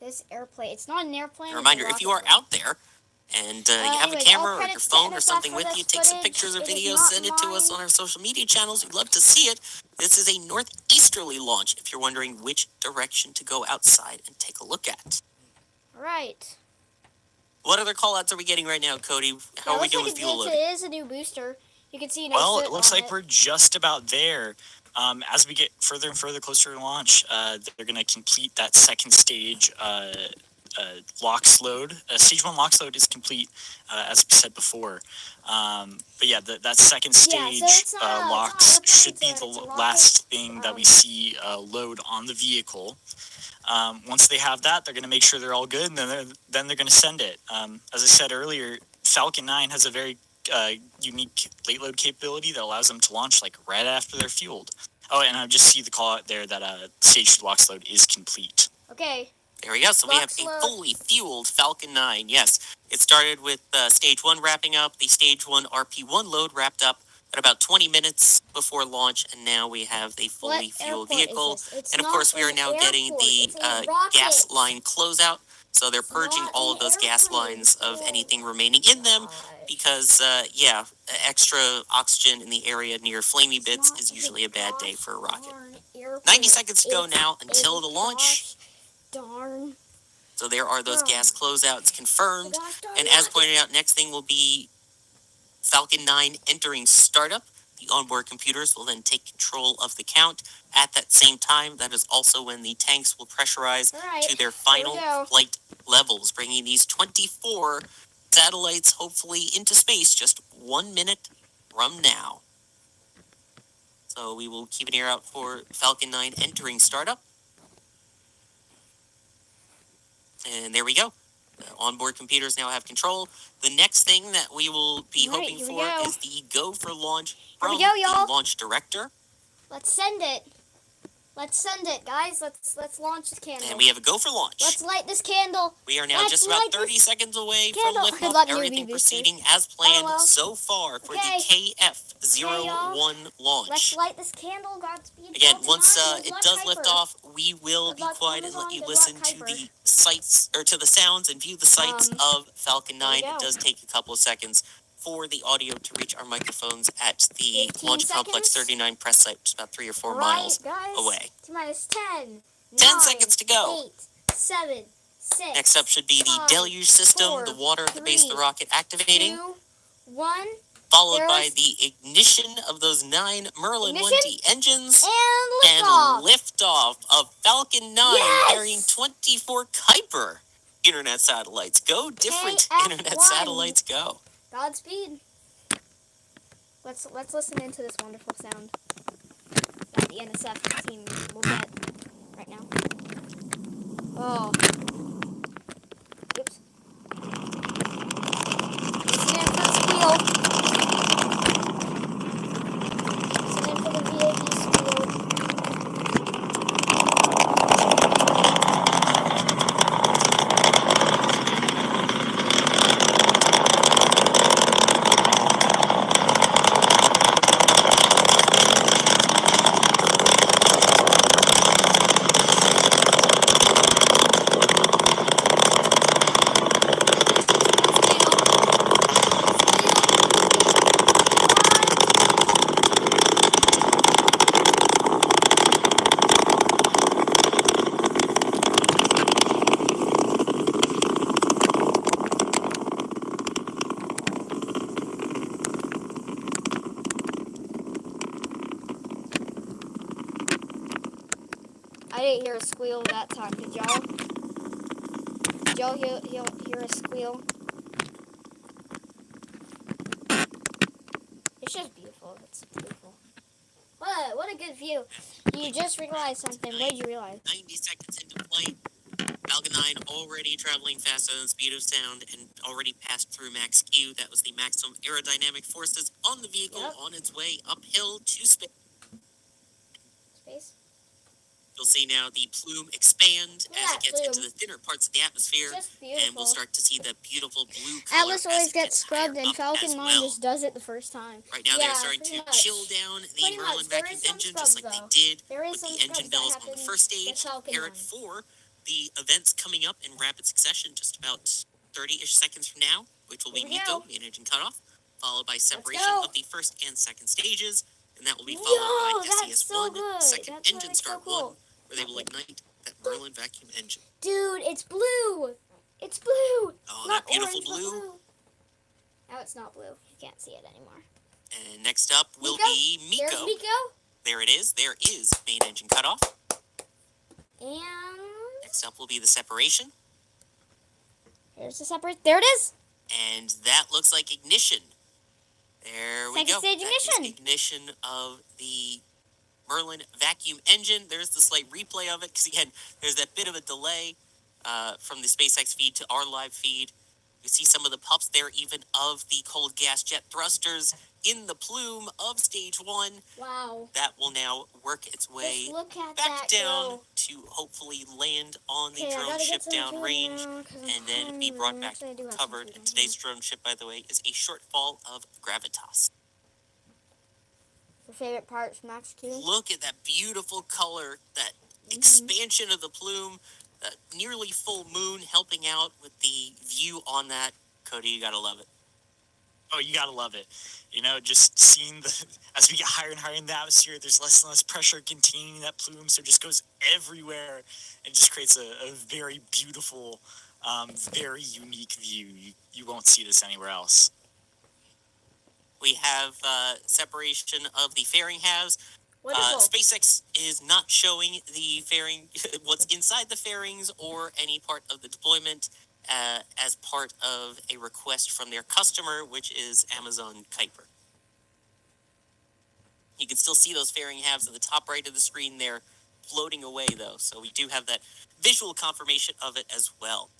This airplane, it's not an airplane. A reminder, if you are out there and you have a camera or your phone or something with you, take some pictures or videos, send it to us on our social media channels. We'd love to see it. This is a northeasterly launch, if you're wondering which direction to go outside and take a look at. Right. What other callouts are we getting right now, Cody? How are we doing with fuel loading? It is a new booster. You can see Well, it looks like we're just about there. As we get further and further closer to launch, they're going to complete that second stage LOX load. Stage 1 LOX load is complete, as we said before. But yeah, that second stage LOX should be the last thing that we see load on the vehicle. Once they have that, they're going to make sure they're all good, and then they're going to send it. As I said earlier, Falcon 9 has a very unique late load capability that allows them to launch like right after they're fueled. Oh, and I just see the call out there that stage 2 LOX load is complete. Okay. There we go. So we have a fully fueled Falcon 9. Yes, it started with stage 1 wrapping up. The stage 1 RP1 load wrapped up at about 20 minutes before launch, and now we have the fully fueled vehicle. And of course, we are now getting the gas line closeout. So they're purging all of those gas lines of anything remaining in them because, extra oxygen in the area near flamey bits is usually a bad day for a rocket. 90 seconds to go now until the launch. Darn. So there are those gas closeouts confirmed. And as pointed out, next thing will be Falcon 9 entering startup. The onboard computers will then take control of the count. At that same time, that is also when the tanks will pressurize to their final flight levels, bringing these 24 satellites hopefully into space just 1 minute from now. So we will keep an ear out for Falcon 9 entering startup. And there we go. The onboard computers now have control. The next thing that we will be hoping for is the go for launch from the launch director. Let's send it. Let's send it, guys. Let's launch this candle. And we have a go for launch. Let's light this candle. We are now just about 30 seconds away from liftoff. Everything proceeding as planned so far for the KF-01 launch. Let's light this candle. Godspeed. Again, once it does lift off, we will be quiet and let you listen to the sights, or to the sounds and view the sights of Falcon 9. It does take a couple of seconds for the audio to reach our microphones at the Launch Complex 39 press site, which is about 3 or 4 miles away. T-minus 10, 10 9, seconds to go. 8, 7, 6. Next up should be the 5, deluge system, 4, the water at the base of the 3, rocket activating, 2, 1. followed by There's- the ignition of those 9 Merlin Ignition? 1D engines, And and liftoff. liftoff of Falcon 9 Yes! carrying 24 Kuiper internet satellites. Go, different KF1. internet satellites, go. Godspeed. Let's listen into this wonderful sound that the NSF team will get right now. Oh. Oops. Listen in for the squeal. Listen in for the VAB squeal. I didn't hear a squeal that time. Did y'all? Did y'all hear a squeal? It's just beautiful. It's beautiful. What a good view. You just realized something. What did you realize? 90 seconds into flight, Falcon 9 already traveling faster than the speed of sound and already passed through max Q. That was the maximum aerodynamic forces on the vehicle Yep. on its way uphill to space. Space? You'll see now the plume expand Yeah, as it gets into plume. the thinner parts of the atmosphere, It's just and we'll beautiful. start to see the beautiful blue color Atlas as always it gets higher scrubbed, and up Falcon as 9 well. just does it the first time. Right now, Yeah, they're starting pretty to much. chill down the Pretty Merlin much. There vacuum is some engine, just like scrubs, though. they did There is with some the engine scrubs that bills on the happen first with stage. Falcon Here at 9. 4, the events coming up in rapid succession, just about 30-ish seconds from now, which will be Here we MECO, go. main engine cutoff, followed by separation go. of the first and second stages, and that will be Yo, followed by that's so SES-1, good. second That's engine really so start cool. 1, where they will ignite that Merlin vacuum engine. Dude, it's blue. It's blue. Oh, Not that beautiful orange, but blue. Now it's not blue. You can't see it anymore. And next up will Miko? be There's MECO. Miko. There it is. There is main engine cutoff. And Next up will be the separation. here's the separate. There it is. And that looks like ignition. There we Second go. stage That is ignition. ignition of the Merlin vacuum engine. There's the slight replay of it, because again, there's that bit of a delay from the SpaceX feed to our live feed. You see some of the pups there, even of the cold gas jet thrusters in the plume of stage 1. Wow. That will now work its way Just look at back that down go. to hopefully land on the Okay, I drone gotta ship get some down food range, now, 'cause I'm and then be hungry. brought back Actually, I do have some covered. food And on today's drone ship, by the way, is a shortfall of gravitas. Your favorite part from Max Q? Look at that beautiful color, that Mm-hmm. expansion of the plume, that nearly full moon helping out with the view on that. Cody, you gotta love it. Oh, you gotta love it. You know, just seeing as we get higher and higher in the atmosphere, there's less and less pressure containing that plume, so it just goes everywhere. It just creates a very beautiful, very unique view. You won't see this anywhere else. We have separation of the fairing halves. Wonderful. SpaceX is not showing the fairing, what's inside the fairings or any part of the deployment as part of a request from their customer, which is Amazon Kuiper. You can still see those fairing halves at the top right of the screen there floating away, though, so we do have that visual confirmation of it as well.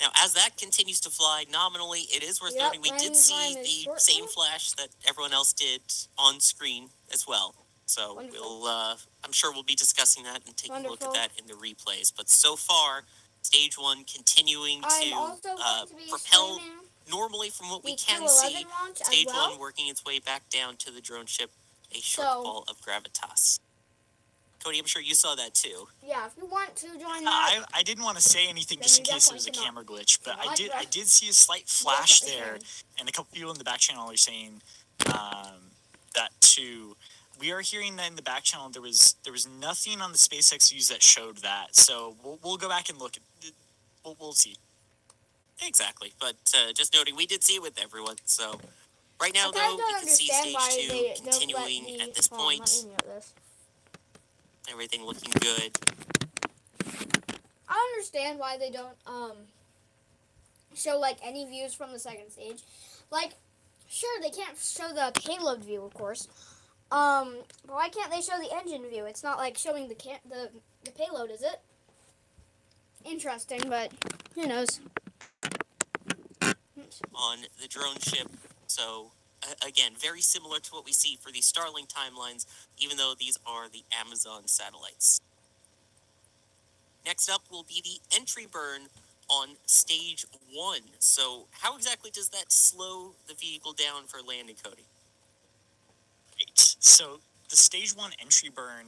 Now, as that continues to fly nominally, it is worth Yep, noting we did landing see time is the short same now. flash that everyone else did on screen as well. So Wonderful. I'm sure we'll be discussing that and taking a look Wonderful. at that in the replays. But so far, stage 1 continuing I'm to also going to be propel streaming normally from what we the can Q11 see. launch as Stage well. 1 working its way back down to the drone ship, a So- shortfall of gravitas. Cody, I'm sure you saw that too. Yeah, if you want to join that, I didn't want to say anything Then just in you case there was a definitely camera glitch, but No, I did see a slight flash definitely there, can. and a couple people in the back channel are saying that too. we are hearing that in the back channel there was nothing on the SpaceX views that showed that. So we'll go back and look at it. We'll see. Exactly, but just noting, we did see it with everyone. So right now, I kind though, of we don't can see understand stage why 2 they don't let continuing me. at this Hold on, let point. me mute this. Everything looking good. I understand why they don't show like any views from the second stage. Like, sure, they can't show the payload view, of course. But why can't they show the engine view? It's not like showing the payload, is it? Interesting, but who knows? On the drone ship. So, again, very similar to what we see for the Starlink timelines, even though these are the Amazon satellites. Next up will be the entry burn on stage 1. So, how exactly does that slow the vehicle down for landing, Cody? Right. So the stage 1 entry burn,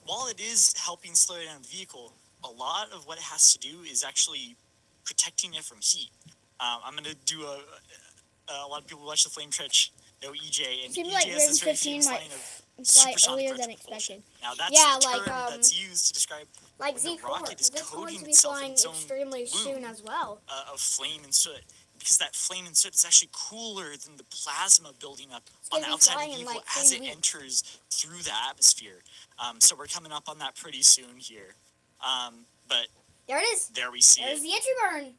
while it is helping slow down the vehicle, a lot of what it has to do is actually protecting it from heat. I'm going to do a lot of people watch the Flame Trench know EJ, and Seems EJ like has Raven this very 15 famous might line of fly supersonic earlier retro than propulsion. expected. Now that's Yeah, the like, term that's used to describe Like when the Z4, rocket is it's going coating to be itself in flying its own extremely plume soon as well. of flame and soot. Because that flame and soot is actually cooler than the plasma building up It's on gonna the be outside of flying the in, vehicle like, as 3 it weeks. enters through the atmosphere. So we're coming up on that pretty soon here. But There it is. there we see There's it. the entry burn.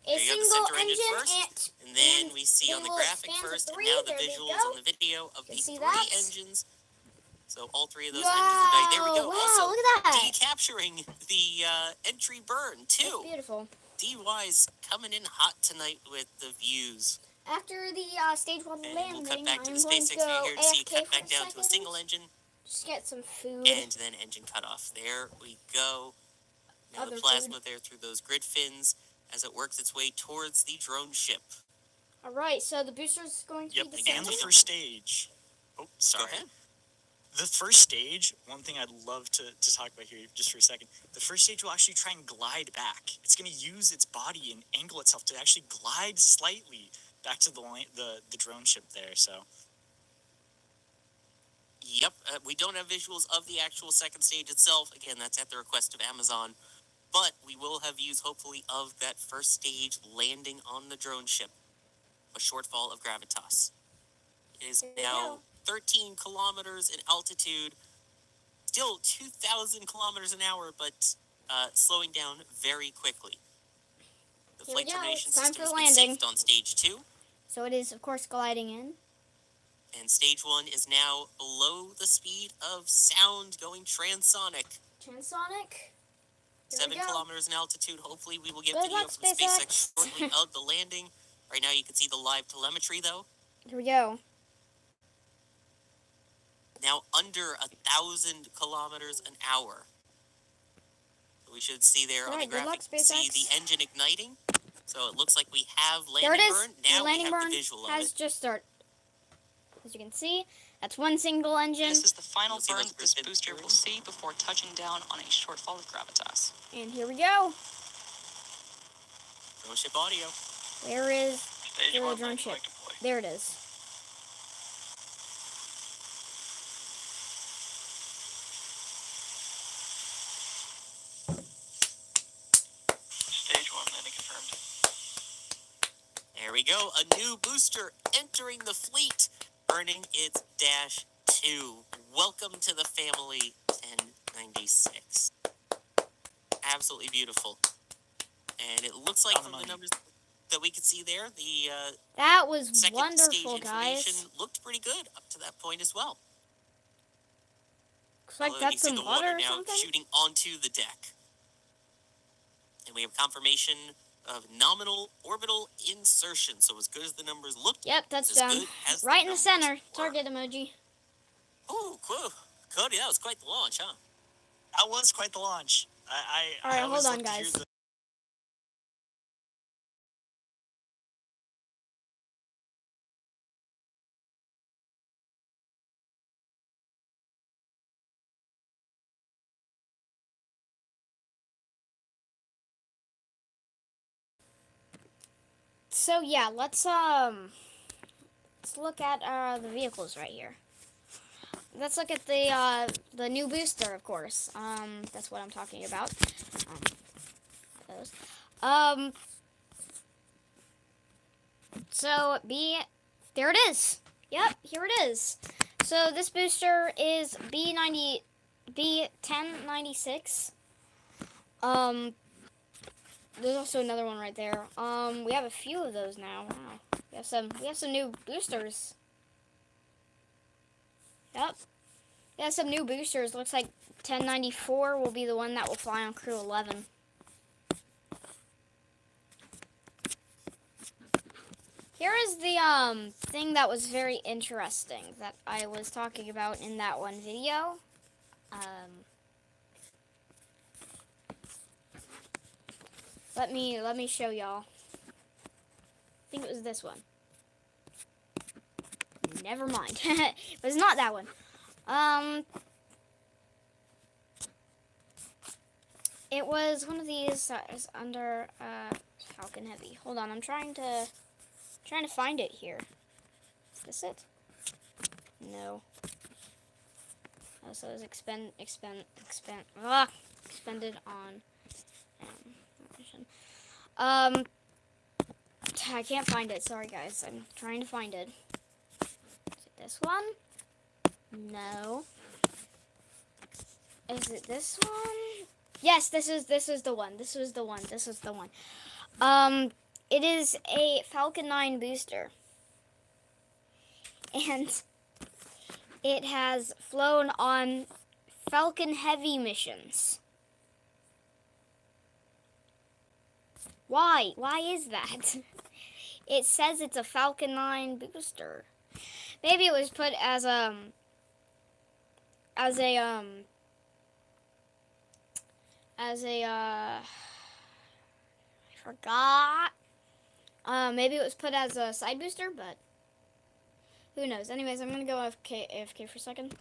A There you go, the single center engine engine first, and and then we see on the will graphic expand to first, and 3. now the There they visuals go. on the video of You the see 3 that? engines. So all 3 of those engines are dying. There we go. Wow, Also, look at that. decapturing the entry burn, It's too. beautiful. DY's coming in hot tonight with the views. After the stage 1 And landing, we'll cut back to I'm the going to SpaceX view go here to see it AFK cut for back a down to a second. single engine, Just get some food. and then engine cut off. There we go. Now Other the plasma there through those grid fins as it works its way towards the drone ship. All right, so the booster's going to Yep, be and descending. the first stage. Oh, sorry. Go ahead. The first stage, one thing I'd love to talk about here just for a second, the first stage will actually try and glide back. It's going to use its body and angle itself to actually glide slightly back to the drone ship there. So Yep, we don't have visuals of the actual second stage itself. Again, that's at the request of Amazon. But we will have views, hopefully, of that first stage landing on the drone ship. A shortfall of gravitas. It is There you now 13 kilometers in altitude. Still 2,000 kilometers an hour, but slowing down very quickly. The Here we flight go. termination It's time system for has been landing. safed on stage 2. So it is, of course, gliding in. And stage 1 is now below the speed of sound, going transonic. Transonic. Here 7 we go. kilometers in altitude. Hopefully we will get Good video luck, from SpaceX SpaceX. shortly of the landing. Right now you can see the live telemetry, though. Here we go. Now under 1,000 kilometers an hour. We should see there on the Alright, good luck, graphic, see SpaceX. the engine igniting. So it looks like we have There landing it is. burn. Now the we landing have burn the visual of has it. just started. As you can see, that's one single engine. This is the final You'll see burn those that this grid booster fins will see before touching down on a shortfall of gravitas. And here we go. Drone ship audio. There is Stage the 1 drone landing ship. light deploy. There it is. Stage 1 landing confirmed. There we go. A new booster entering the fleet, earning its Dash 2. Welcome to the family, 1096. Absolutely beautiful. And it looks like from the numbers that we could see there, the That was second wonderful, stage information guys. looked pretty good up to that point as well. Looks like Although you that's can see some the water water or now something. shooting onto the deck. And we have confirmation of nominal orbital insertion. So as good as the numbers looked, Yep, it's as touchdown. good as Right in the numbers center. were. Target emoji. Oh, cool. Cody, that was quite the launch, huh? that was quite the launch. All right, I always hold on, love to hear guys. the So yeah, let's look at the vehicles right here. let's look at the new booster, of course. That's what I'm talking about. Those. So there it is. Yep, here it is. So this booster is B1096. There's also another one right there. We have a few of those now. Wow. We have some new boosters. Yep. We have some new boosters. Looks like 1094 will be the one that will fly on Crew 11. Here is the thing that was very interesting that I was talking about in that one video. Let me show y'all. I think it was this one. Never mind. It was not that one. It was one of these that is under Falcon Heavy. Hold on, I'm trying to find it here. Is this it? No. Oh, so it was expended on mission. I can't find it. Sorry, guys. I'm trying to find it. Is it this one? No. Is it this one? Yes, this is the one. This was the one. This was the one. It is a Falcon 9 booster. And it has flown on Falcon Heavy missions. Why? Why is that? It says it's a Falcon 9 booster. Maybe it was put as a I forgot. Maybe it was put as a side booster, but who knows? Anyways, I'm gonna go AFK for a second.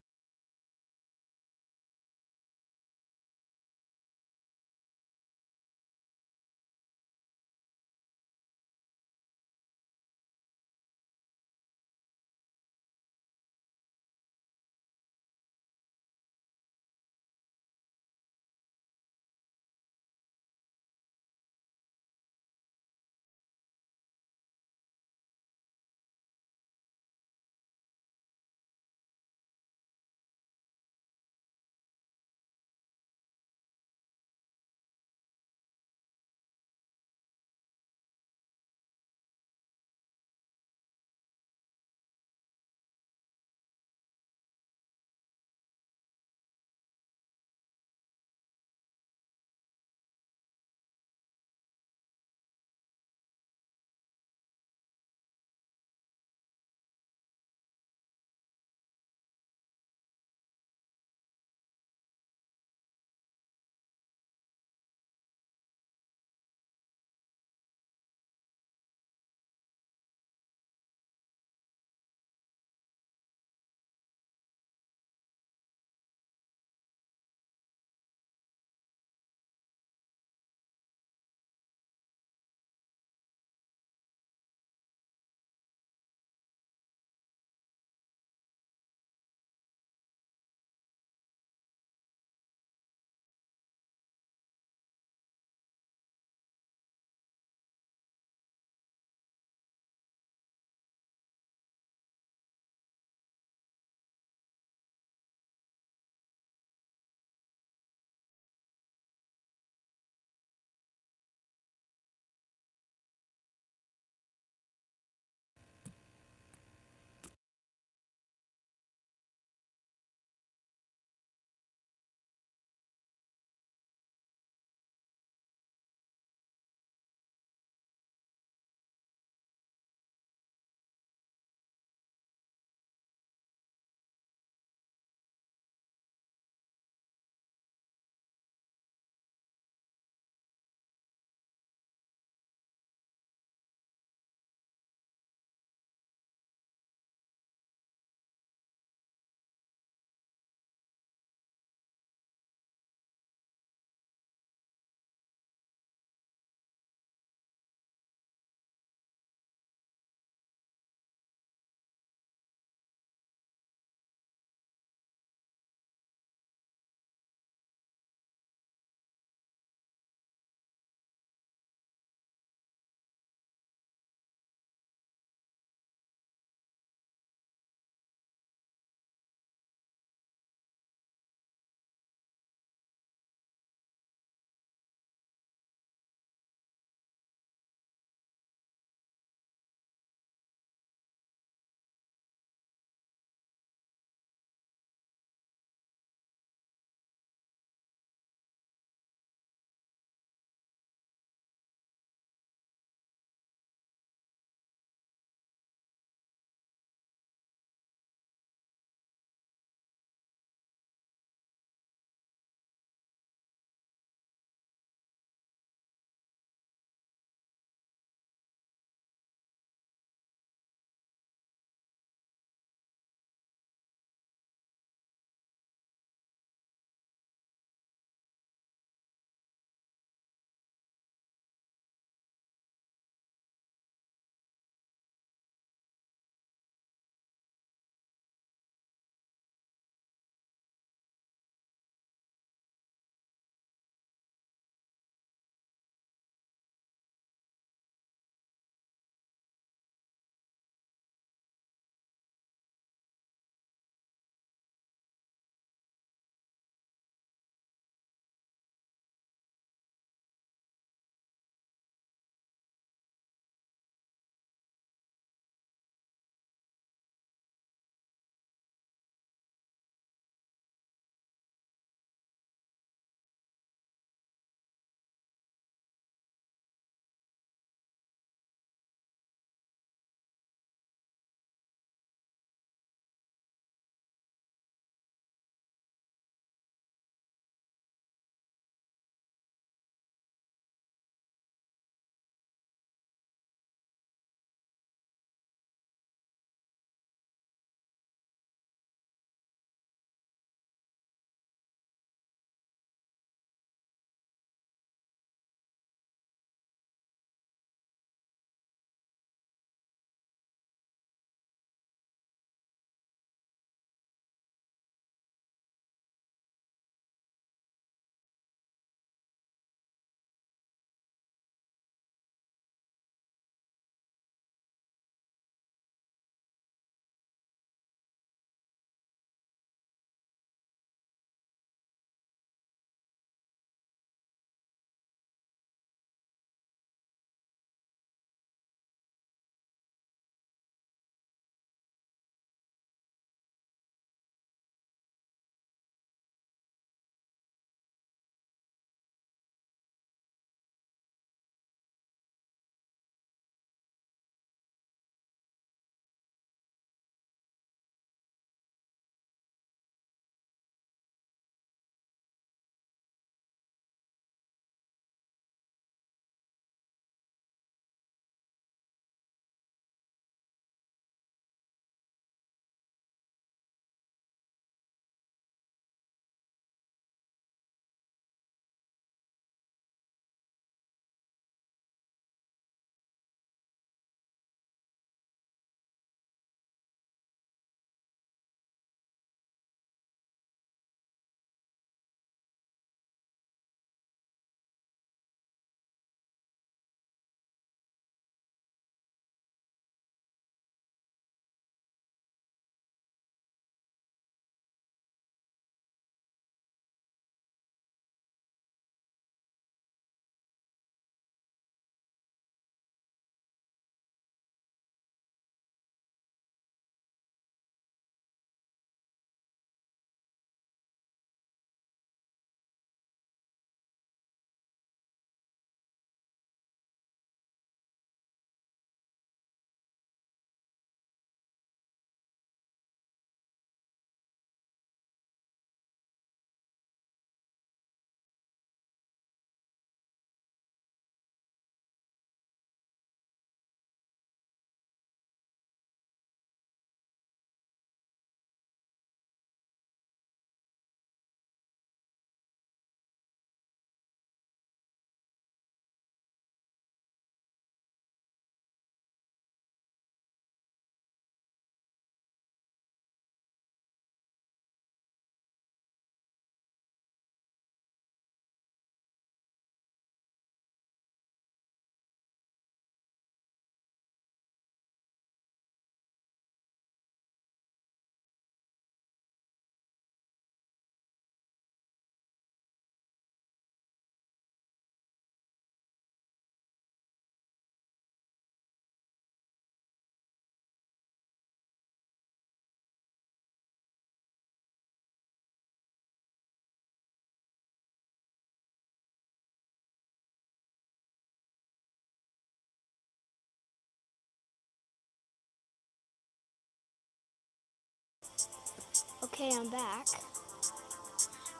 Okay, I'm back.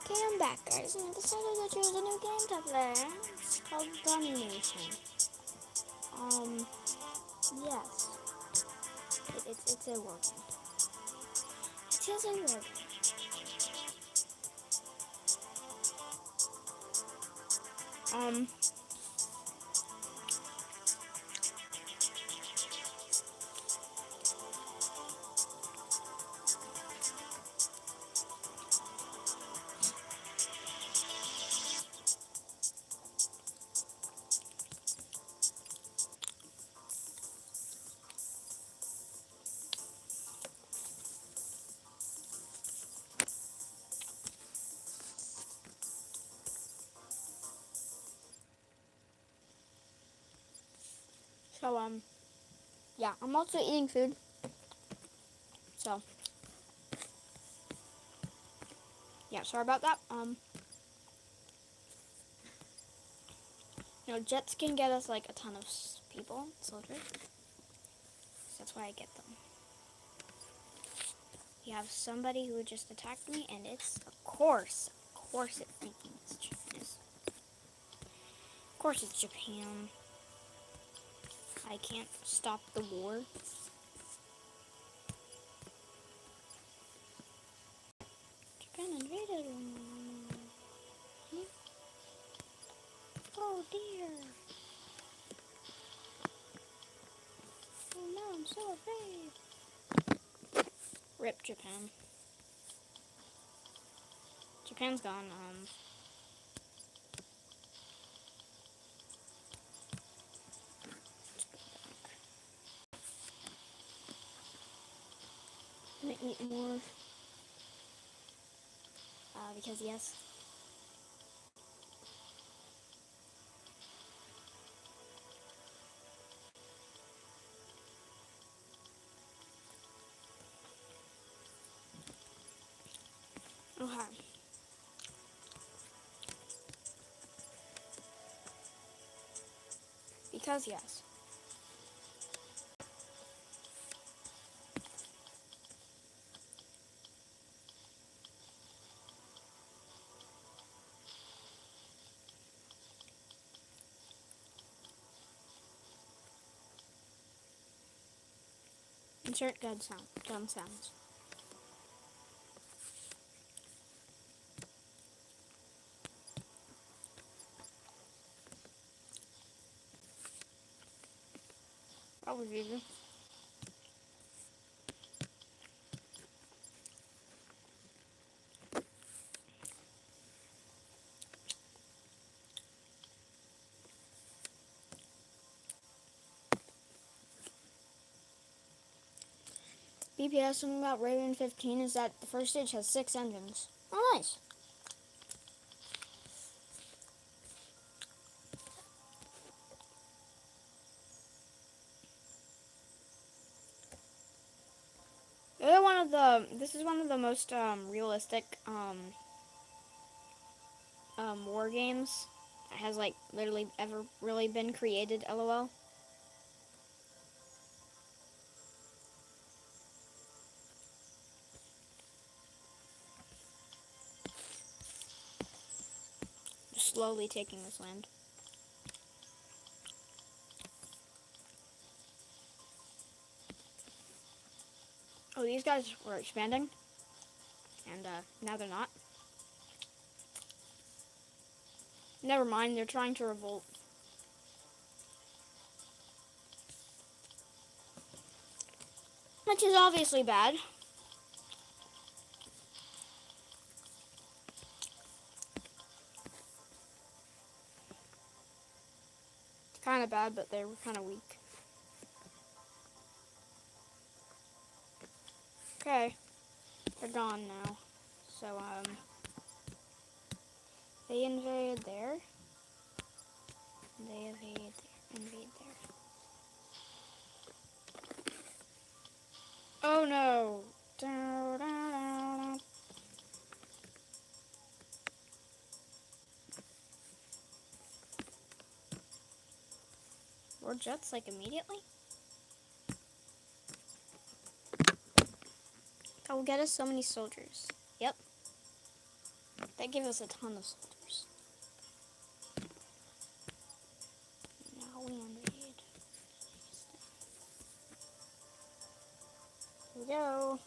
Okay, I'm back, guys, and I decided to choose a new game to play. It's called Domination. Yes. It's a war game. It is a war game. So, yeah, I'm also eating food. So, yeah, sorry about that. Jets can get us, like, a ton of people, soldiers. So that's why I get them. You have somebody who just attacked me, and it's, of course it's thinking it's Japan. Of course it's Japan. I can't stop the war. Japan invaded. Oh dear. Oh no, I'm so afraid. Rip Japan. Japan's gone. I'm gonna eat more. Because yes. Okay. Because yes. Insert gun sounds. That was easy. BPS, something about Raven 15 is that the first stage has 6 engines. Oh, nice. This is one of the most realistic war games that has like literally ever really been created. LOL. Just slowly taking this land. Oh, these guys were expanding, and now they're not. Never mind, they're trying to revolt. Which is obviously bad. Kind of bad, but they were kind of weak. Okay, they're gone now. So, they invade there. They invade there. Oh no! More jets, like, immediately? That will get us so many soldiers. Yep. That gave us a ton of soldiers. Now we invade. Here we go.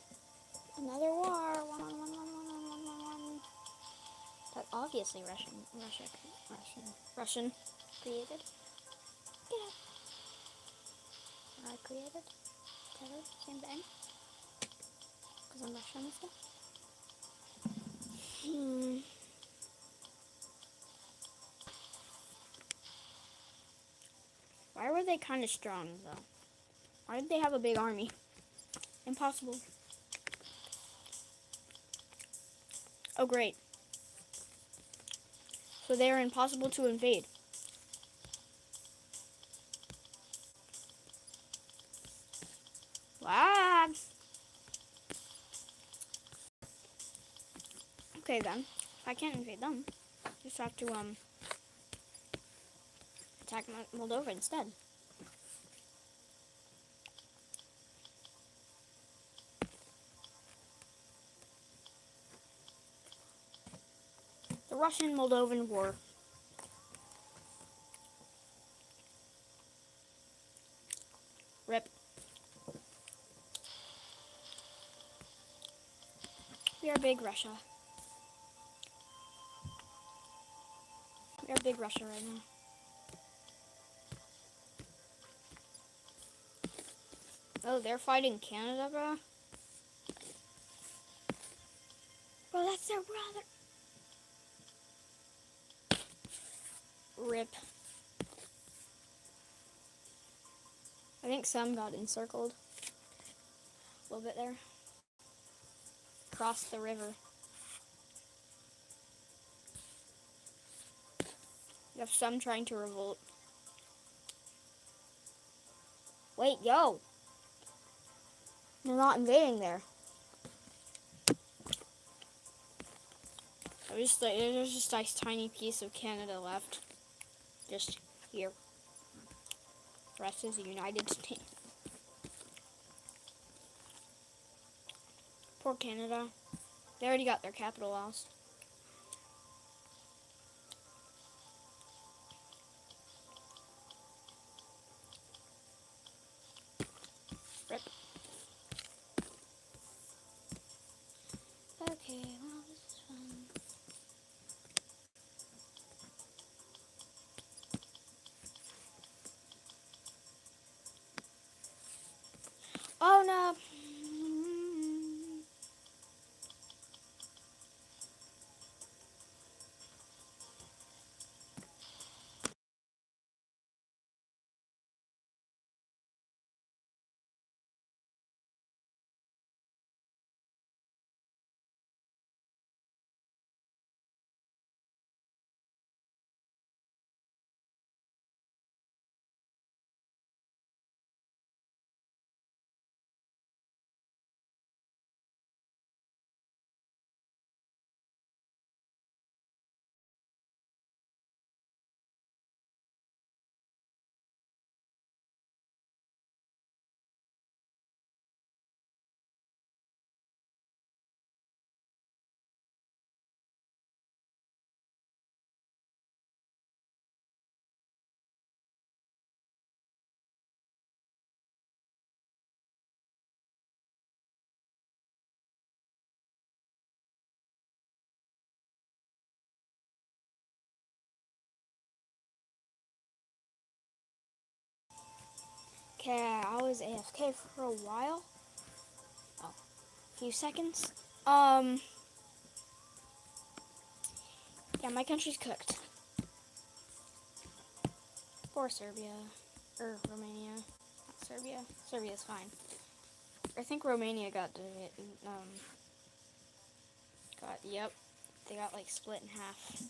Another war. One. That obviously Russian created. Get up. I created. Whatever. Same thing. Because I'm Russian and stuff. Why were they kind of strong, though? Why did they have a big army? Impossible. Oh, great. So they are impossible to invade. Wow. Okay, then. If I can't invade them, I just have to, attack Moldova instead. The Russian-Moldovan War. RIP. We are big Russia. We are big Russia right now. Oh, they're fighting Canada, bro? Bro, that's their brother. RIP. I think some got encircled. A little bit there. Across the river. You have some trying to revolt. Wait, yo! They're not invading there. There's just a tiny piece of Canada left. Just here. The rest is the United States. Poor Canada. They already got their capital lost. RIP. Okay, well, this is fun. Oh no! Okay, I was AFK for a while. Oh, a few seconds. Yeah, my country's cooked. Or Serbia. Or Romania. Not Serbia. Serbia's fine. I think Romania yep. They got, like, split in half.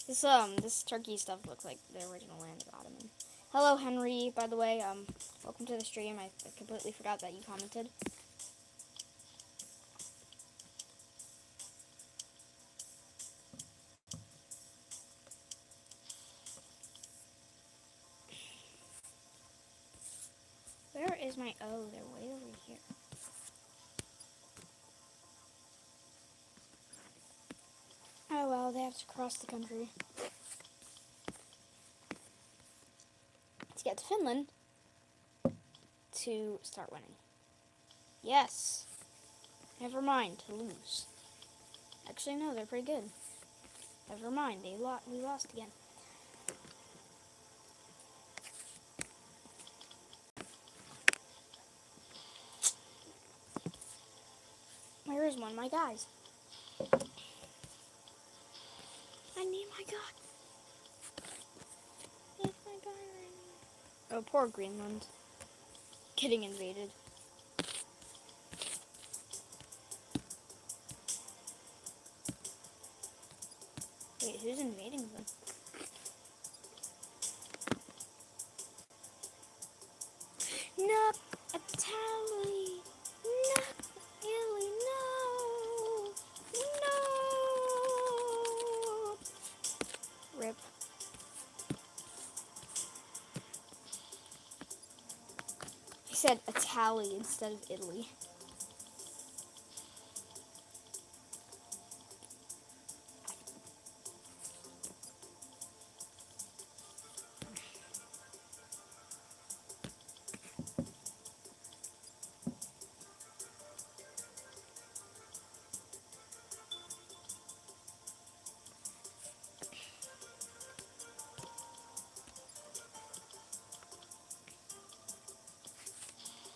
This Turkey stuff looks like the original land of Ottoman. Hello, Henry, by the way. Welcome to the stream. I completely forgot that you commented. Where is my... Oh, they're way over here. have to cross the country to get to Finland to start winning. Yes. Never mind, to lose. Actually, no, they're pretty good. Never mind, we lost again. Where is one of my guys? I need my guy. Where's my guy right now? Oh, poor Greenland. Getting invaded. Wait, who's invading them? Not Italy. Not Italy. No. No. Rip. He said Italy instead of Italy.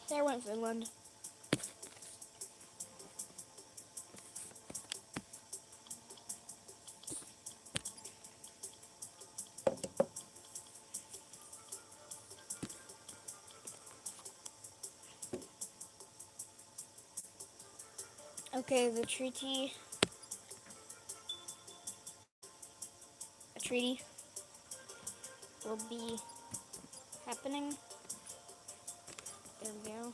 There went Finland. Okay, the treaty will be happening. There we go.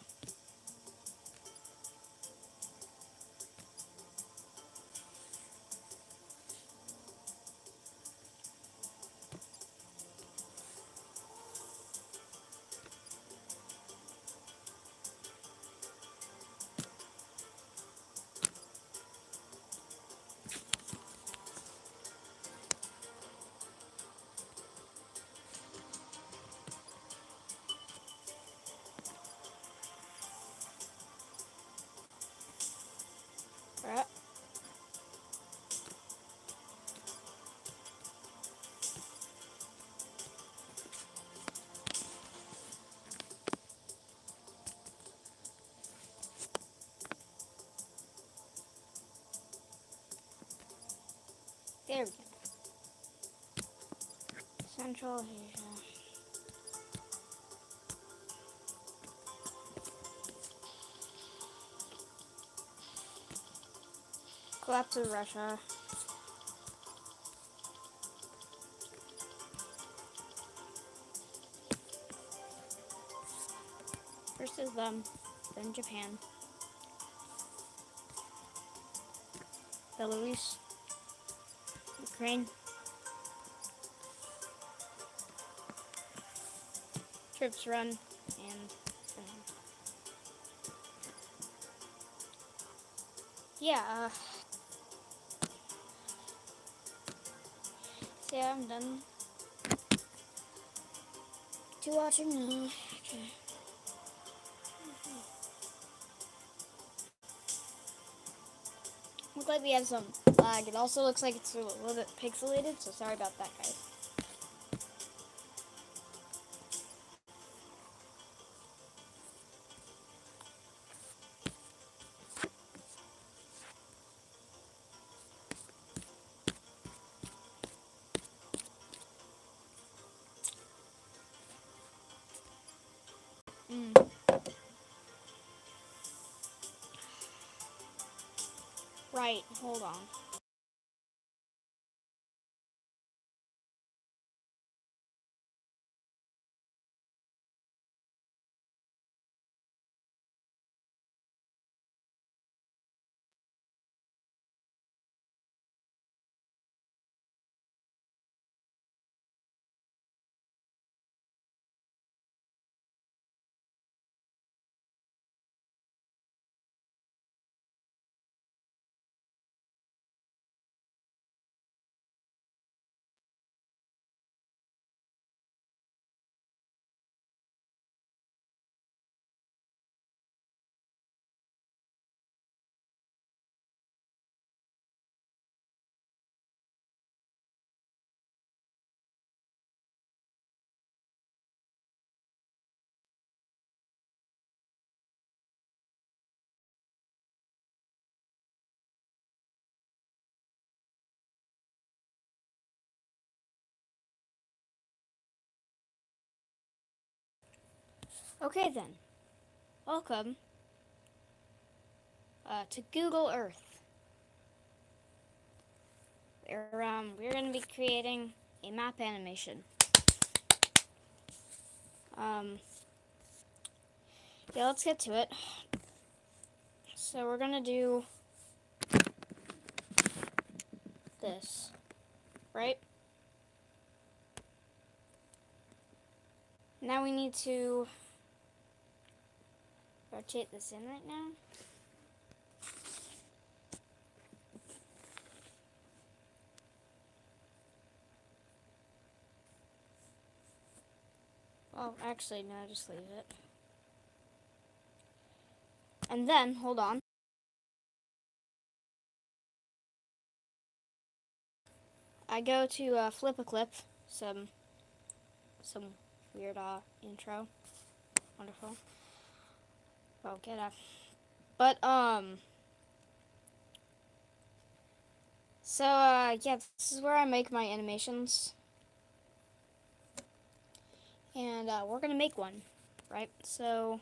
Alright. There we go. Central Asia. Collapse of Russia. First is them, then Japan. Belarus. Ukraine. Troops run, and yeah, so yeah, I'm done to watching now. Okay. Looks like we have some lag. It also looks like it's a little bit pixelated, so sorry about that, guys. Right, hold on. Okay then, welcome to Google Earth. We're going to be creating a map animation. Yeah, let's get to it. So we're going to do this, right? Now we need to rotate this in right now. Well, actually, no, just leave it. And then, hold on. I go to flip a clip, some weird intro. Wonderful. Oh, get up. But so yeah, this is where I make my animations, and we're gonna make one, right? So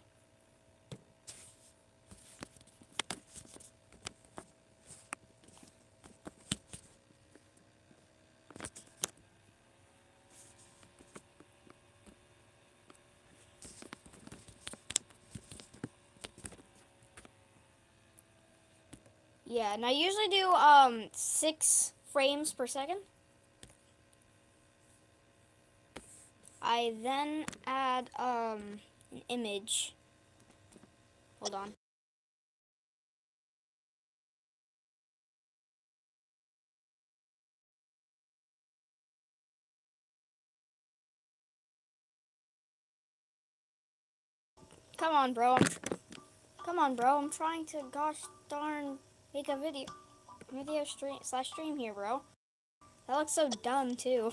yeah, and I usually do 6 frames per second. I then add an image. Hold on. Come on, bro. Come on, bro. I'm trying to gosh darn make a video stream here, bro. That looks so dumb too.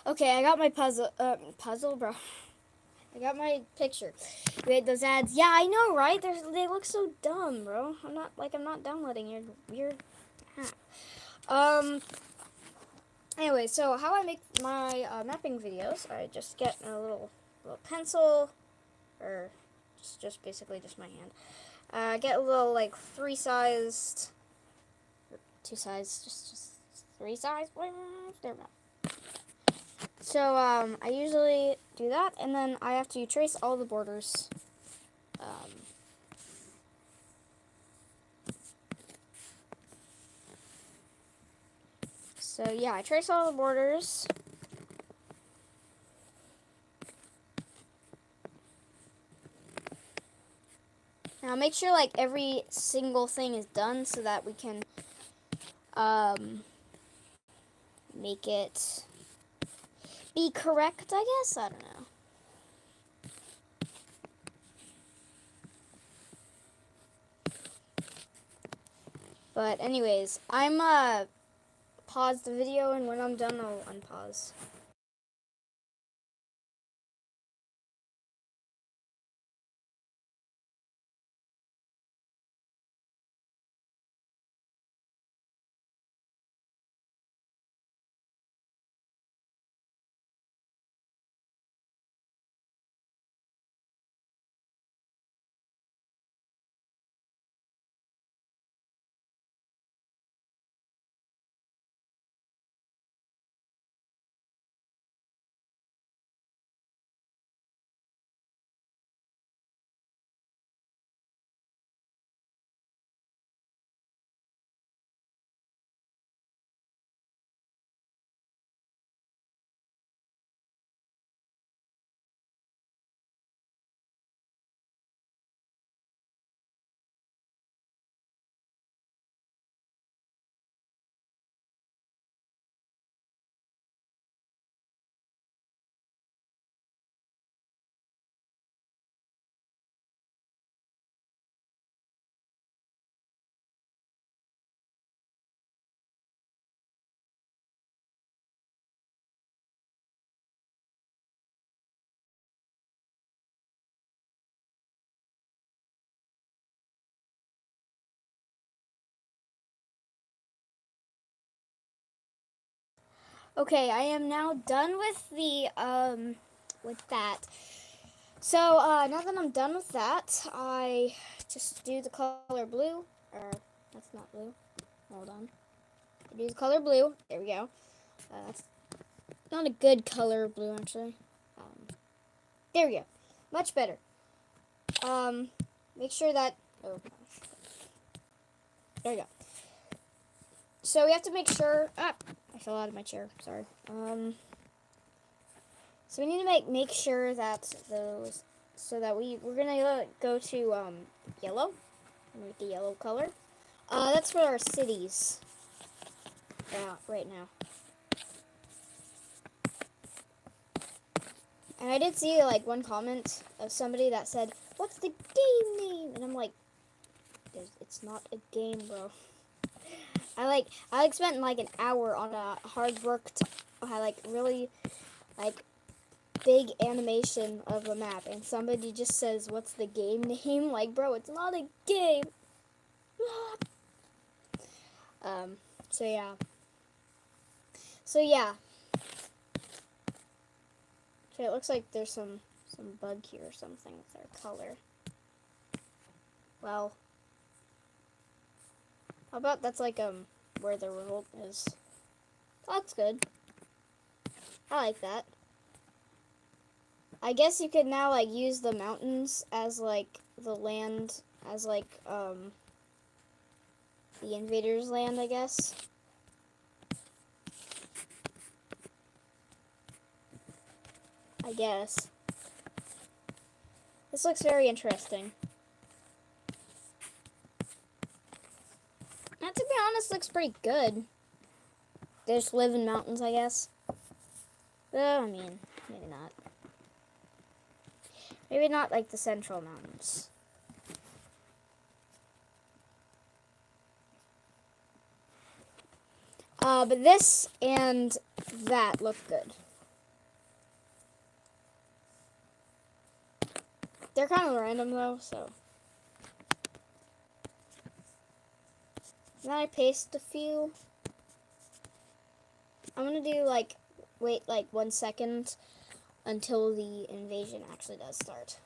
Okay, I got my puzzle, bro. I got my picture. Wait, those ads. Yeah, I know, right? They look so dumb, bro. I'm not downloading your weird app. Anyway, so how I make my mapping videos, I just get a little pencil, or just basically just my hand. Get a little like 3-sized, 2 size, just 3 size. There we go. So I usually do that, and then I have to trace all the borders. So yeah, I trace all the borders. Now make sure like every single thing is done so that we can make it be correct, I guess. I don't know. But anyways, I'm pause the video, and when I'm done I'll unpause. Okay, I am now done with the with that. So now that I'm done with that, I just do the color blue. Or that's not blue. Hold on. I do the color blue. There we go. That's not a good color of blue actually. There we go. Much better. Make sure that. Oh gosh. There we go. So we have to make sure. Ah, I fell out of my chair. Sorry. So we need to make sure that those. So that we're gonna go to yellow. Make the yellow color. That's for our cities. Right now. And I did see like one comment of somebody that said, "What's the game name?" And I'm like, "It's not a game, bro." I spent like an hour on a hard worked, really like big animation of a map, and somebody just says, "What's the game name?" Like, bro, it's not a game. So yeah. So yeah. Okay, it looks like there's some bug here or something with our color. Well, how about that's like where the result is. That's good. I like that. I guess you could now like use the mountains as like the land as like the invaders' land, I guess. I guess. This looks very interesting. Now, to be honest, looks pretty good. They just live in mountains, I guess. I mean, maybe not. Maybe not like the central mountains. But this and that look good. They're kind of random though, so. Then I paste a few. I'm gonna do like, wait like 1 second until the invasion actually does start.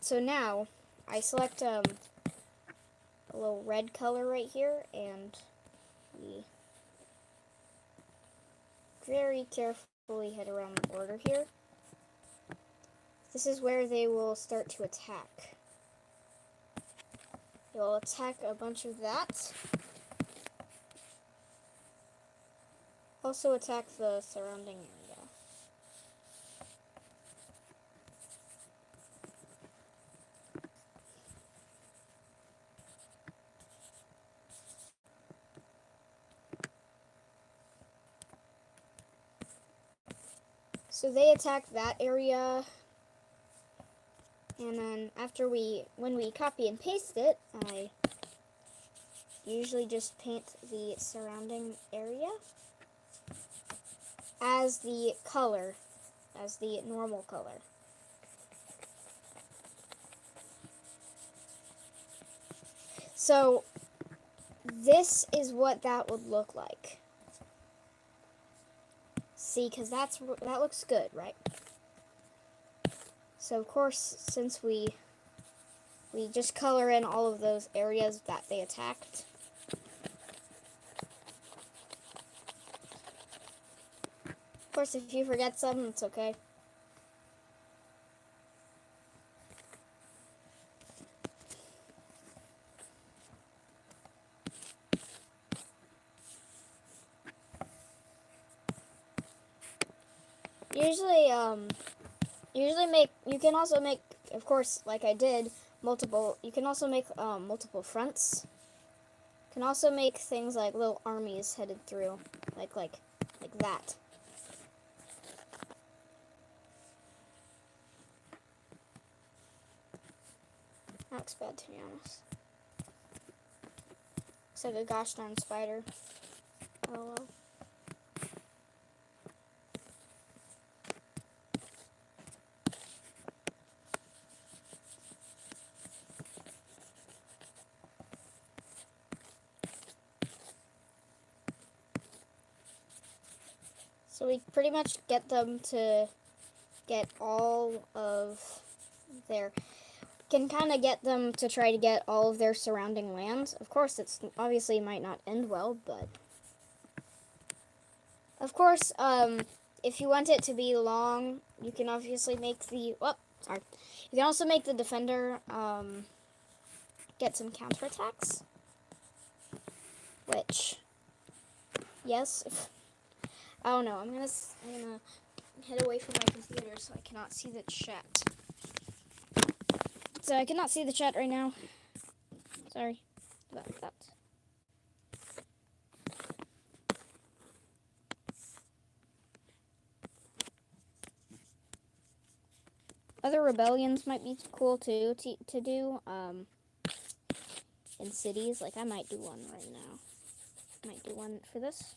So now I select a little red color right here, and we very carefully head around the border here. This is where they will start to attack. They will attack a bunch of that. Also attack the surrounding area. So they attack that area, and then when we copy and paste it, I usually just paint the surrounding area as the color, as the normal color. So this is what that would look like. See, because that looks good, right? So of course, since we just color in all of those areas that they attacked. Of course, if you forget some, it's okay. You can also make, of course, like I did, you can also make multiple fronts. You can also make things like little armies headed through, like that. That looks bad, to be honest. Looks like a gosh darn spider. Oh well. So we pretty much get them to get all of their, can kind of get them to try to get all of their surrounding lands. Of course, it's obviously might not end well, but of course, if you want it to be long, you can obviously make the, sorry. You can also make the defender, get some counterattacks, which, yes, I don't know, I'm gonna head away from my computer so I cannot see the chat. So I cannot see the chat right now. Sorry about that. Other rebellions might be cool too to do in cities. Like I might do one right now. Might do one for this.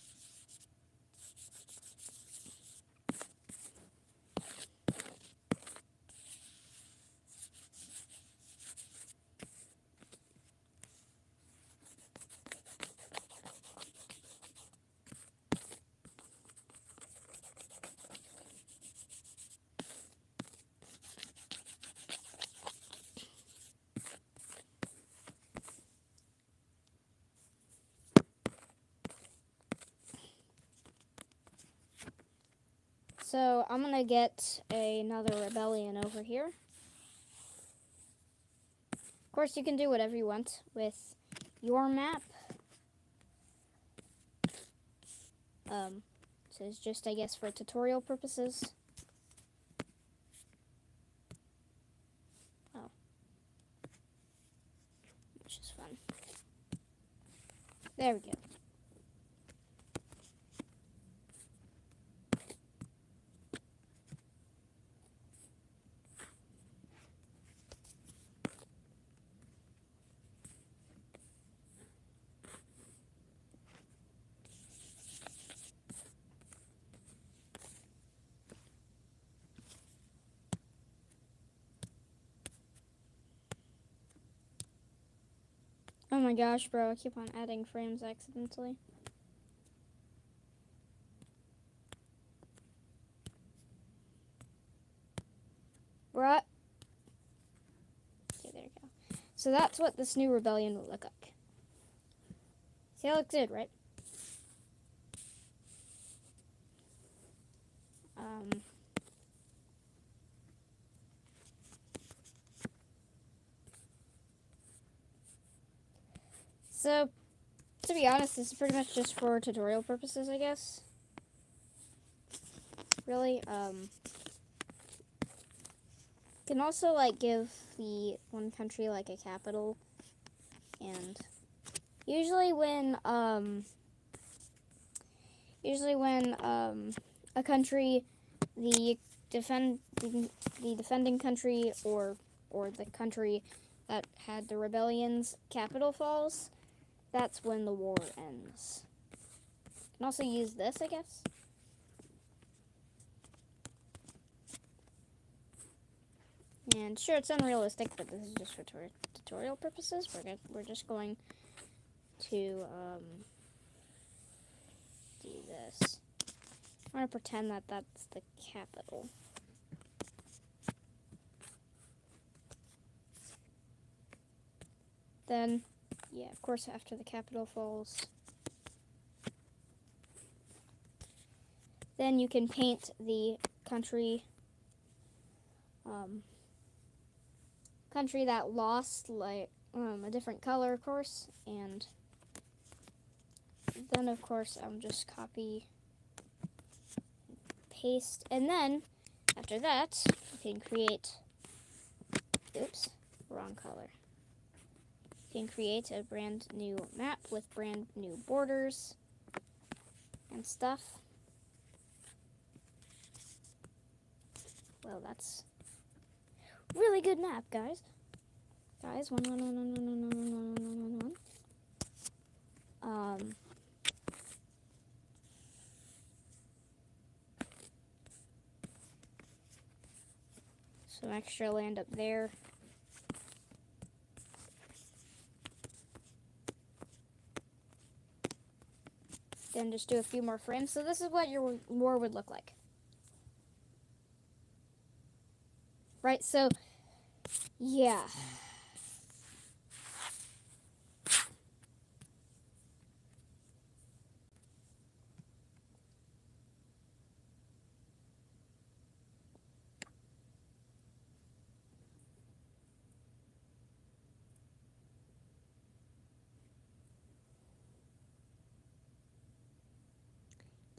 So I'm gonna get another rebellion over here. Of course, you can do whatever you want with your map. So it's just, I guess, for tutorial purposes. Oh, which is fun. There we go. Oh my gosh, bro, I keep on adding frames accidentally. Bruh. Okay, there we go. So that's what this new rebellion will look like. See how it looks good, right? So, to be honest, this is pretty much just for tutorial purposes, I guess. Really, can also, like, give the one country, like, a capital, and usually when a country, the defending country, or the country that had the rebellion's capital falls, that's when the war ends. You can also use this, I guess. And sure, it's unrealistic, but this is just for tutorial purposes. We're just going to do this. I'm gonna pretend that that's the capital. Then, yeah, of course, after the capital falls, then you can paint the country that lost, like, a different color, of course, and then, of course, just copy, paste, and then, after that, you can create, oops, wrong color. You can create a brand new map with brand new borders and stuff. Well, that's really good map, guys. Guys, one. Some extra land up there. Then just do a few more frames. So this is what your war would look like. Right, so, yeah.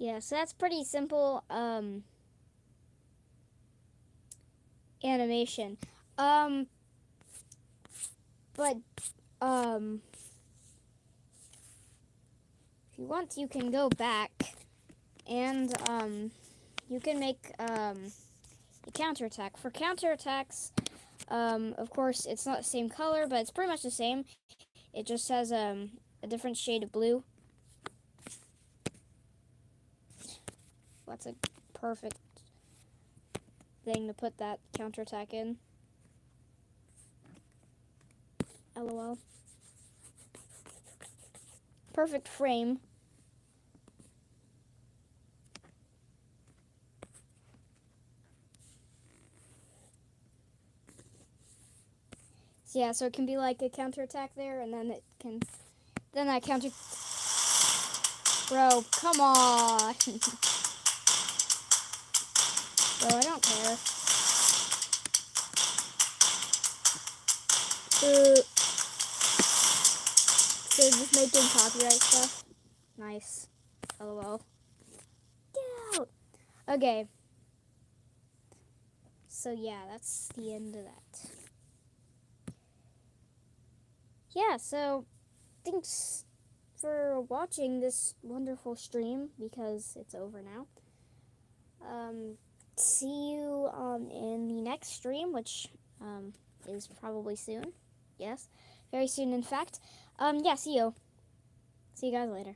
Yeah, so that's pretty simple animation. But if you want, you can go back and you can make a counterattack. For counterattacks, of course, it's not the same color, but it's pretty much the same. It just has a different shade of blue. That's a perfect thing to put that counterattack in. LOL. Perfect frame. So yeah, so it can be like a counterattack there, and then it can, then that counter. Bro, come on. Bro, I don't care. So just making copyright stuff. Nice. LOL. Get out. Okay. So yeah, that's the end of that. Yeah, so thanks for watching this wonderful stream because it's over now. See you in the next stream, which is probably soon. Yes, very soon, in fact. Yeah, see you. See you guys later.